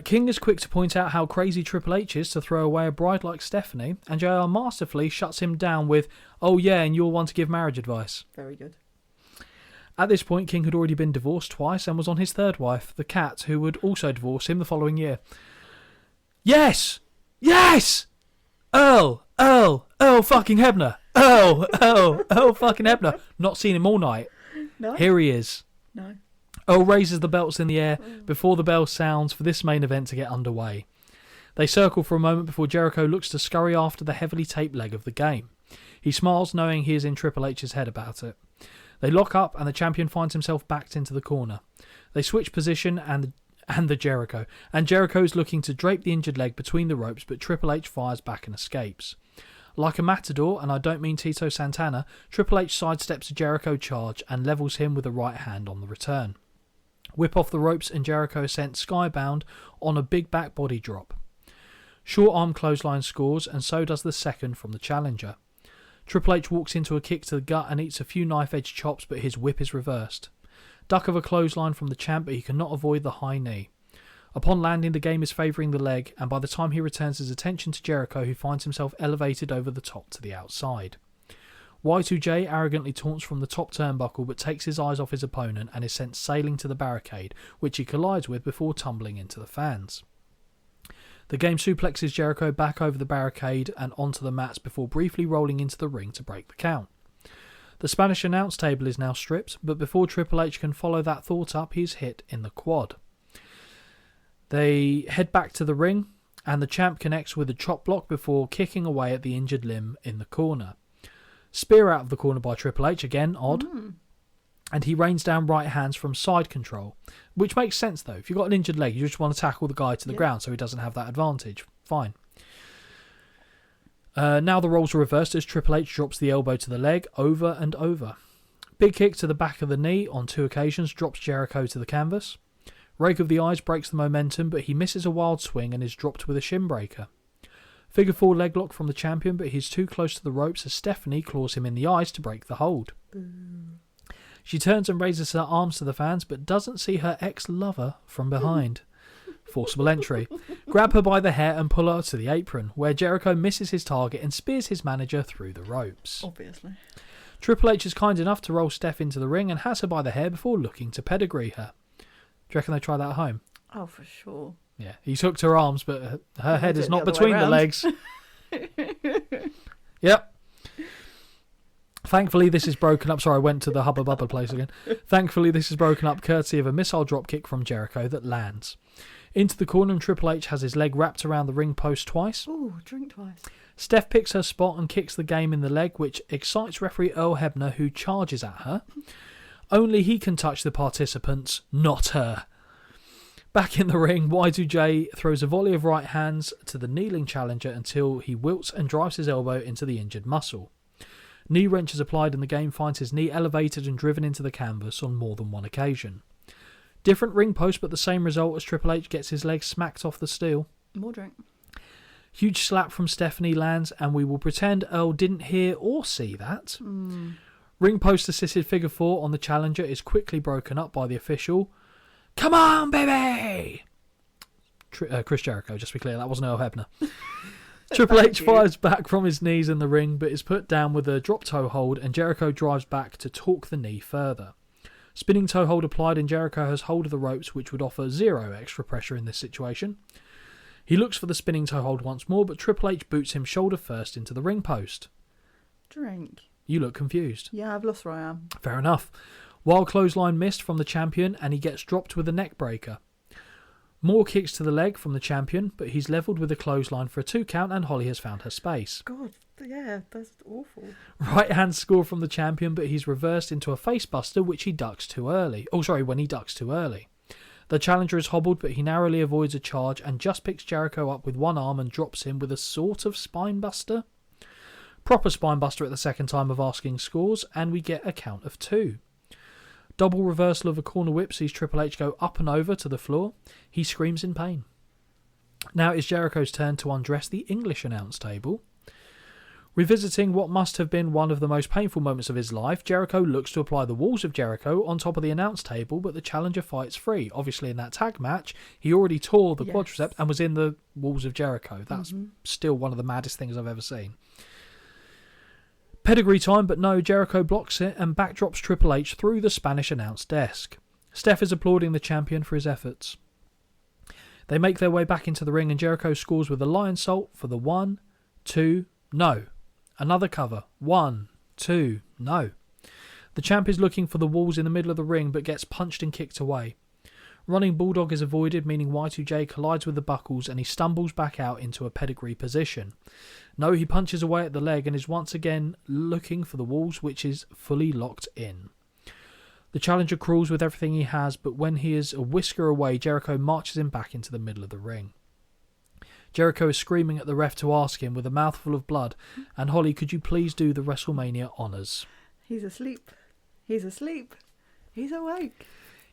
King is quick to point out how crazy Triple H is to throw away a bride like Stephanie, and JR masterfully shuts him down with, "Oh yeah, and you'll want to give marriage advice." Very good. At this point, King had already been divorced twice and was on his third wife, the Cat, who would also divorce him the following year. Yes! Yes! Earl fucking Hebner. Earl fucking Hebner. Not seen him all night. No. Here he is. No. Earl raises the belts in the air before the bell sounds for this main event to get underway. They circle for a moment before Jericho looks to scurry after the heavily taped leg of the game. He smiles, knowing he is in Triple H's head about it. They lock up and the champion finds himself backed into the corner. They switch position and Jericho is looking to drape the injured leg between the ropes, but Triple H fires back and escapes. Like a matador, and I don't mean Tito Santana, Triple H sidesteps a Jericho charge and levels him with a right hand on the return. Whip off the ropes and Jericho is sent skybound on a big back body drop. Short arm clothesline scores, and so does the second from the challenger. Triple H walks into a kick to the gut and eats a few knife-edge chops, but his whip is reversed. Duck of a clothesline from the champ, but he cannot avoid the high knee. Upon landing, the game is favouring the leg, and by the time he returns his attention to Jericho, he finds himself elevated over the top to the outside. Y2J arrogantly taunts from the top turnbuckle, but takes his eyes off his opponent and is sent sailing to the barricade, which he collides with before tumbling into the fans. The game suplexes Jericho back over the barricade and onto the mats before briefly rolling into the ring to break the count. The Spanish announce table is now stripped, but before Triple H can follow that thought up, he's hit in the quad. They head back to the ring, and the champ connects with a chop block before kicking away at the injured limb in the corner. Spear out of the corner by Triple H, again odd, and he rains down right hands from side control, which makes sense though. If you've got an injured leg, you just want to tackle the guy to the ground so he doesn't have that advantage. Fine. Now the roles are reversed as Triple H drops the elbow to the leg over and over. Big kick to the back of the knee on 2 occasions drops Jericho to the canvas. Rake of the eyes breaks the momentum, but he misses a wild swing and is dropped with a shin breaker. Figure 4 leg lock from the champion, but he's too close to the ropes as Stephanie claws him in the eyes to break the hold. She turns and raises her arms to the fans, but doesn't see her ex-lover from behind. Forcible entry. Grab her by the hair and pull her to the apron, where Jericho misses his target and spears his manager through the ropes. Obviously. Triple H is kind enough to roll Steph into the ring and has her by the hair before looking to pedigree her. Do you reckon they try that at home? Oh, for sure. Yeah, he's hooked her arms, but her head is not the other between way the round. legs. Yep. Thankfully, this is broken up. Sorry, I went to the Hubba Bubba place again. Thankfully, this is broken up courtesy of a missile drop kick from Jericho that lands. Into the corner, and Triple H has his leg wrapped around the ring post twice. Ooh, drink twice. Steph picks her spot and kicks the game in the leg, which excites referee Earl Hebner, who charges at her. Only he can touch the participants, not her. Back in the ring, Y2J throws a volley of right hands to the kneeling challenger until he wilts and drives his elbow into the injured muscle. Knee wrench is applied and the game finds his knee elevated and driven into the canvas on more than one occasion. Different ring post, but the same result as Triple H gets his leg smacked off the steel. More drink. Huge slap from Stephanie lands, and we will pretend Earl didn't hear or see that. Ring post assisted figure 4 on the challenger is quickly broken up by the official. Come on, baby! Chris Jericho, just to be clear, that wasn't Earl Hebner. Triple H fires back from his knees in the ring, but is put down with a drop toe hold, and Jericho drives back to torque the knee further. Spinning toe hold applied, and Jericho has hold of the ropes, which would offer 0 extra pressure in this situation. He looks for the spinning toe hold once more, but Triple H boots him shoulder first into the ring post. Drink. You look confused. Yeah, I've lost where I am. Fair enough. Wild clothesline missed from the champion, and he gets dropped with a neck breaker. More kicks to the leg from the champion, but he's levelled with a clothesline for a 2 count, and Holly has found her space. God, yeah, that's awful. Right hand score from the champion, but he's reversed into a facebuster, which he ducks too early. When he ducks too early. The challenger is hobbled, but he narrowly avoids a charge and just picks Jericho up with one arm and drops him with a sort of spinebuster. Proper spinebuster at the second time of asking scores, and we get a count of 2. Double reversal of a corner whip sees Triple H go up and over to the floor. He screams in pain. Now it's Jericho's turn to undress the English announce table. Revisiting what must have been one of the most painful moments of his life, Jericho looks to apply the walls of Jericho on top of the announce table, but the challenger fights free. Obviously, in that tag match, he already tore the quadriceps and was in the walls of Jericho. That's still one of the maddest things I've ever seen. Pedigree time, but no, Jericho blocks it and backdrops Triple H through the Spanish announce desk. Steph is applauding the champion for his efforts. They make their way back into the ring and Jericho scores with a lion salt for the 1, 2, no. Another cover. 1, 2, no. The champ is looking for the walls in the middle of the ring but gets punched and kicked away. Running Bulldog is avoided, meaning Y2J collides with the buckles and he stumbles back out into a pedigree position. No, he punches away at the leg and is once again looking for the walls, which is fully locked in. The challenger crawls with everything he has, but when he is a whisker away, Jericho marches him back into the middle of the ring. Jericho is screaming at the ref to ask him with a mouthful of blood, and Holly, could you please do the WrestleMania honours? He's asleep. He's asleep. He's awake.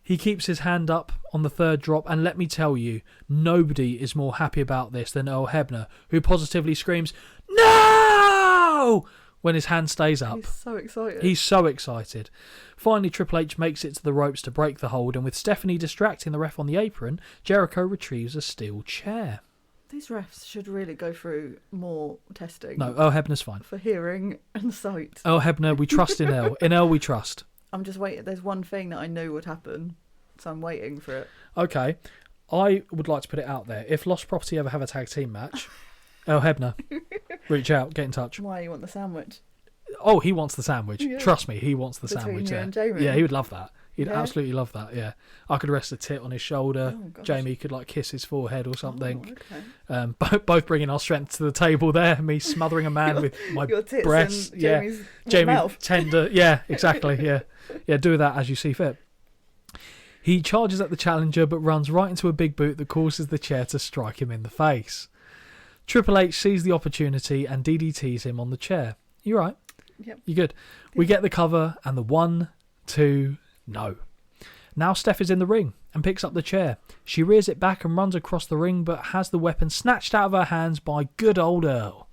He keeps his hand up on the third drop, and let me tell you, nobody is more happy about this than Earl Hebner, who positively screams, "No!" when his hand stays up. He's so excited. He's so excited. Finally, Triple H makes it to the ropes to break the hold, and with Stephanie distracting the ref on the apron, Jericho retrieves a steel chair. These refs should really go through more testing. No, Earl Hebner's fine. For hearing and sight. Earl Hebner, we trust in Earl. In Earl, we trust. I'm just waiting. There's one thing that I know would happen, so I'm waiting for it. Okay. I would like to put it out there. If Lost Property ever have a tag team match, Earl Hebner, reach out, get in touch. Why you want the sandwich? Oh, he wants the sandwich. Yeah. Trust me, he wants the Between sandwich. you Yeah. and Jamie. Yeah, he would love that. He'd Yeah? absolutely love that, yeah. I could rest a tit on his shoulder. Oh, gosh. Jamie could like kiss his forehead or something. Oh, okay. Both bringing our strength to the table there. Me smothering a man with my Your tits breasts. and Yeah, Jamie's Jamie mouth. tender. Yeah, exactly. Yeah, yeah. Do that as you see fit. He charges at the challenger, but runs right into a big boot that causes the chair to strike him in the face. Triple H sees the opportunity and DDTs him on the chair. You right? Yep. You good? We get the cover and the 1, 2, no. Now Steph is in the ring and picks up the chair. She rears it back and runs across the ring, but has the weapon snatched out of her hands by good old Earl.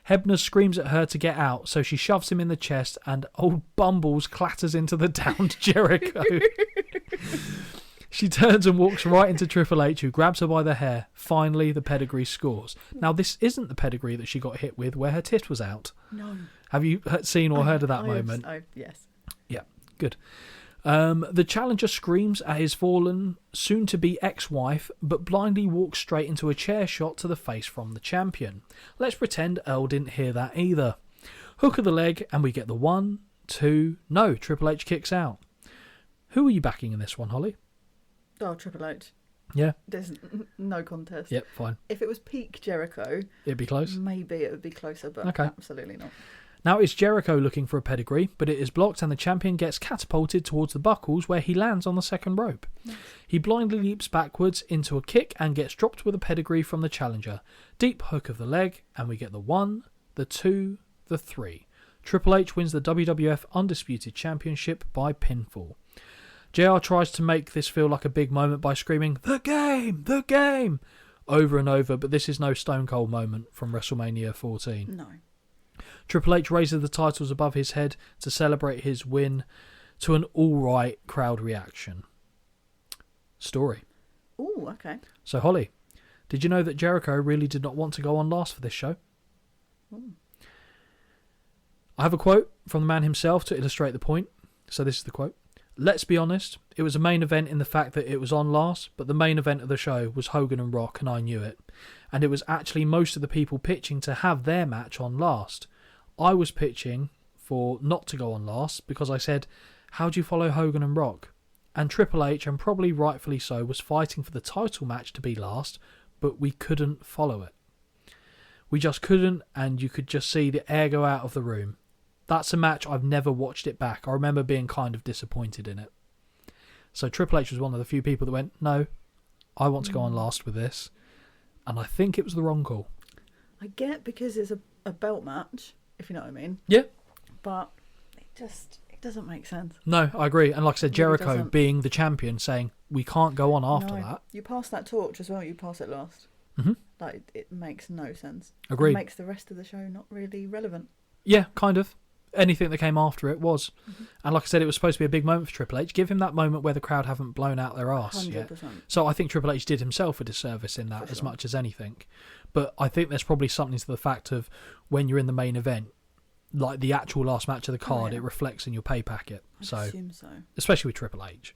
Hebner screams at her to get out, so she shoves him in the chest and old Bumbles clatters into the downed Jericho. She turns and walks right into Triple H, who grabs her by the hair. Finally, the pedigree scores. Now, this isn't the pedigree that she got hit with where her tit was out. No. Have you seen or heard of that moment? Yes. Yeah, good. The challenger screams at his fallen, soon-to-be ex-wife, but blindly walks straight into a chair shot to the face from the champion. Let's pretend Earl didn't hear that either. Hook of the leg, and we get the 1, 2, no. Triple H kicks out. Who are you backing in this one, Holly? Oh, Triple H. Yeah. There's no contest. Yep, fine. If it was peak Jericho, It'd be close. maybe it would be closer, but Okay. absolutely not. Now it's Jericho looking for a pedigree, but it is blocked and the champion gets catapulted towards the buckles where he lands on the second rope. Nice. He blindly leaps backwards into a kick and gets dropped with a pedigree from the challenger. Deep hook of the leg, and we get the 1, the 2, the 3. Triple H wins the WWF Undisputed Championship by pinfall. JR tries to make this feel like a big moment by screaming, "The game! The game!" over and over, but this is no Stone Cold moment from WrestleMania 14. No. Triple H raises the titles above his head to celebrate his win to an alright crowd reaction. Story. Oh, okay. So, Holly, did you know that Jericho really did not want to go on last for this show? Ooh. I have a quote from the man himself to illustrate the point. So this is the quote. "Let's be honest, it was a main event in the fact that it was on last, but the main event of the show was Hogan and Rock, and I knew it. And it was actually most of the people pitching to have their match on last. I was pitching for not to go on last because I said, how do you follow Hogan and Rock? And Triple H, and probably rightfully so, was fighting for the title match to be last, but we couldn't follow it. We just couldn't, and you could just see the air go out of the room. That's a match I've never watched it back. I remember being kind of disappointed in it." So Triple H was one of the few people that went, no, I want to go on last with this. And I think it was the wrong call. I get because it's a belt match, if you know what I mean. Yeah. But it doesn't make sense. No, I agree. And like I said, It really Jericho doesn't. being the champion saying, we can't go on after No, that. you pass that torch as well, you pass it last. Mm-hmm. Like, it makes no sense. Agreed. It makes the rest of the show not really relevant. Yeah, kind of. Anything that came after it was. Mm-hmm. And like I said, it was supposed to be a big moment for Triple H. Give him that moment where the crowd haven't blown out their arse 100%. yet. So I think Triple H did himself a disservice in that as much as anything. But I think there's probably something to the fact of when you're in the main event, like the actual last match of the card, it reflects in your pay packet. I assume so. Especially with Triple H.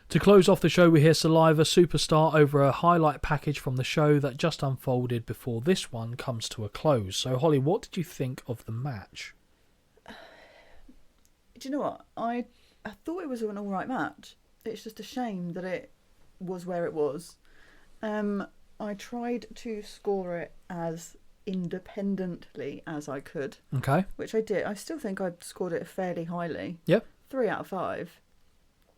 To close off the show, we hear Saliva Superstar over a highlight package from the show that just unfolded before this one comes to a close. So, Holly, what did you think of the match? Do you know what? I thought it was an alright match. It's just a shame that it was where it was. I tried to score it as independently as I could. Okay. Which I did. I still think I scored it fairly highly. Yep. 3 out of 5.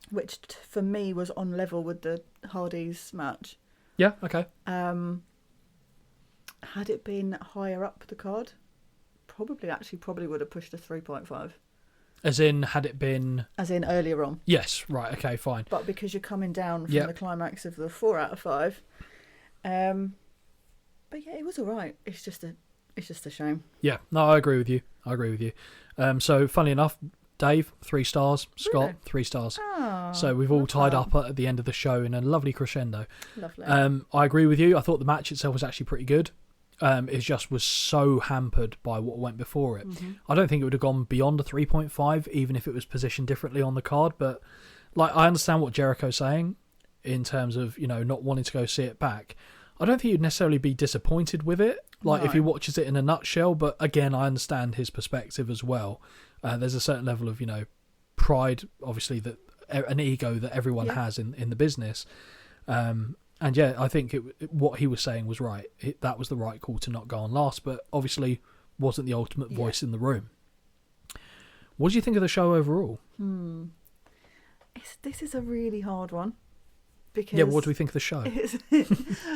Which for me was on level with the Hardys match. Yeah, okay. Had it been higher up the card, probably would have pushed a 3.5. As in, had it been... As in earlier on. Yes, right, okay, fine. But because you're coming down from the climax of the 4 out of 5. But yeah, it was alright. It's just a shame. Yeah, no, I agree with you. So, funny enough, Dave, 3 stars. Scott, Really? 3 stars. Oh, So we've all tied up at the end of the show in a lovely crescendo. Lovely. I agree with you. I thought the match itself was actually pretty good. It just was so hampered by what went before it. Mm-hmm. I don't think it would have gone beyond a 3.5, even if it was positioned differently on the card. But like, I understand what Jericho's saying in terms of, you know, not wanting to go see it back. I don't think you'd necessarily be disappointed with it, like if he watches it in a nutshell. But again, I understand his perspective as well. There's a certain level of, you know, pride, obviously, that an ego that everyone has in the business. And yeah, I think what he was saying was right. That was the right call to not go on last, but obviously wasn't the ultimate voice in the room. What do you think of the show overall? This is a really hard one. Because what do we think of the show?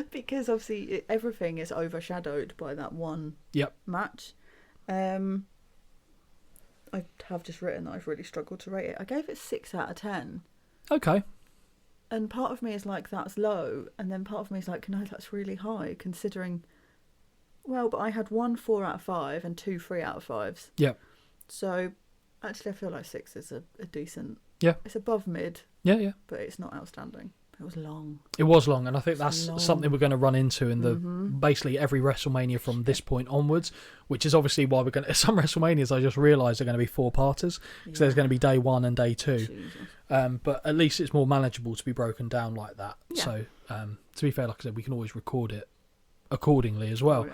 Because obviously everything is overshadowed by that one match. I have just written that I've really struggled to rate it. I gave it 6 out of 10. Okay. And part of me is like, that's low. And then part of me is like, no, that's really high considering... Well, but I had 1 4 out of 5 and 2 3 out of 5s. Yep. So actually I feel like 6 is a decent... Yeah. It's above mid. Yeah. But it's not outstanding. It was long. It was long, and I think that's something we're going to run into in the basically every WrestleMania from this point onwards, which is obviously why we're going to... Some WrestleManias, I just realised, are going to be 4-parters, because there's going to be day 1 and day 2. But at least it's more manageable to be broken down like that. Yeah. So, to be fair, like I said, we can always record it accordingly as well.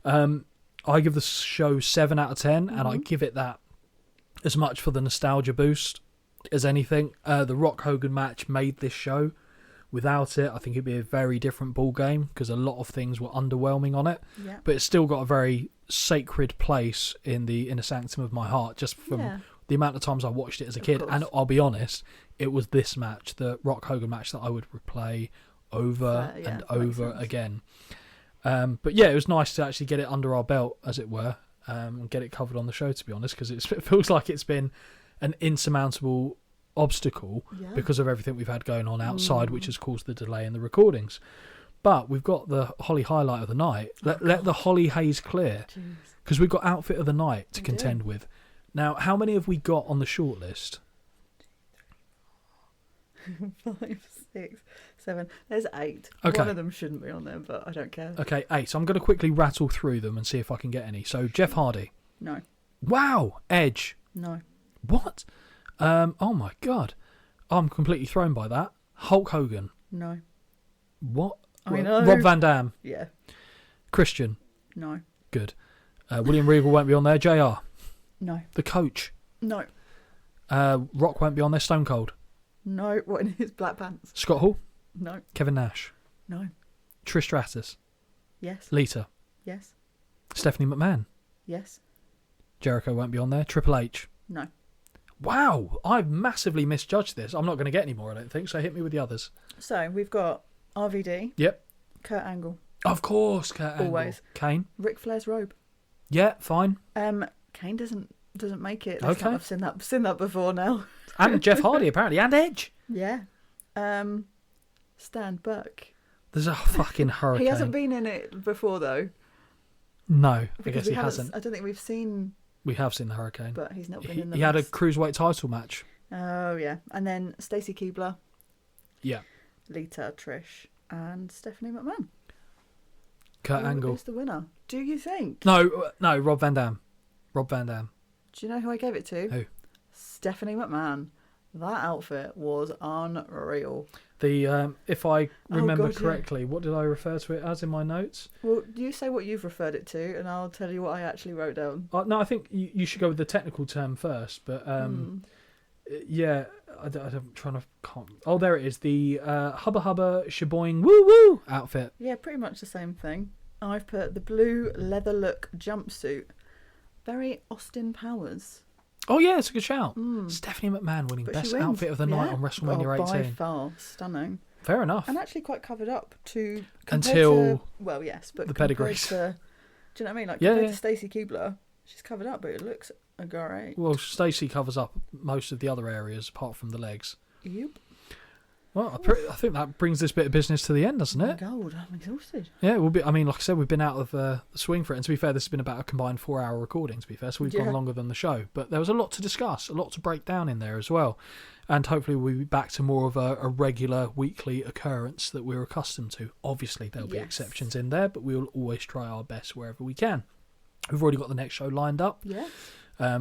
I give the show 7 out of 10, and I give it that as much for the nostalgia boost as anything. The Rock Hogan match made this show. Without it, I think it'd be a very different ball game because a lot of things were underwhelming on it. Yeah. But it's still got a very sacred place in the inner sanctum of my heart, just from the amount of times I watched it as a kid. And I'll be honest, it was this match, the Rock Hogan match, that I would replay over and over again. But yeah, it was nice to actually get it under our belt, as it were, and get it covered on the show, to be honest, because it feels like it's been an insurmountable obstacle because of everything we've had going on outside, which has caused the delay in the recordings. But we've got the Holly highlight of the night. Let the Holly haze clear, because we've got outfit of the night to contend with. Now, how many have we got on the shortlist? 5, 6, 7. There's 8. Okay. One of them shouldn't be on there, but I don't care. Okay, 8. So I'm going to quickly rattle through them and see if I can get any. So Jeff Hardy. No. Wow. Edge. No. What? Oh my God. I'm completely thrown by that. Hulk Hogan. No. What? I know. Rob Van Dam. Yeah. Christian. No. Good. William Regal won't be on there. JR. No. The Coach. No. Rock won't be on there. Stone Cold. No. What in his black pants? Scott Hall. No. Kevin Nash. No. Trish Stratus. Yes. Lita. Yes. Stephanie McMahon. Yes. Jericho won't be on there. Triple H. No. Wow, I've massively misjudged this. I'm not going to get any more, I don't think, so hit me with the others. So, we've got RVD. Yep. Kurt Angle. Of course, Kurt Angle. Always. Kane. Ric Flair's robe. Yeah, fine. Kane doesn't make it. Okay. I've seen that before now. And Jeff Hardy, apparently, and Edge. Yeah. Stan Burke. There's a fucking hurricane. He hasn't been in it before, though. No, I Because guess he hasn't. I don't think we've seen... We have seen the hurricane. But he's not been in the He had a rest. cruiserweight title match. Oh, yeah. And then Stacey Keibler, Yeah. Lita, Trish, and Stephanie McMahon. Kurt Who Angle. is the winner? Do you think? No, Rob Van Dam. Rob Van Dam. Do you know who I gave it to? Who? Stephanie McMahon. That outfit was unreal. The if I remember God, correctly, what did I refer to it as in my notes? Well, you say what you've referred it to, and I'll tell you what I actually wrote down. No, I think you should go with the technical term first. But yeah, I'm trying to. Oh, there it is. The Hubba Hubba Shaboing Woo Woo outfit. Yeah, pretty much the same thing. I've put the blue leather look jumpsuit. Very Austin Powers. Oh yeah, it's a good shout. Stephanie McMahon winning But best she wins, outfit of the night yeah. on WrestleMania 18. By far, stunning. Fair enough. And actually quite covered up to... Until well, yes, but the compared pedigrees. to... Do you know what I mean? Like, Yeah, compared yeah. to Stacey Keibler, she's covered up, but it looks great. Well, Stacey covers up most of the other areas apart from the legs. Yep. Well, I think that brings this bit of business to the end, doesn't it? Gold, I'm exhausted. Yeah, we'll be. I mean, like I said, we've been out of the swing for it. And to be fair, this has been about a combined 4-hour recording. To be fair, so we've gone longer than the show. But there was a lot to discuss, a lot to break down in there as well. And hopefully, we'll be back to more of a regular weekly occurrence that we're accustomed to. Obviously, there'll be exceptions in there, but we'll always try our best wherever we can. We've already got the next show lined up. Yeah.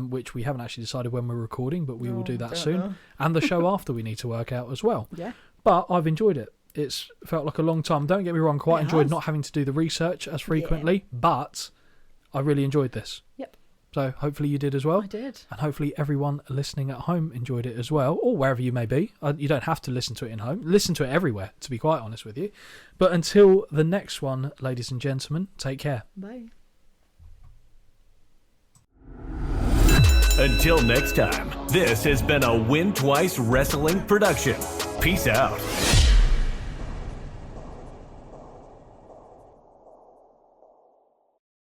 Which we haven't actually decided when we're recording, but we will do that don't soon. know. And the show after we need to work out as well. Yeah. But I've enjoyed it. It's felt like a long time. Don't get me wrong, quite It enjoyed has. not having to do the research as frequently, but I really enjoyed this. Yep. So hopefully you did as well. I did. And hopefully everyone listening at home enjoyed it as well, or wherever you may be. You don't have to listen to it in home. Listen to it everywhere, to be quite honest with you. But until the next one, ladies and gentlemen, take care. Bye. Until next time, this has been a Win Twice Wrestling production. Peace out.